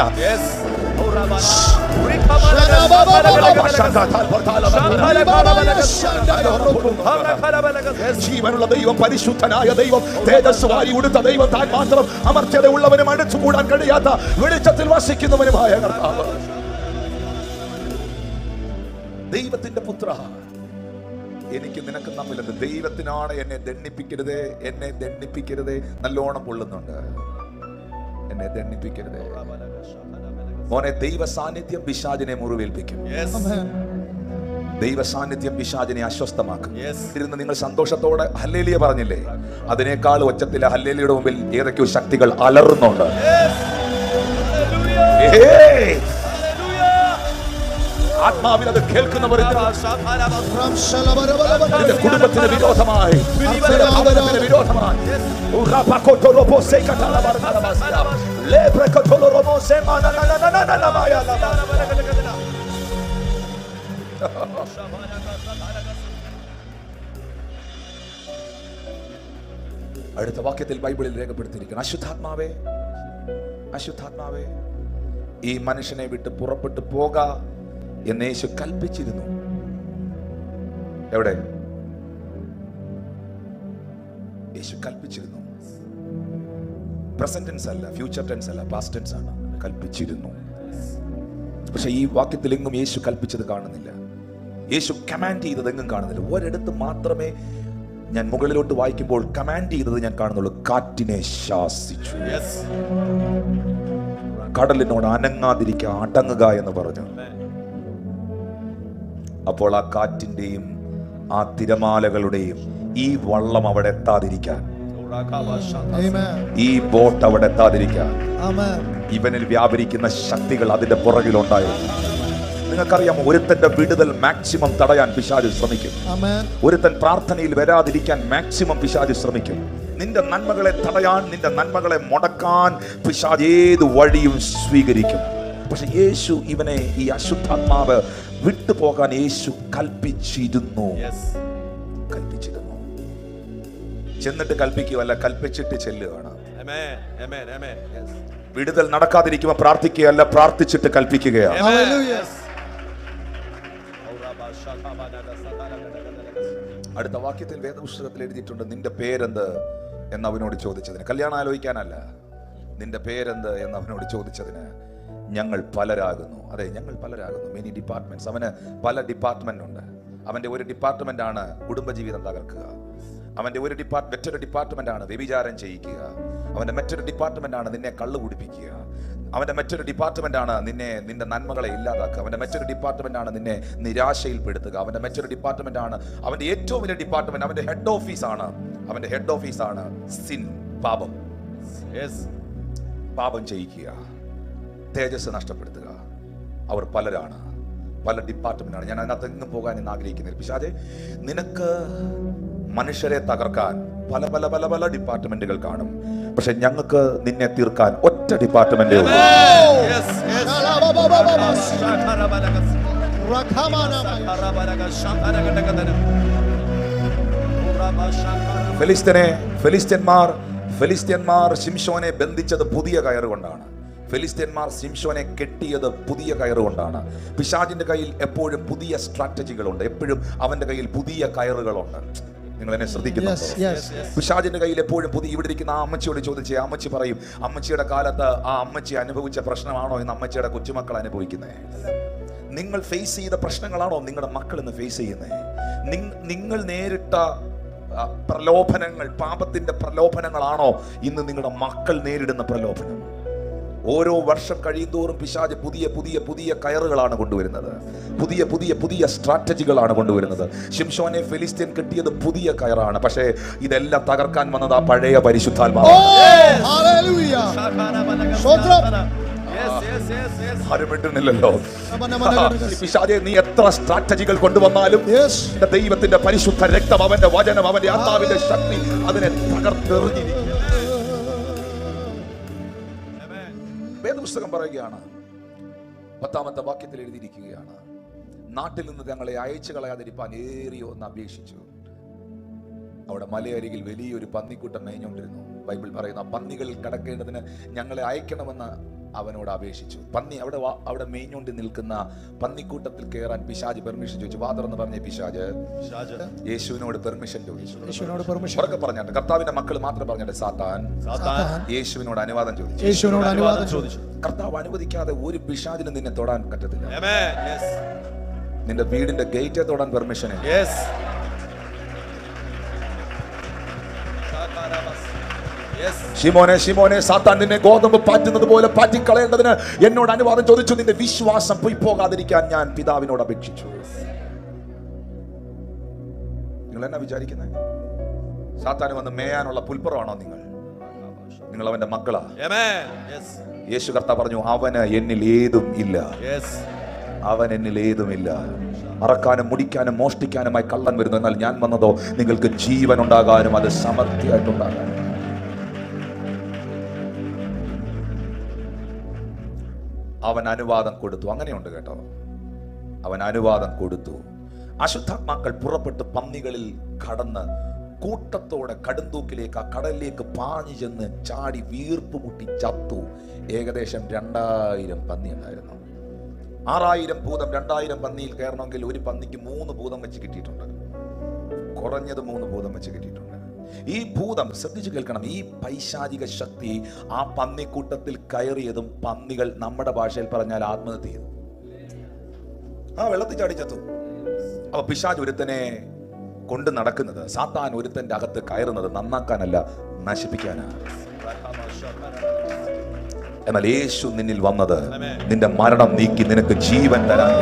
ജീവനുള്ള ദൈവം, പരിശുദ്ധനായ ദൈവം, തേജസ് വാരി ഉടുത്ത ദൈവം, താൻ മാത്രം അമർത്യതയുള്ളവനും അടുത്തുകൂടാൻ കഴിയാത്ത വെളിച്ചത്തിൽ വസിക്കുന്നവനുമായ കർത്താവ്, ദൈവത്തിന്റെ പുത്ര, എനിക്ക് നിനക്ക് തമ്മിലെന്ത്? ദൈവത്തിനാണ് എന്നെ ദണ്ഡിപ്പിക്കരുതേ. നല്ലോണം പൊള്ളുന്നുണ്ട്. എന്നെ ദണ്ഡിപ്പിക്കരുതേ. മോനെ, ദൈവ സാന്നിധ്യം പിശാചിനെ മുറിവേൽപ്പിക്കും. ദൈവ സാന്നിധ്യം പിശാചിനെ അസ്വസ്ഥമാക്കും. ഇരുന്ന് നിങ്ങൾ സന്തോഷത്തോടെ ഹല്ലേലൂയ പറഞ്ഞില്ലേ? അതിനേക്കാൾ ഒച്ചത്തിലെ ഹല്ലേലൂയയുടെ മുമ്പിൽ ഏതൊക്കെയോ ശക്തികൾ അലറുന്നുണ്ട്. ആത്മാവിൽ അത് കേൾക്കുന്നവർ കുടുംബത്തിന് വിരോധമായി, അടുത്ത വാക്യത്തിൽ ബൈബിളിൽ രേഖപ്പെടുത്തിയിരിക്കുന്നു, അശുദ്ധാത്മാവേ ഈ മനുഷ്യനെ വിട്ട് പുറപ്പെട്ടു പോക എന്ന് യേശു കൽപ്പിച്ചിരുന്നു. എവിടെ? യേശു കൽപ്പിച്ചിരുന്നു. പ്രസന്റ് ടെൻസ് അല്ല, ഫ്യൂച്ചർ ടെൻസ് അല്ല, പാസ്റ്റ് ടെൻസ് ആണ്. കൽപ്പിച്ചിരുന്നു. പക്ഷെ ഈ വാക്യത്തിൽ എങ്ങും യേശു കൽപ്പിച്ചത് കാണുന്നില്ല. യേശു കമാൻഡ് ചെയ്തത് എങ്ങും കാണുന്നില്ല. ഒരിടത്ത് മാത്രമേ ഞാൻ മുകളിലോട്ട് വായിക്കുമ്പോൾ കമാൻഡ് ചെയ്തത് ഞാൻ കാണുന്നുള്ളൂ. കാറ്റിനെ ശാസിച്ചു, കടലിനോട് അനങ്ങാതിരിക്കുക, അടങ്ങുക എന്ന് പറഞ്ഞു. അപ്പോൾ ആ കാറ്റിന്റെയും ആ തിരമാലകളുടെയും ഈ വള്ളം അവിടെ എത്താതിരിക്കാൻ, ഈ ബോട്ട് അവിടെ എത്താതിരിക്കാൻ ഇവനിൽ വ്യാപരിക്കുന്ന ശക്തികൾ അതിന്റെ പുറകിലുണ്ടായിരുന്നു. നിങ്ങൾക്കറിയാമോ, ഒരുത്തന്റെ വിടുതൽ മാക്സിമം തടയാൻ പിശാച് ശ്രമിക്കും. ഒരുത്തൻ പ്രാർത്ഥനയിൽ വരാതിരിക്കാൻ മാക്സിമം പിശാച് ശ്രമിക്കും. നിന്റെ നന്മകളെ തടയാൻ, നിന്റെ നന്മകളെ മുടക്കാൻ പിശാച് ഏത് വഴിയും സ്വീകരിക്കും. പക്ഷെ യേശു ഇവനെ, ഈ അശുദ്ധാത്മാവ് വിട്ടുപോകാൻ യേശു കൽപ്പിച്ചിരുന്നു. ചെന്നിട്ട് കൽപ്പിക്കുകയല്ല, കൽപ്പിച്ചിട്ട് ചെല്ലുകയാണ്. വിടുതൽ നടക്കാതിരിക്കുമ്പോൾ പ്രാർത്ഥിക്കുകയല്ല, പ്രാർത്ഥിച്ചിട്ട് കൽപ്പിക്കുകയാണ്. അടുത്ത വാക്യത്തിൽ വേദപുസ്തകത്തിൽ എഴുതിയിട്ടുണ്ട്, നിന്റെ പേരെന്ത് എന്ന് അവനോട് ചോദിച്ചതിന്, കല്യാണം ആലോചിക്കാനല്ല, നിന്റെ പേരെന്ത് എന്ന് അവനോട് ചോദിച്ചതിന്, ഞങ്ങൾ പലരാകുന്നു. അതെ, ഞങ്ങൾ പലരാകുന്നു. Many departments. അവന് പല ഡിപ്പാർട്ട്മെന്റ് ഉണ്ട്. അവന്റെ ഒരു ഡിപ്പാർട്ട്മെന്റ് ആണ് കുടുംബജീവിതം തകർക്കുക. അവന്റെ മറ്റൊരു ഡിപ്പാർട്ട്മെന്റ് ആണ് വ്യഭിചാരം ചെയ്യിക്കുക. അവന്റെ മറ്റൊരു ഡിപ്പാർട്ട്മെന്റ് ആണ് നിന്നെ കള്ളു കുടിപ്പിക്കുക. അവന്റെ മറ്റൊരു ഡിപ്പാർട്ട്മെന്റ് ആണ് നിന്റെ നന്മകളെ ഇല്ലാതാക്കുക. അവന്റെ മറ്റൊരു ഡിപ്പാർട്ട്മെന്റ് ആണ് നിന്നെ നിരാശയിൽപ്പെടുത്തുക. അവന്റെ മറ്റൊരു ഡിപ്പാർട്ട്മെന്റ് ആണ്, അവന്റെ ഏറ്റവും വലിയ ഡിപ്പാർട്ട്മെന്റ്, അവന്റെ ഹെഡ് ഓഫീസ് ആണ് സിൻ, പാപം ചെയ്യിക്കുക, തേജസ് നഷ്ടപ്പെടുത്തുക. അവർ പലരാണ്, പല ഡിപ്പാർട്ട്മെന്റാണ്. ഞാൻ അതിനകത്ത് എങ്ങും പോകാൻ ഇന്ന് ആഗ്രഹിക്കുന്നില്ല. പിശാചേ, നിനക്ക് മനുഷ്യരെ തകർക്കാൻ പല പല പല പല ഡിപ്പാർട്ട്മെന്റുകൾ കാണും. പക്ഷെ ഞങ്ങൾക്ക് നിന്നെ തീർക്കാൻ ഒറ്റ ഡിപ്പാർട്ട്മെന്റേ ഉള്ളൂ. ഫെലിസ്ത്യന്മാർ ശിംശോനെ ബന്ധിച്ചത് പുതിയ കയറുകൊണ്ടാണ്. ഫെലിസ്ത്യന്മാർ ശിംശോനെ കെട്ടിയത് പുതിയ കയറുകൊണ്ടാണ്. പിശാചിന്റെ കയ്യിൽ എപ്പോഴും പുതിയ സ്ട്രാറ്റജികളുണ്ട്. എപ്പോഴും അവന്റെ കയ്യിൽ പുതിയ കയറുകളുണ്ട്. നിങ്ങൾ എന്നെ ശ്രദ്ധിക്കുന്നുണ്ടോ? പിശാചിന്റെ കയ്യിൽ എപ്പോഴും പുതിയ. ഇവിടെ ഇരിക്കുന്ന ആ അമ്മച്ചിയോട് ചോദിച്ചേ, അമ്മച്ചി പറയും, അമ്മച്ചിയുടെ കാലത്ത് ആ അമ്മച്ചി അനുഭവിച്ച പ്രശ്നമാണോ ഇന്ന് അമ്മച്ചിയുടെ കൊച്ചുമക്കൾ അനുഭവിക്കുന്നത്? നിങ്ങൾ ഫേസ് ചെയ്ത പ്രശ്നങ്ങളാണോ നിങ്ങളുടെ മക്കൾ ഇന്ന് ഫേസ് ചെയ്യുന്നത്? നിങ്ങൾ നേരിട്ട പ്രലോഭനങ്ങൾ, പാപത്തിന്റെ പ്രലോഭനങ്ങളാണോ ഇന്ന് നിങ്ങളുടെ മക്കൾ നേരിടുന്ന പ്രലോഭനം? ഓരോ വർഷം കഴിയുന്തോറും പിശാച് പുതിയ പുതിയ പുതിയ കയറുകളാണ് കൊണ്ടുവരുന്നത്, പുതിയ പുതിയ പുതിയ സ്ട്രാറ്റജികളാണ് കൊണ്ടുവരുന്നത്. ശിംശോനെ ഫെലിസ്ത്യൻ കിട്ടിയത് പുതിയ കയറാണ്, പക്ഷേ ഇതെല്ലാം തകർക്കാൻ വന്നത് ആ പഴയ പരിശുദ്ധാത്മാവാണ്. ആരുമിട്ടുന്നില്ലല്ലോ. പിശാചേ, നീ എത്ര സ്ട്രാറ്റജികൾ കൊണ്ടുവന്നാലും ദൈവത്തിന്റെ പരിശുദ്ധ രക്തം, അവന്റെ വചനം, അവന്റെ ആത്മാവിന്റെ ശക്തി അതിനെ തകർത്തെറിഞ്ഞിരിക്കും. വേദപുസ്തകം പറയുകയാണ്, 10-ാമത്തെ വാക്യത്തിൽ എഴുതിയിരിക്കുകയാണ്, നാട്ടിൽ നിന്ന് ഞങ്ങളെ അയച്ചു കളയാതിരിപ്പാൻ ഏറിയോ എന്ന് അപേക്ഷിച്ചു. അവിടെ മലയരികിൽ വലിയൊരു പന്നിക്കൂട്ടം മേഞ്ഞുകൊണ്ടിരുന്നു. ബൈബിൾ പറയുന്ന പന്നികളിൽ കടക്കേണ്ടതിന് ഞങ്ങളെ അയക്കണമെന്ന് അവനോട് അപേക്ഷിച്ചു. പന്നി അവിടെ മേഞ്ഞുകൊണ്ട് നിൽക്കുന്ന പന്നിക്കൂട്ടത്തിൽ കയറാൻ പിശാച് പെർമിഷൻ ചോദിച്ചു. വാതറെന്ന് പറഞ്ഞ പിശാച് യേശുവിനോട് പെർമിഷൻ ചോദിച്ചു. പറഞ്ഞാട്ടെ, കർത്താവിന്റെ മക്കൾ മാത്രം പറഞ്ഞിട്ട് സാത്താൻ യേശുവിനോട് അനുവാദം ചോദിച്ചു. കർത്താവ് അനുവദിക്കാതെ ഒരു പിശാചിനും നിന്നെ തൊടാൻ പറ്റത്തില്ല. നിന്റെ വീടിന്റെ ഗേറ്റ് തൊടാൻ പെർമിഷൻ. ശിമോനെ, ശിമോനെ, സാത്താൻ നിന്നെ ഗോതമ്പ് പാറ്റുന്നത് പോലെ പാറ്റിക്കളയേണ്ടതിന് എന്നോട് അനുവാദം ചോദിച്ചു. നിന്റെ വിശ്വാസം പോയി പോകാതിരിക്കാൻ ഞാൻ പിതാവിനോട് അപേക്ഷിച്ചു. നിങ്ങൾ എന്നാ വിചാരിക്കുന്നത്? സാത്താൻ വന്ന് മേയാനുള്ള പുൽപ്പുറമാണോ നിങ്ങൾ അവന്റെ മക്കളാ? യേശു കർത്താവ് പറഞ്ഞു, അവന് എന്നിൽ ഏതും ഇല്ല. അവൻ എന്നിൽ ഏതുമില്ല. മറക്കാനും മുടിക്കാനും മോഷ്ടിക്കാനുമായി കള്ളൻ വരുന്നു, എന്നാൽ ഞാൻ വന്നതോ നിങ്ങൾക്ക് ജീവൻ ഉണ്ടാകാനും അത് സമൃദ്ധിയായിട്ടുണ്ടാകാനും. അവൻ അനുവാദം കൊടുത്തു. അങ്ങനെയുണ്ട് കേട്ടോ, അവൻ അനുവാദം കൊടുത്തു. അശുദ്ധാത്മാക്കൾ പുറപ്പെട്ട് പന്നികളിൽ കടന്ന് കൂട്ടത്തോടെ കടുന്തൂക്കിലേക്ക്, ആ കടലിലേക്ക് പാഞ്ഞു ചെന്ന് ചാടി വീർപ്പ് മുട്ടി ചത്തു. ഏകദേശം 2000 പന്നി ഉണ്ടായിരുന്നു. 6000 ഭൂതം 2000 പന്നിയിൽ കയറണമെങ്കിൽ ഒരു പന്നിക്ക് 3 ഭൂതം വെച്ച് കിട്ടിയിട്ടുണ്ട്. കുറഞ്ഞത് 3 ഭൂതം വെച്ച് കിട്ടിയിട്ടുണ്ട്. ഈ ഭൂതം, ശ്രദ്ധിച്ചു കേൾക്കണം, ഈ പൈശാചിക ശക്തി ആ പന്നിക്കൂട്ടത്തിൽ കയറിയതും പന്നികൾ നമ്മുടെ ഭാഷയിൽ പറഞ്ഞാൽ ആത്മഹത്യ ചെയ്തു. ആ വെള്ളത്തിൽ ചാടി ചത്തു. അപ്പൊ പിശാച് ഒരുത്തനെ കൊണ്ട് നടക്കുന്നത്, സാത്താൻ ഒരുത്തന്റെ അകത്ത് കയറുന്നത് നന്നാക്കാനല്ല, നശിപ്പിക്കാനാണ്. എന്നാൽ യേശു നിന്നിൽ വന്നത് നിന്റെ മരണം നീക്കി നിനക്ക് ജീവൻ തരാൻ.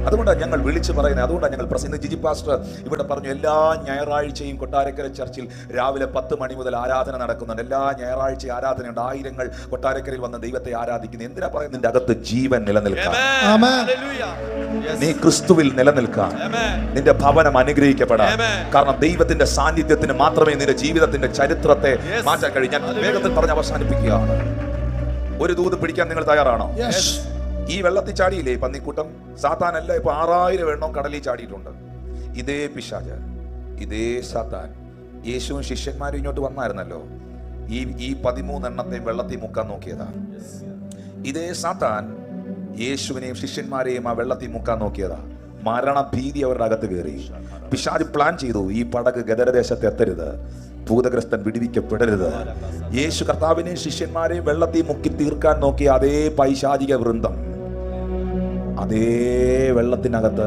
അതുകൊണ്ടാണ് ഞങ്ങൾ വിളിച്ചു പറയുന്നത്, അതുകൊണ്ടാണ് ഞങ്ങൾ പ്രസംഗിക്കുന്നത്. ജിജി പാസ്റ്റർ ഇവിടെ പറഞ്ഞു, എല്ലാ ഞായറാഴ്ചയും കൊട്ടാരക്കര ചർച്ചിൽ രാവിലെ 10 മണി മുതൽ ആരാധന നടക്കുന്നുണ്ട്. എല്ലാ ഞായറാഴ്ച ആരാധനയുണ്ട്. ആയിരങ്ങൾ കൊട്ടാരക്കരയിൽ വന്ന് ദൈവത്തെ ആരാധിക്കുന്നു. എന്തിനാ പറയുന്നത്? നിന്റെ അകത്ത് ജീവൻ നിലനിൽക്കാൻ, നീ ക്രിസ്തുവിൽ നിലനിൽക്കാൻ, നിന്റെ ഭവനം അനുഗ്രഹിക്കപ്പെടാൻ. കാരണം ദൈവത്തിന്റെ സാന്നിധ്യത്തിന് മാത്രമേ നിന്റെ ജീവിതത്തിന്റെ ചരിത്രത്തെ മാറ്റാൻ കഴിയും. ഞാൻ വേഗത്തിൽ പറഞ്ഞ് അവസാനിപ്പിക്കുകയാണ്. ഒരു ദൂത് പിടിക്കാൻ നിങ്ങൾ തയ്യാറാണോ? ഈ വെള്ളത്തിൽ ചാടിയില്ലേ പന്നിക്കൂട്ടം? സാത്താനല്ല, ഇപ്പൊ 6000 എണ്ണം കടലിൽ ചാടിയിട്ടുണ്ട്. ഇതേ പിശാച്, ഇതേ സാത്താൻ യേശുവും ശിഷ്യന്മാരും ഇങ്ങോട്ട് വന്നായിരുന്നല്ലോ. ഈ 13 എണ്ണത്തെയും വെള്ളത്തിൽ മുക്കാൻ നോക്കിയതാ. ഇതേ സാത്താൻ യേശുവിനെയും ശിഷ്യന്മാരെയും ആ വെള്ളത്തിൽ മുക്കാൻ നോക്കിയതാ. മരണഭീതി അവരുടെ അകത്ത് കയറി. പിശാച് പ്ലാൻ ചെയ്തു, ഈ പടക് ഗദരദേശത്ത് എത്തരുത്, ഭൂതഗ്രസ്തൻ വിടുവിക്കപ്പെടരുത്. യേശു കർത്താവിനെയും ശിഷ്യന്മാരെയും വെള്ളത്തിൽ മുക്കി തീർക്കാൻ നോക്കിയ അതേ പൈശാചിക വൃന്ദം അതേ വെള്ളത്തിനകത്ത്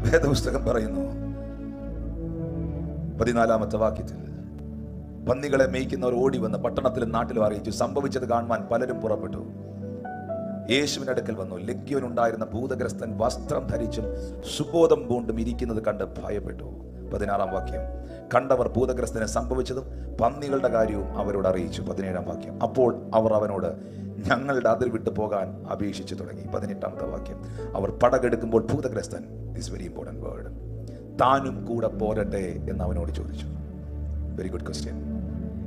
വേദപുസ്തകം പറയുന്നു 14-ാമത്തെ വാക്യത്തിൽ, പന്നികളെ മേയ്ക്കുന്നവർ ഓടി വന്ന് പട്ടണത്തിലും നാട്ടിലും അറിയിച്ചു. സംഭവിച്ചത് കാണുവാൻ പലരും പുറപ്പെട്ടു. യേശുവിന്റെ അടുക്കൽ വന്നു. ലഗ്യോനുണ്ടായിരുന്ന ഭൂതഗ്രസ്തൻ വസ്ത്രം ധരിച്ചും സുബോധം പൂണ്ടും ഇരിക്കുന്നത് കണ്ട് ഭയപ്പെട്ടു. 16-ാം വാക്യം, കണ്ടവർ ഭൂതഗ്രസ്തന് സംഭവിച്ചതും പന്നികളുടെ കാര്യവും അവരോട് അറിയിച്ചു. 17-ാം വാക്യം, അപ്പോൾ അവർ അവനോട് ഞങ്ങളുടെ അതിർ വിട്ടു പോകാൻ അപേക്ഷിച്ചു തുടങ്ങി. 18-ാമത്തെ വാക്യം, അവർ പടകെടുക്കുമ്പോൾ ഭൂതഗ്രസ്തൻ, ദിസ് വെരി ഇമ്പോർട്ടന്റ് വേർഡ്, താനും കൂടെ പോരട്ടെ എന്ന് അവനോട് ചോദിച്ചു. Very good question.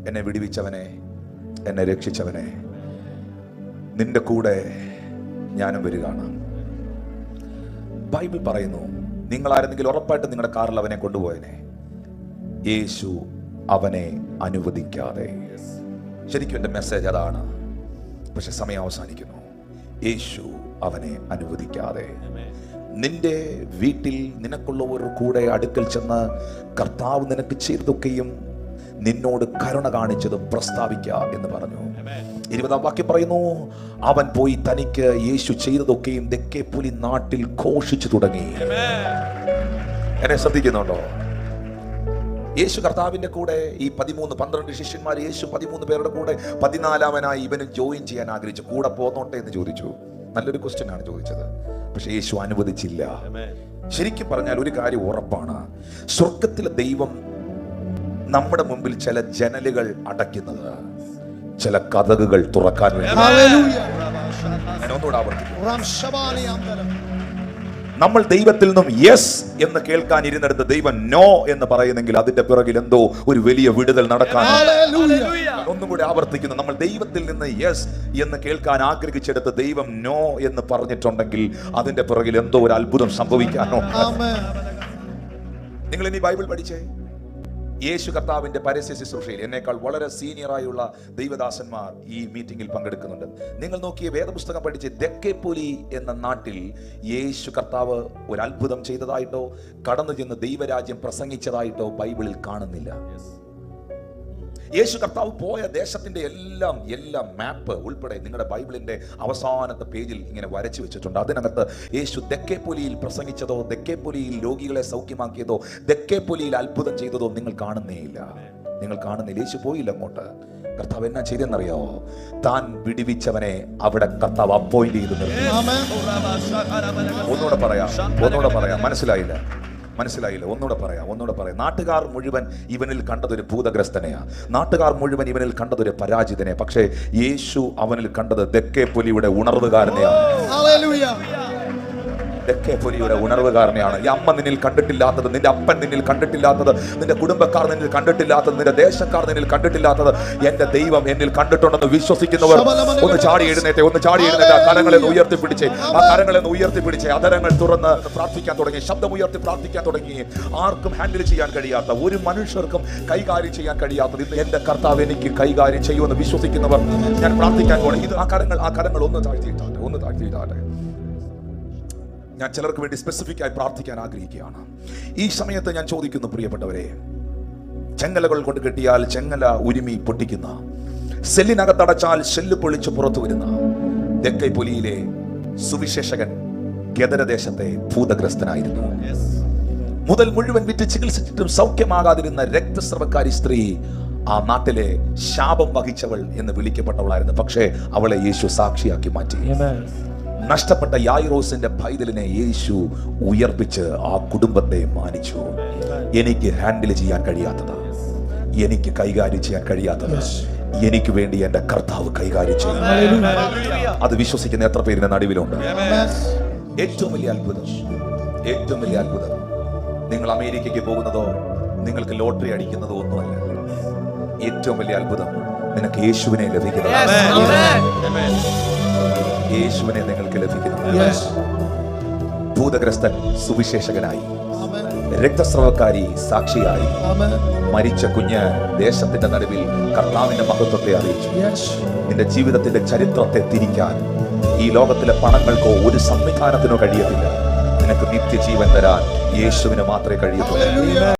എന്നെ വിടുവിച്ചവനെ, എന്നെ രക്ഷിച്ചവനെ, നിന്റെ കൂടെ ഞാനും വരികയാണ്. ബൈബിൾ പറയുന്നു, നിങ്ങളായിരുന്നെങ്കിൽ ഉറപ്പായിട്ട് നിങ്ങളുടെ കാറിൽ അവനെ കൊണ്ടുപോയനെ. യേശു അവനെ അനുവദിക്കാതെ. ശരിക്കും എൻ്റെ മെസ്സേജ് അതാണ്. പക്ഷെ സമയം അവസാനിക്കുന്നു. യേശു അവനെ അനുവദിക്കാതെ. നിന്റെ വീട്ടിൽ നിനക്കുള്ളവർ കൂടെ അടുക്കൽ ചെന്ന് കർത്താവ് നിനക്ക് ചെയ്തൊക്കെയും നിന്നോട് കരുണ കാണിച്ചതും പ്രസ്താവിക്ക എന്ന് പറഞ്ഞു. 20-ാം വാക്യം പറയുന്നു, അവൻ പോയി തനിക്ക് യേശു ചെയ്തതൊക്കെയും ദെക്കേപ്പൊലി നാട്ടിൽ ഘോഷിച്ചു തുടങ്ങി. എന്നെ ശ്രദ്ധിക്കുന്നുണ്ടോ? യേശു കർത്താവിന്റെ കൂടെ ഈ 12 ശിഷ്യന്മാർ, യേശു 13 പേരുടെ കൂടെ 14-അവനായി ഇവന് ജോയിൻ ചെയ്യാൻ ആഗ്രഹിച്ചു. കൂടെ പോന്നോട്ടെ എന്ന് ചോദിച്ചു. നല്ലൊരു ക്വസ്റ്റ്യൻ ആണ് ചോദിച്ചത്. പക്ഷെ യേശു അനുവദിച്ചില്ല. ശരിക്കും പറഞ്ഞാൽ ഒരു കാര്യം ഉറപ്പാണ്, സ്വർഗത്തിലെ ദൈവം നമ്മുടെ മുമ്പിൽ ചില ജനലുകൾ അടയ്ക്കുന്നത് ചില കതകുകൾ തുറക്കാൻ വേണ്ടി. നമ്മൾ ദൈവത്തിൽ നിന്നും യെസ് എന്ന് കേൾക്കാൻ ഇരുന്നെടുത്ത് ദൈവം നോ എന്ന് പറയുന്നെങ്കിൽ അതിന്റെ പിറകിൽ എന്തോ ഒരു വലിയ വിടുതൽ നടക്കാൻ. ഒന്നും കൂടി ആവർത്തിക്കുന്നു, നമ്മൾ ദൈവത്തിൽ നിന്ന് യെസ് എന്ന് കേൾക്കാൻ ആഗ്രഹിച്ചെടുത്ത് ദൈവം നോ എന്ന് പറഞ്ഞിട്ടുണ്ടെങ്കിൽ അതിന്റെ പിറകിൽ എന്തോ ഒരു അത്ഭുതം സംഭവിക്കാനോ. നിങ്ങൾ ഇനി ബൈബിൾ പഠിച്ചേ. യേശു കർത്താവിന്റെ പരസ്യ ശുശ്രൂഷയിൽ എന്നേക്കാൾ വളരെ സീനിയറായുള്ള ദൈവദാസന്മാർ ഈ മീറ്റിംഗിൽ പങ്കെടുക്കുന്നുണ്ട്. നിങ്ങൾ നോക്കിയ വേദപുസ്തകം പഠിച്ച് ദെക്കേപ്പൊലി എന്ന നാട്ടിൽ യേശു കർത്താവ് ഒരു അത്ഭുതം ചെയ്തതായിട്ടോ കടന്നു ചെന്ന് ദൈവരാജ്യം പ്രസംഗിച്ചതായിട്ടോ ബൈബിളിൽ കാണുന്നില്ല. യേശു കർത്താവ് പോയ ദേശത്തിന്റെ എല്ലാം മാപ്പ് ഉൾപ്പെടെ നിങ്ങളുടെ ബൈബിളിന്റെ അവസാനത്തെ പേജിൽ ഇങ്ങനെ വരച്ചു വെച്ചിട്ടുണ്ട്. അതിനകത്ത് യേശു ദെക്കേപ്പൊലിയിൽ പ്രസംഗിച്ചതോ ദെക്കേപ്പൊലിയിൽ രോഗികളെ സൗഖ്യമാക്കിയതോ ദെക്കേപ്പൊലിയിൽ അത്ഭുതം ചെയ്തതോ നിങ്ങൾ കാണുന്നേയില്ല. യേശു പോയില്ല അങ്ങോട്ട്. കർത്താവ് എന്നാ ചെയ്തെന്നറിയാവോ? താൻ വിടുവിച്ചവനെ അവിടെ കർത്താവ് അപ്പോയിന്റ് ചെയ്ത് നിർത്തി. ഒന്നുകൂടെ പറയാം, മനസ്സിലായില്ല. ഒന്നുകൂടെ പറയാം. നാട്ടുകാർ മുഴുവൻ ഇവനിൽ കണ്ടതൊരു ഭൂതഗ്രസ്തനെയാ. നാട്ടുകാർ മുഴുവൻ ഇവനിൽ കണ്ടതൊരു പരാജിതനെ. പക്ഷേ യേശു അവനിൽ കണ്ടത് ദെക്കേപ്പൊലിയുടെ ഉണർവുകാരനെയാണ്. ദെക്കേപ്പൊലിയുടെ ഉണർവുകാരനെയാണ്. ഈ അമ്മ നിന്നിൽ കണ്ടിട്ടില്ലാത്തത്, നിന്റെ അപ്പൻ നിന്നിൽ കണ്ടിട്ടില്ലാത്തത്, നിന്റെ കുടുംബക്കാർ നിന്നിൽ കണ്ടിട്ടില്ലാത്തത്, നിന്റെ ദേശക്കാർ നിന്നിൽ കണ്ടിട്ടില്ലാത്തത് എന്റെ ദൈവം എന്നിൽ കണ്ടിട്ടുണ്ടെന്ന് വിശ്വസിക്കുന്നവർ ഒന്ന് ചാടി എഴുന്നേറ്റ്. കരങ്ങളെ ഉയർത്തിപ്പിടിച്ച് അധരങ്ങൾ തുറന്ന് പ്രാർത്ഥിക്കാൻ തുടങ്ങി. ശബ്ദമുയർത്തി പ്രാർത്ഥിക്കാൻ തുടങ്ങി. ആർക്കും ഹാൻഡിൽ ചെയ്യാൻ കഴിയാത്ത, ഒരു മനുഷ്യർക്കും കൈകാര്യം ചെയ്യാൻ കഴിയാത്തത് ഇന്ന് എന്റെ കർത്താവ് എനിക്ക് കൈകാര്യം ചെയ്യുമെന്ന് വിശ്വസിക്കുന്നവർ ഞാൻ പ്രാർത്ഥിക്കാൻ തുടങ്ങി. ആ കരങ്ങൾ ഒന്ന് താഴ്ത്തിയിട്ടാട്ടെ. ഞാൻ ചിലർക്ക് വേണ്ടി സ്പെസിഫിക് ആയി പ്രാർത്ഥിക്കാൻ ആഗ്രഹിക്കുകയാണ്. ഈ സമയത്ത് ഞാൻ ചോദിക്കുന്നു, പ്രിയപ്പെട്ടവരെ, ചെങ്ങലകൾ കൊണ്ട് കെട്ടിയാൽ ചെങ്ങല ഉരുമി പൊട്ടിക്കുന്ന, സെല്ലിനകത്തടച്ചാൽ സെല്ല് പൊളിച്ച് പുറത്തു വരുന്ന ദെക്കേപ്പൊലിയിലെ സുവിശേഷകൻ ഗദരദേശത്തെ ഭൂതഗ്രസ്തനായിരുന്നു. മുതൽ മുഴുവൻ വിറ്റ് ചികിത്സിച്ചിട്ടും സൗഖ്യമാകാതിരുന്ന രക്തസ്രവക്കാരി സ്ത്രീ ആ നാട്ടിലെ ശാപം വഹിച്ചവൾ എന്ന് വിളിക്കപ്പെട്ടവളായിരുന്നു. പക്ഷേ അവളെ യേശു സാക്ഷിയാക്കി മാറ്റി. നഷ്ടപ്പെട്ട യായിറോസിന്റെ പൈതലിനെ യേശു ഉയർപ്പിച്ച് ആ കുടുംബത്തെ മാനിച്ചു. എനിക്ക് ഹാൻഡിൽ ചെയ്യാൻ കഴിയാത്തത്, എനിക്ക് കൈകാര്യം ചെയ്യാൻ കഴിയാത്തത് എനിക്ക് വേണ്ടി എന്റെ കർത്താവ് കൈകാര്യം ചെയ്യും. അത് വിശ്വസിക്കുന്ന എത്ര പേരിന്റെ നടുവിലുണ്ട്? ഏറ്റവും വലിയ അത്ഭുതം നിങ്ങൾ അമേരിക്കയ്ക്ക് പോകുന്നതോ നിങ്ങൾക്ക് ലോട്ടറി അടിക്കുന്നതോ ഒന്നുമല്ല. ഏറ്റവും വലിയ അത്ഭുതം നിനക്ക് യേശുവിനെ നിങ്ങൾക്ക് ലഭിക്കുന്നു. ഭൂതഗ്രസ്തൻ സുവിശേഷകനായി, രക്തസ്രവക്കാരി സാക്ഷിയായി, മരിച്ച കുഞ്ഞ് ദേശത്തിന്റെ നടുവിൽ കർത്താവിന്റെ മഹത്വത്തെ അറിയിച്ചു. നിന്റെ ജീവിതത്തിന്റെ ചരിത്രത്തെ തിരിക്കാൻ ഈ ലോകത്തിലെ പണങ്ങൾക്കോ ഒരു സംവിധാനത്തിനോ കഴിയത്തില്ല. നിനക്ക് നിത്യജീവൻ തരാൻ യേശുവിന് മാത്രമേ കഴിയത്തുള്ളൂ.